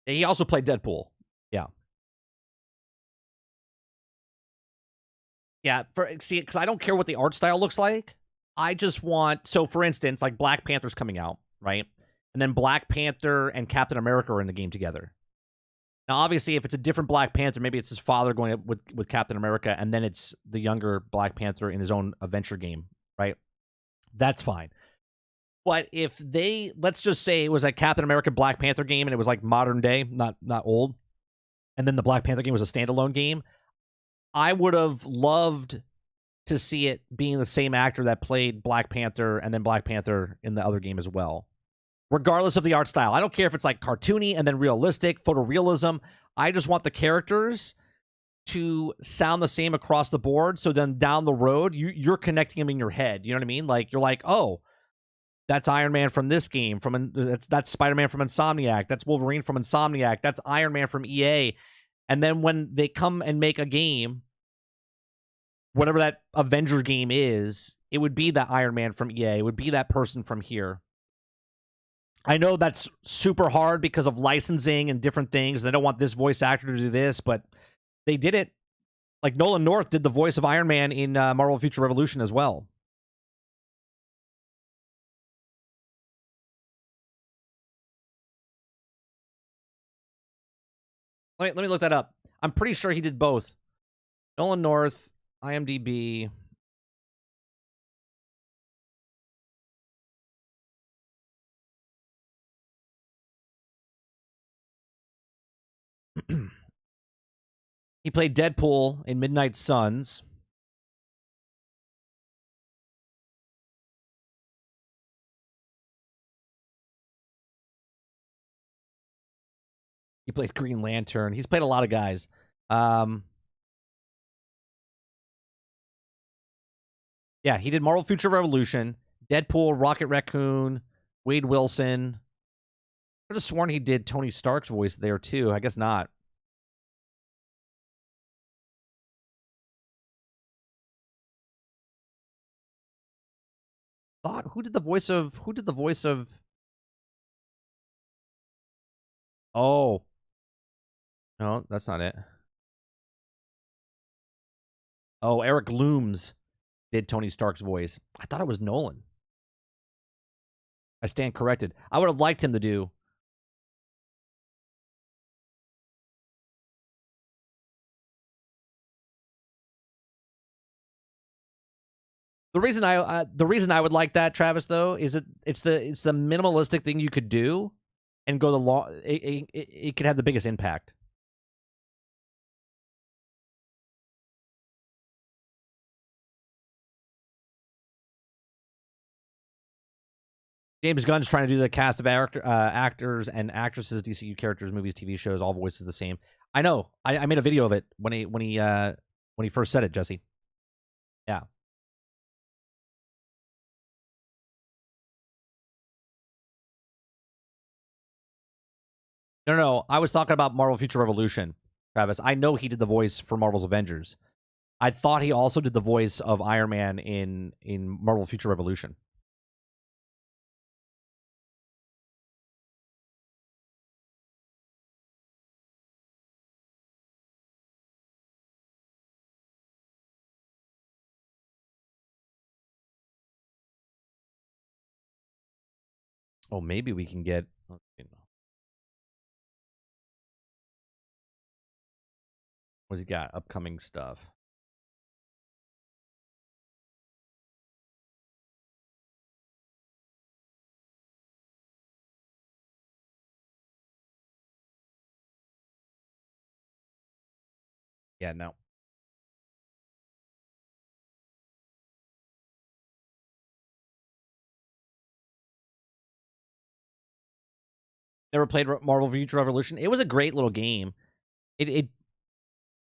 He also played Deadpool. Yeah. Yeah, because I don't care what the art style looks like. I just want, so for instance, like Black Panther's coming out, right? And then Black Panther and Captain America are in the game together. Now, obviously, if it's a different Black Panther, maybe it's his father going with Captain America, and then it's the younger Black Panther in his own adventure game, right? That's fine. But if let's just say it was a Captain America Black Panther game and it was like modern day, not old, and then the Black Panther game was a standalone game, I would have loved to see it being the same actor that played Black Panther and then Black Panther in the other game as well. Regardless of the art style. I don't care if it's like cartoony and then realistic, photorealism. I just want the characters to sound the same across the board. So then down the road, you're connecting them in your head. You know what I mean? Like, you're like, oh, that's Iron Man from this game. That's Spider-Man from Insomniac. That's Wolverine from Insomniac. That's Iron Man from EA. And then when they come and make a game, whatever that Avenger game is, it would be that Iron Man from EA. It would be that person from here. I know that's super hard because of licensing and different things. They don't want this voice actor to do this, but they did it. Like Nolan North did the voice of Iron Man in Marvel Future Revolution as well. Let me look that up. I'm pretty sure he did both. Nolan North, IMDb. He played Deadpool in Midnight Suns. He played Green Lantern. He's played a lot of guys. Yeah, he did Marvel Future Revolution, Deadpool, Rocket Raccoon, Wade Wilson. I could have sworn he did Tony Stark's voice there too. I guess not. Thought who did the voice of Oh. No, that's not it. Oh, Eric Looms did Tony Stark's voice. I thought it was Nolan. I stand corrected. I would have liked him to do. The reason I would like that, Travis, though, is that it's the minimalistic thing you could do, and go the long. It could have the biggest impact. James Gunn's trying to do the cast of actors and actresses, DCU characters, movies, TV shows, all voices the same. I know. I made a video of it when he first said it, Jesse. Yeah. No. I was talking about Marvel Future Revolution, Travis. I know he did the voice for Marvel's Avengers. I thought he also did the voice of Iron Man in Marvel Future Revolution. Oh, maybe we can get. What's he got? Upcoming stuff. Yeah, no. Never played Marvel Future Revolution. It was a great little game. It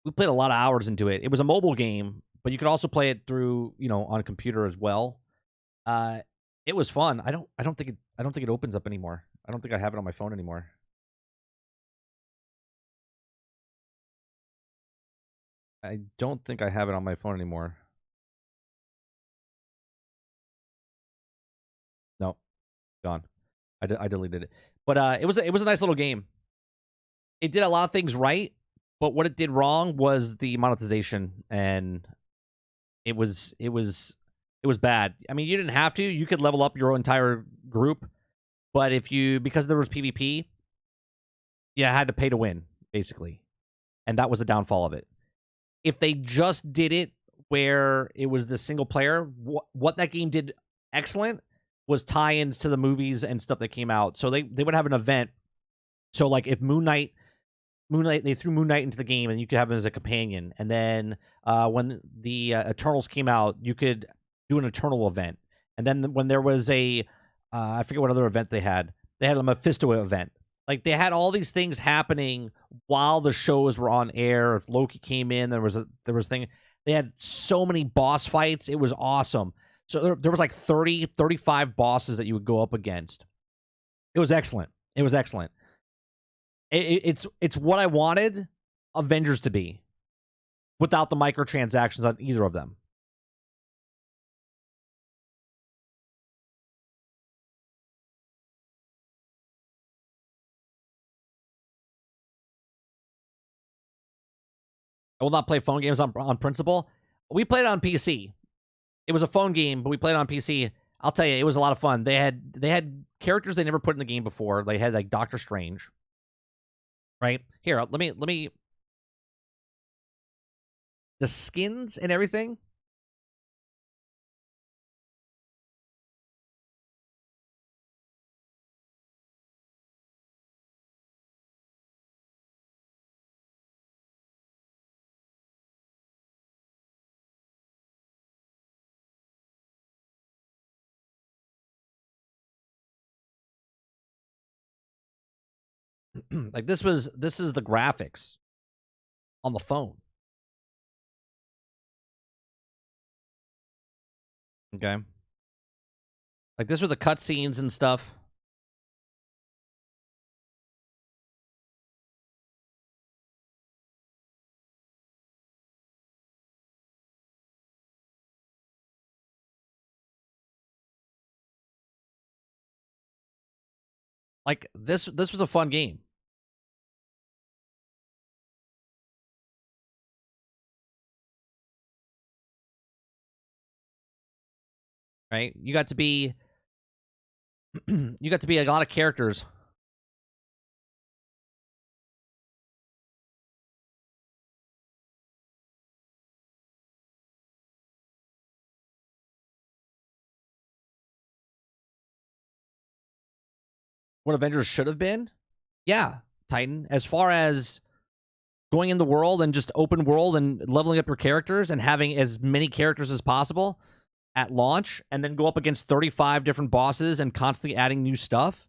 we played a lot of hours into it. It was a mobile game, but you could also play it through, on a computer as well. Uh, it was fun. I don't think it opens up anymore. I don't think I have it on my phone anymore. I don't think I have it on my phone anymore. No, gone. I deleted it. But it was a nice little game. It did a lot of things right, but what it did wrong was the monetization, and it was bad. I mean, you didn't have to. You could level up your entire group, but because there was PvP, you had to pay to win, basically. And that was the downfall of it. If they just did it where it was the single player, what that game did excellent was tie-ins to the movies and stuff that came out. So they would have an event. So like if Moon Knight, they threw Moon Knight into the game and you could have him as a companion. And then when the Eternals came out, you could do an Eternal event. And then when there was I forget what other event they had a Mephisto event. Like they had all these things happening while the shows were on air. If Loki came in, there was thing. They had so many boss fights. It was awesome. So there was like 30, 35 bosses that you would go up against. It was excellent. It was excellent. It's what I wanted Avengers to be without the microtransactions on either of them. I will not play phone games on principle. We played it on PC. It was a phone game, but we played it on PC. I'll tell you, it was a lot of fun. They had characters they never put in the game before. They had like Doctor Strange. Right? Here, let me the skins and everything. Like this is the graphics on the phone. Okay. Like this were the cutscenes and stuff. Like this was a fun game. Right? You got to be a lot of characters. What Avengers should have been? Yeah, Titan. As far as going in the world and just open world and leveling up your characters and having as many characters as possible at launch, and then go up against 35 different bosses and constantly adding new stuff.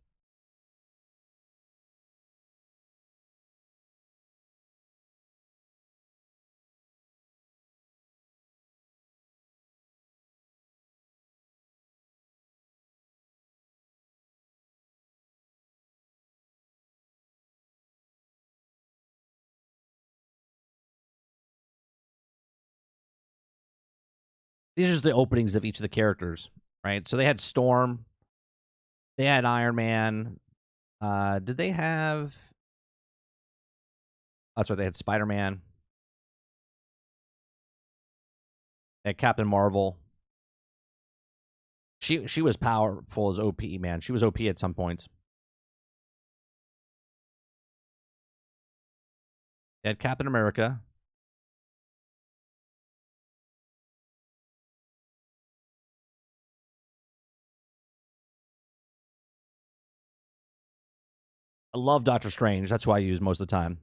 These are just the openings of each of the characters, right? So they had Storm, they had Iron Man. Did they have? That's right. They had Spider-Man. They had Captain Marvel. She was powerful as OP, man. She was OP at some points. They had Captain America. I love Doctor Strange. That's who I use most of the time.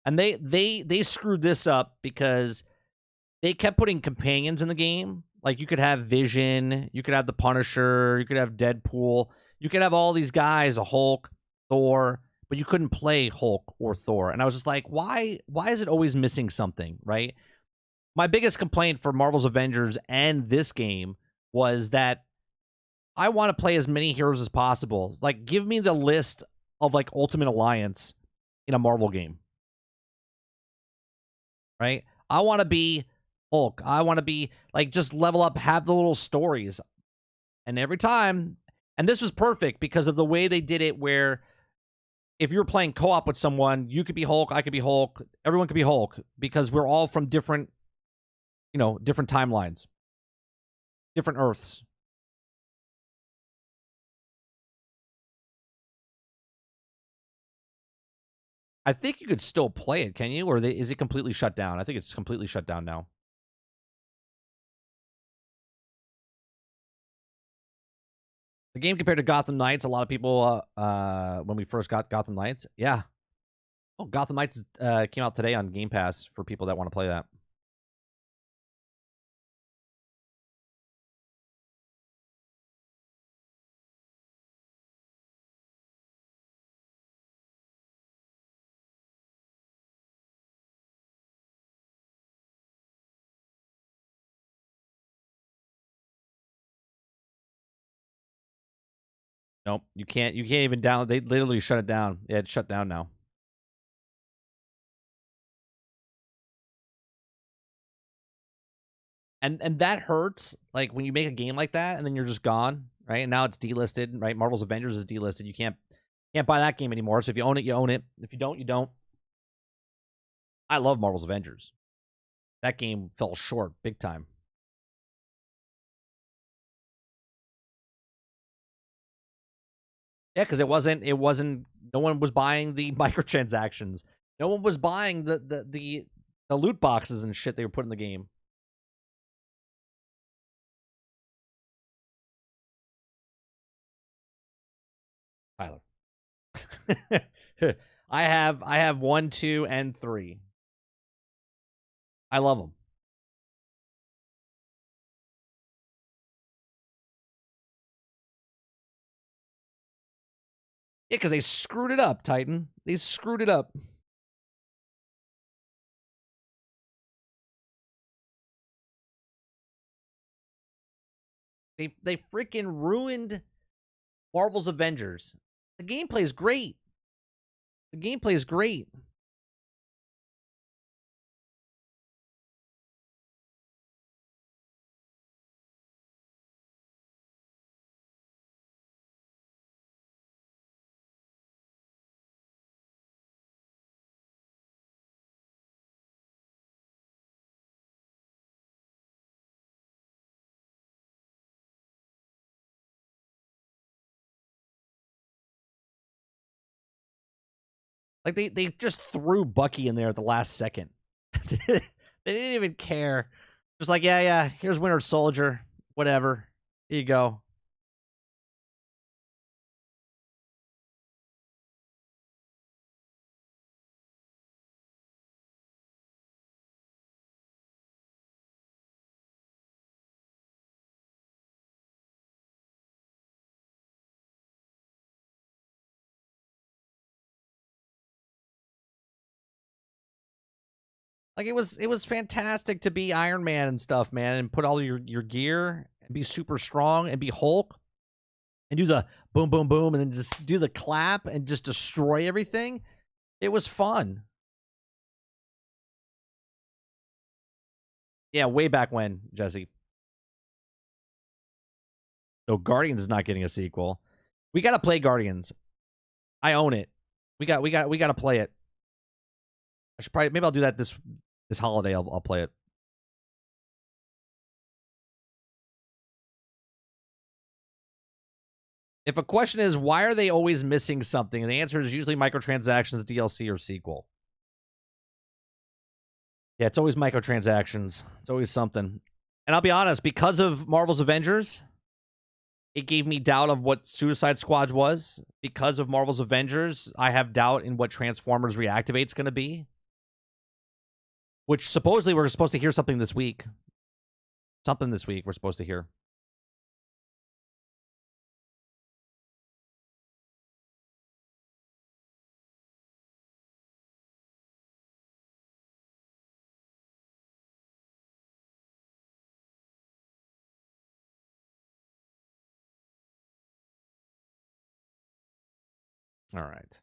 And they screwed this up because they kept putting companions in the game. Like, you could have Vision, you could have the Punisher, you could have Deadpool, you could have all these guys, a Hulk, Thor, but you couldn't play Hulk or Thor. And I was just like, why is it always missing something, right? My biggest complaint for Marvel's Avengers and this game was that I want to play as many heroes as possible. Like, give me the list of, like, Ultimate Alliance in a Marvel game. Right? I want to be Hulk. I want to be, like, just level up, have the little stories. And every time, and this was perfect because of the way they did it, where if you were playing co-op with someone, you could be Hulk, I could be Hulk, everyone could be Hulk, because we're all from different, different timelines, different Earths. I think you could still play it, can you? Or is it completely shut down? I think it's completely shut down now. The game compared to Gotham Knights, a lot of people, when we first got Gotham Knights, yeah. Oh, Gotham Knights came out today on Game Pass for people that want to play that. Nope, you can't even download. They literally shut it down. Yeah, it's shut down now. And that hurts, like, when you make a game like that and then you're just gone, right? And now it's delisted, right? Marvel's Avengers is delisted. You can't buy that game anymore. So if you own it, you own it. If you don't, you don't. I love Marvel's Avengers. That game fell short big time. Yeah, because it wasn't. No one was buying the microtransactions. No one was buying the loot boxes and shit they were putting in the game. Tyler, I have 1, 2, and 3. I love them. Yeah, because they screwed it up, Titan. They screwed it up. They freaking ruined Marvel's Avengers. The gameplay is great. The gameplay is great. Like, they just threw Bucky in there at the last second. They didn't even care. Just like, yeah, here's Winter Soldier. Whatever. Here you go. Like, it was fantastic to be Iron Man and stuff, man, and put all your gear and be super strong and be Hulk and do the boom, boom, boom, and then just do the clap and just destroy everything. It was fun. Yeah, way back when, Jesse. So Guardians is not getting a sequel. We gotta play Guardians. I own it. We gotta play it. I should probably, maybe I'll do that this holiday. I'll play it. If a question is, why are they always missing something? And the answer is usually microtransactions, DLC, or sequel. Yeah, it's always microtransactions. It's always something. And I'll be honest, because of Marvel's Avengers, it gave me doubt of what Suicide Squad was. Because of Marvel's Avengers, I have doubt in what Transformers Reactivate's going to be. Which supposedly we're supposed to hear something this week. Something this week we're supposed to hear. All right.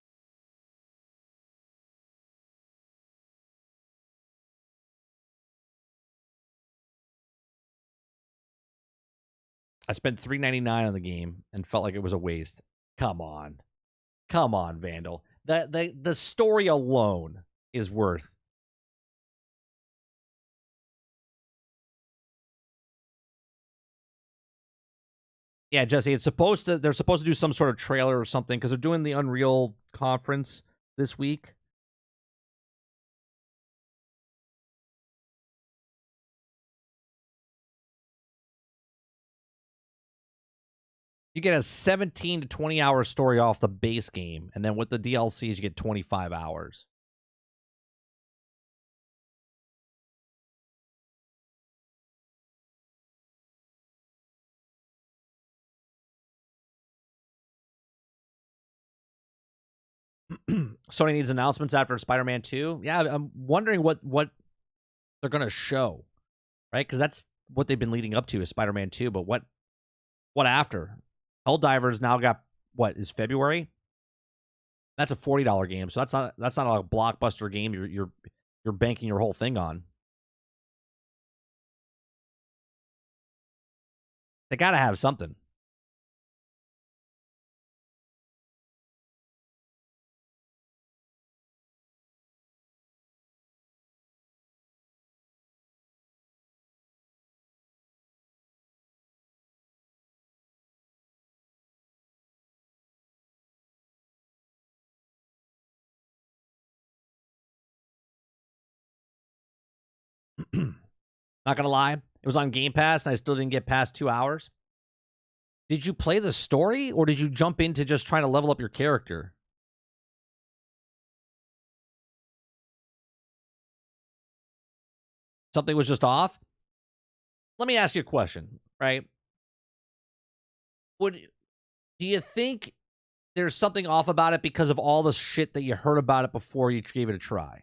I spent $3.99 on the game and felt like it was a waste. Come on. Come on, Vandal. The story alone is worth. Yeah, Jesse, they're supposed to do some sort of trailer or something because they're doing the Unreal conference this week. You get a 17 to 20 hour story off the base game, and then with the DLCs, you get 25 hours. Sony needs announcements after Spider-Man 2. Yeah, I'm wondering what they're going to show, right? Because that's what they've been leading up to is Spider-Man 2. But what after? Helldivers now got what is February? That's a $40 game, so that's not a blockbuster game. You're banking your whole thing on. They got to have something. Not gonna lie, it was on Game Pass, and I still didn't get past 2 hours. Did you play the story, or did you jump into just trying to level up your character? Something was just off? Let me ask you a question, right? Do you think there's something off about it because of all the shit that you heard about it before you gave it a try?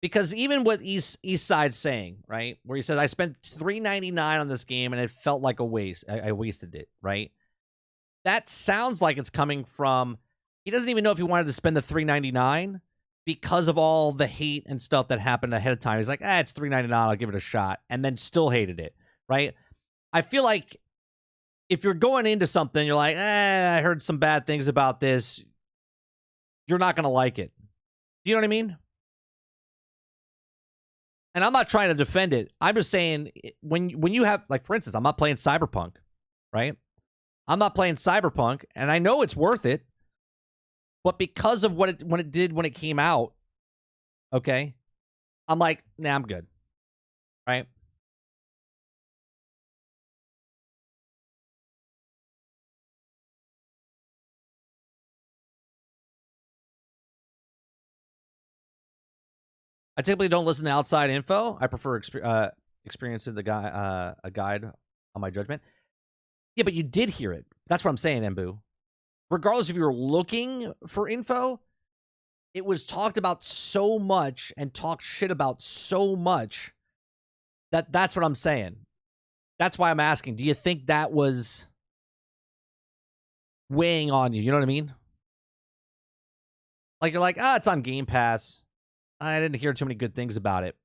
Because even what East Side's saying, right, where he says I spent $3.99 on this game and it felt like a waste. I wasted it, right? That sounds like it's coming from he doesn't even know if he wanted to spend the $3.99 because of all the hate and stuff that happened ahead of time. He's like, it's $3.99, I'll give it a shot, and then still hated it, right? I feel like if you're going into something, you're like, I heard some bad things about this, you're not gonna like it. Do you know what I mean? And I'm not trying to defend it. I'm just saying when you have, like, for instance, I'm not playing Cyberpunk, right? I'm not playing Cyberpunk, and I know it's worth it, but because of what it did when it came out, okay, I'm like, nah, I'm good, right? I typically don't listen to outside info. I prefer experiencing a guide on my judgment. Yeah, but you did hear it. That's what I'm saying, Embu. Regardless if you're looking for info, it was talked about so much and talked shit about so much that's what I'm saying. That's why I'm asking. Do you think that was weighing on you? You know what I mean? Like you're like, it's on Game Pass. I didn't hear too many good things about it.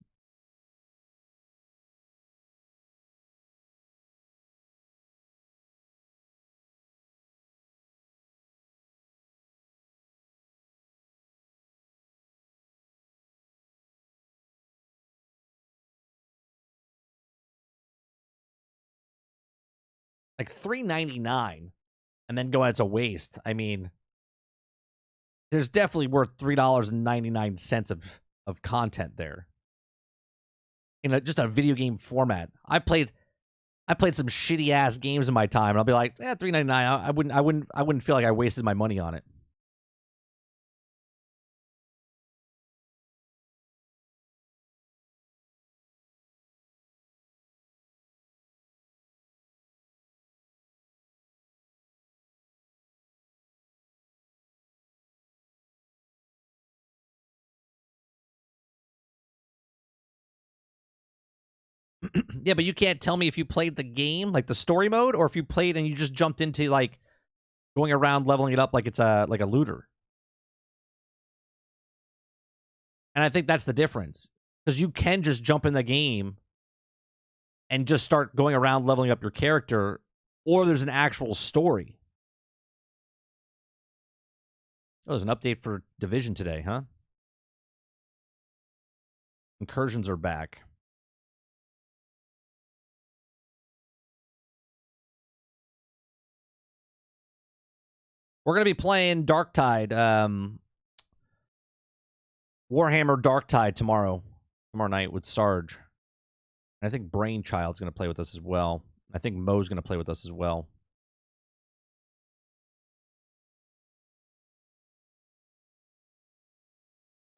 like $3.99 and then go, it's a waste. I mean, there's definitely worth $3.99 of content there in just a video game format. I played some shitty ass games in my time, and I'll be like, $3.99. I wouldn't feel like I wasted my money on it. Yeah, but you can't tell me if you played the game, like the story mode, or if you played and you just jumped into like going around leveling it up like it's a looter. And I think that's the difference, because you can just jump in the game and just start going around leveling up your character, or there's an actual story. Oh, there's an update for Division today, huh? Incursions are back. We're going to be playing Darktide, Warhammer Darktide tomorrow night with Sarge. And I think Brainchild's going to play with us as well. I think Mo's going to play with us as well.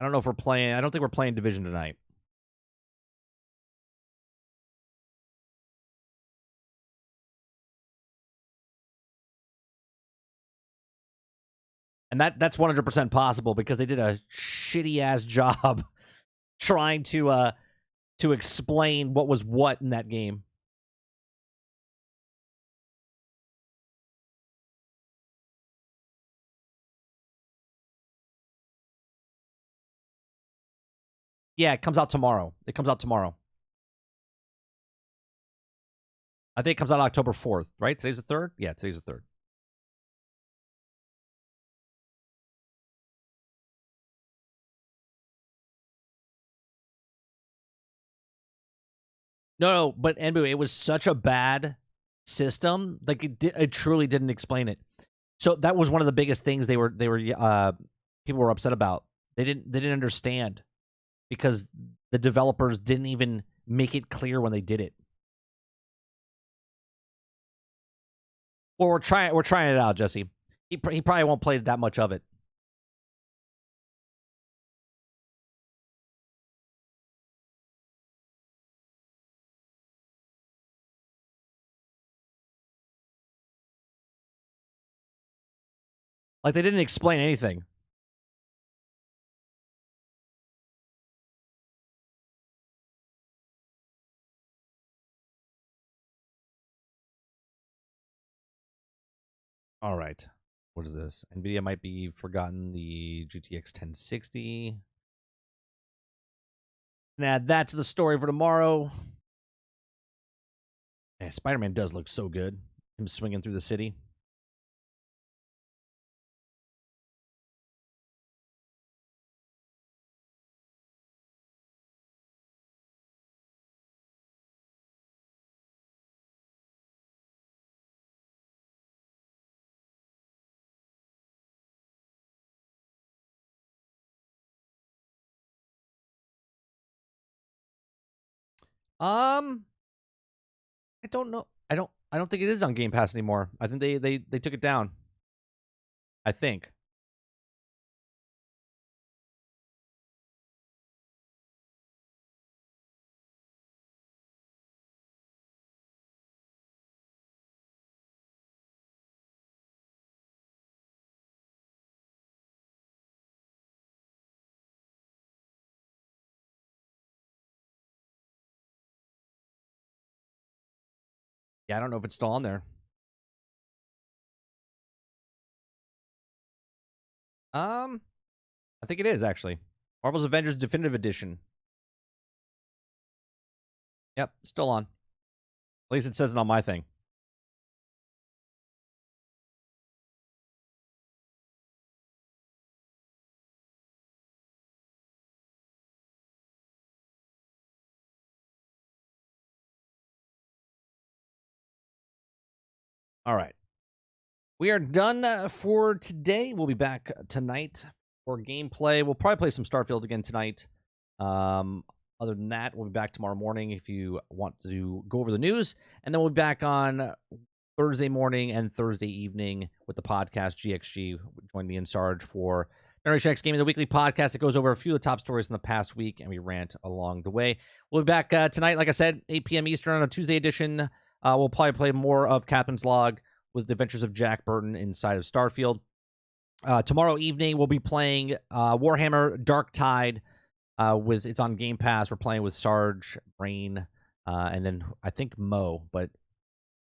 I don't know if we're playing. I don't think we're playing Division tonight. And that's 100% possible, because they did a shitty ass job trying to explain what was what in that game. Yeah, it comes out tomorrow. I think it comes out October 4th, right? Today's the 3rd? Yeah, today's the 3rd. No, but Enbu, it was such a bad system. Like it truly didn't explain it. So that was one of the biggest things they were people were upset about. They didn't understand, because the developers didn't even make it clear when they did it. Well, we're trying it out, Jesse. He probably won't play that much of it. Like, they didn't explain anything. All right. What is this? NVIDIA might be forgotten the GTX 1060. And add that to the story for tomorrow. Man, Spider-Man does look so good. Him swinging through the city. I don't know. I don't think it is on Game Pass anymore. I think they took it down. I think. Yeah, I don't know if it's still on there. I think it is, actually. Marvel's Avengers Definitive Edition. Yep, still on. At least it says it on my thing. All right. We are done for today. We'll be back tonight for gameplay. We'll probably play some Starfield again tonight. Other than that, we'll be back tomorrow morning if you want to go over the news. And then we'll be back on Thursday morning and Thursday evening with the podcast GXG. Join me in Sarge for Generation X Gaming, the weekly podcast that goes over a few of the top stories in the past week, and we rant along the way. We'll be back tonight, like I said, 8 p.m. Eastern on a Tuesday edition. We'll probably play more of Captain's Log with the adventures of Jack Burton inside of Starfield. Tomorrow evening, we'll be playing Warhammer Dark Tide. It's on Game Pass. We're playing with Sarge, Brain, and then I think Mo, but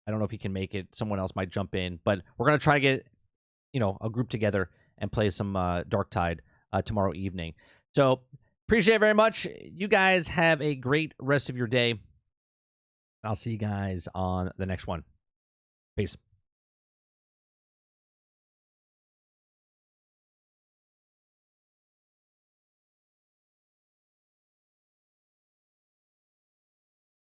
I don't know if he can make it. Someone else might jump in, but we're gonna try to get a group together and play some Dark Tide tomorrow evening. So appreciate it very much. You guys have a great rest of your day. I'll see you guys on the next one. Peace.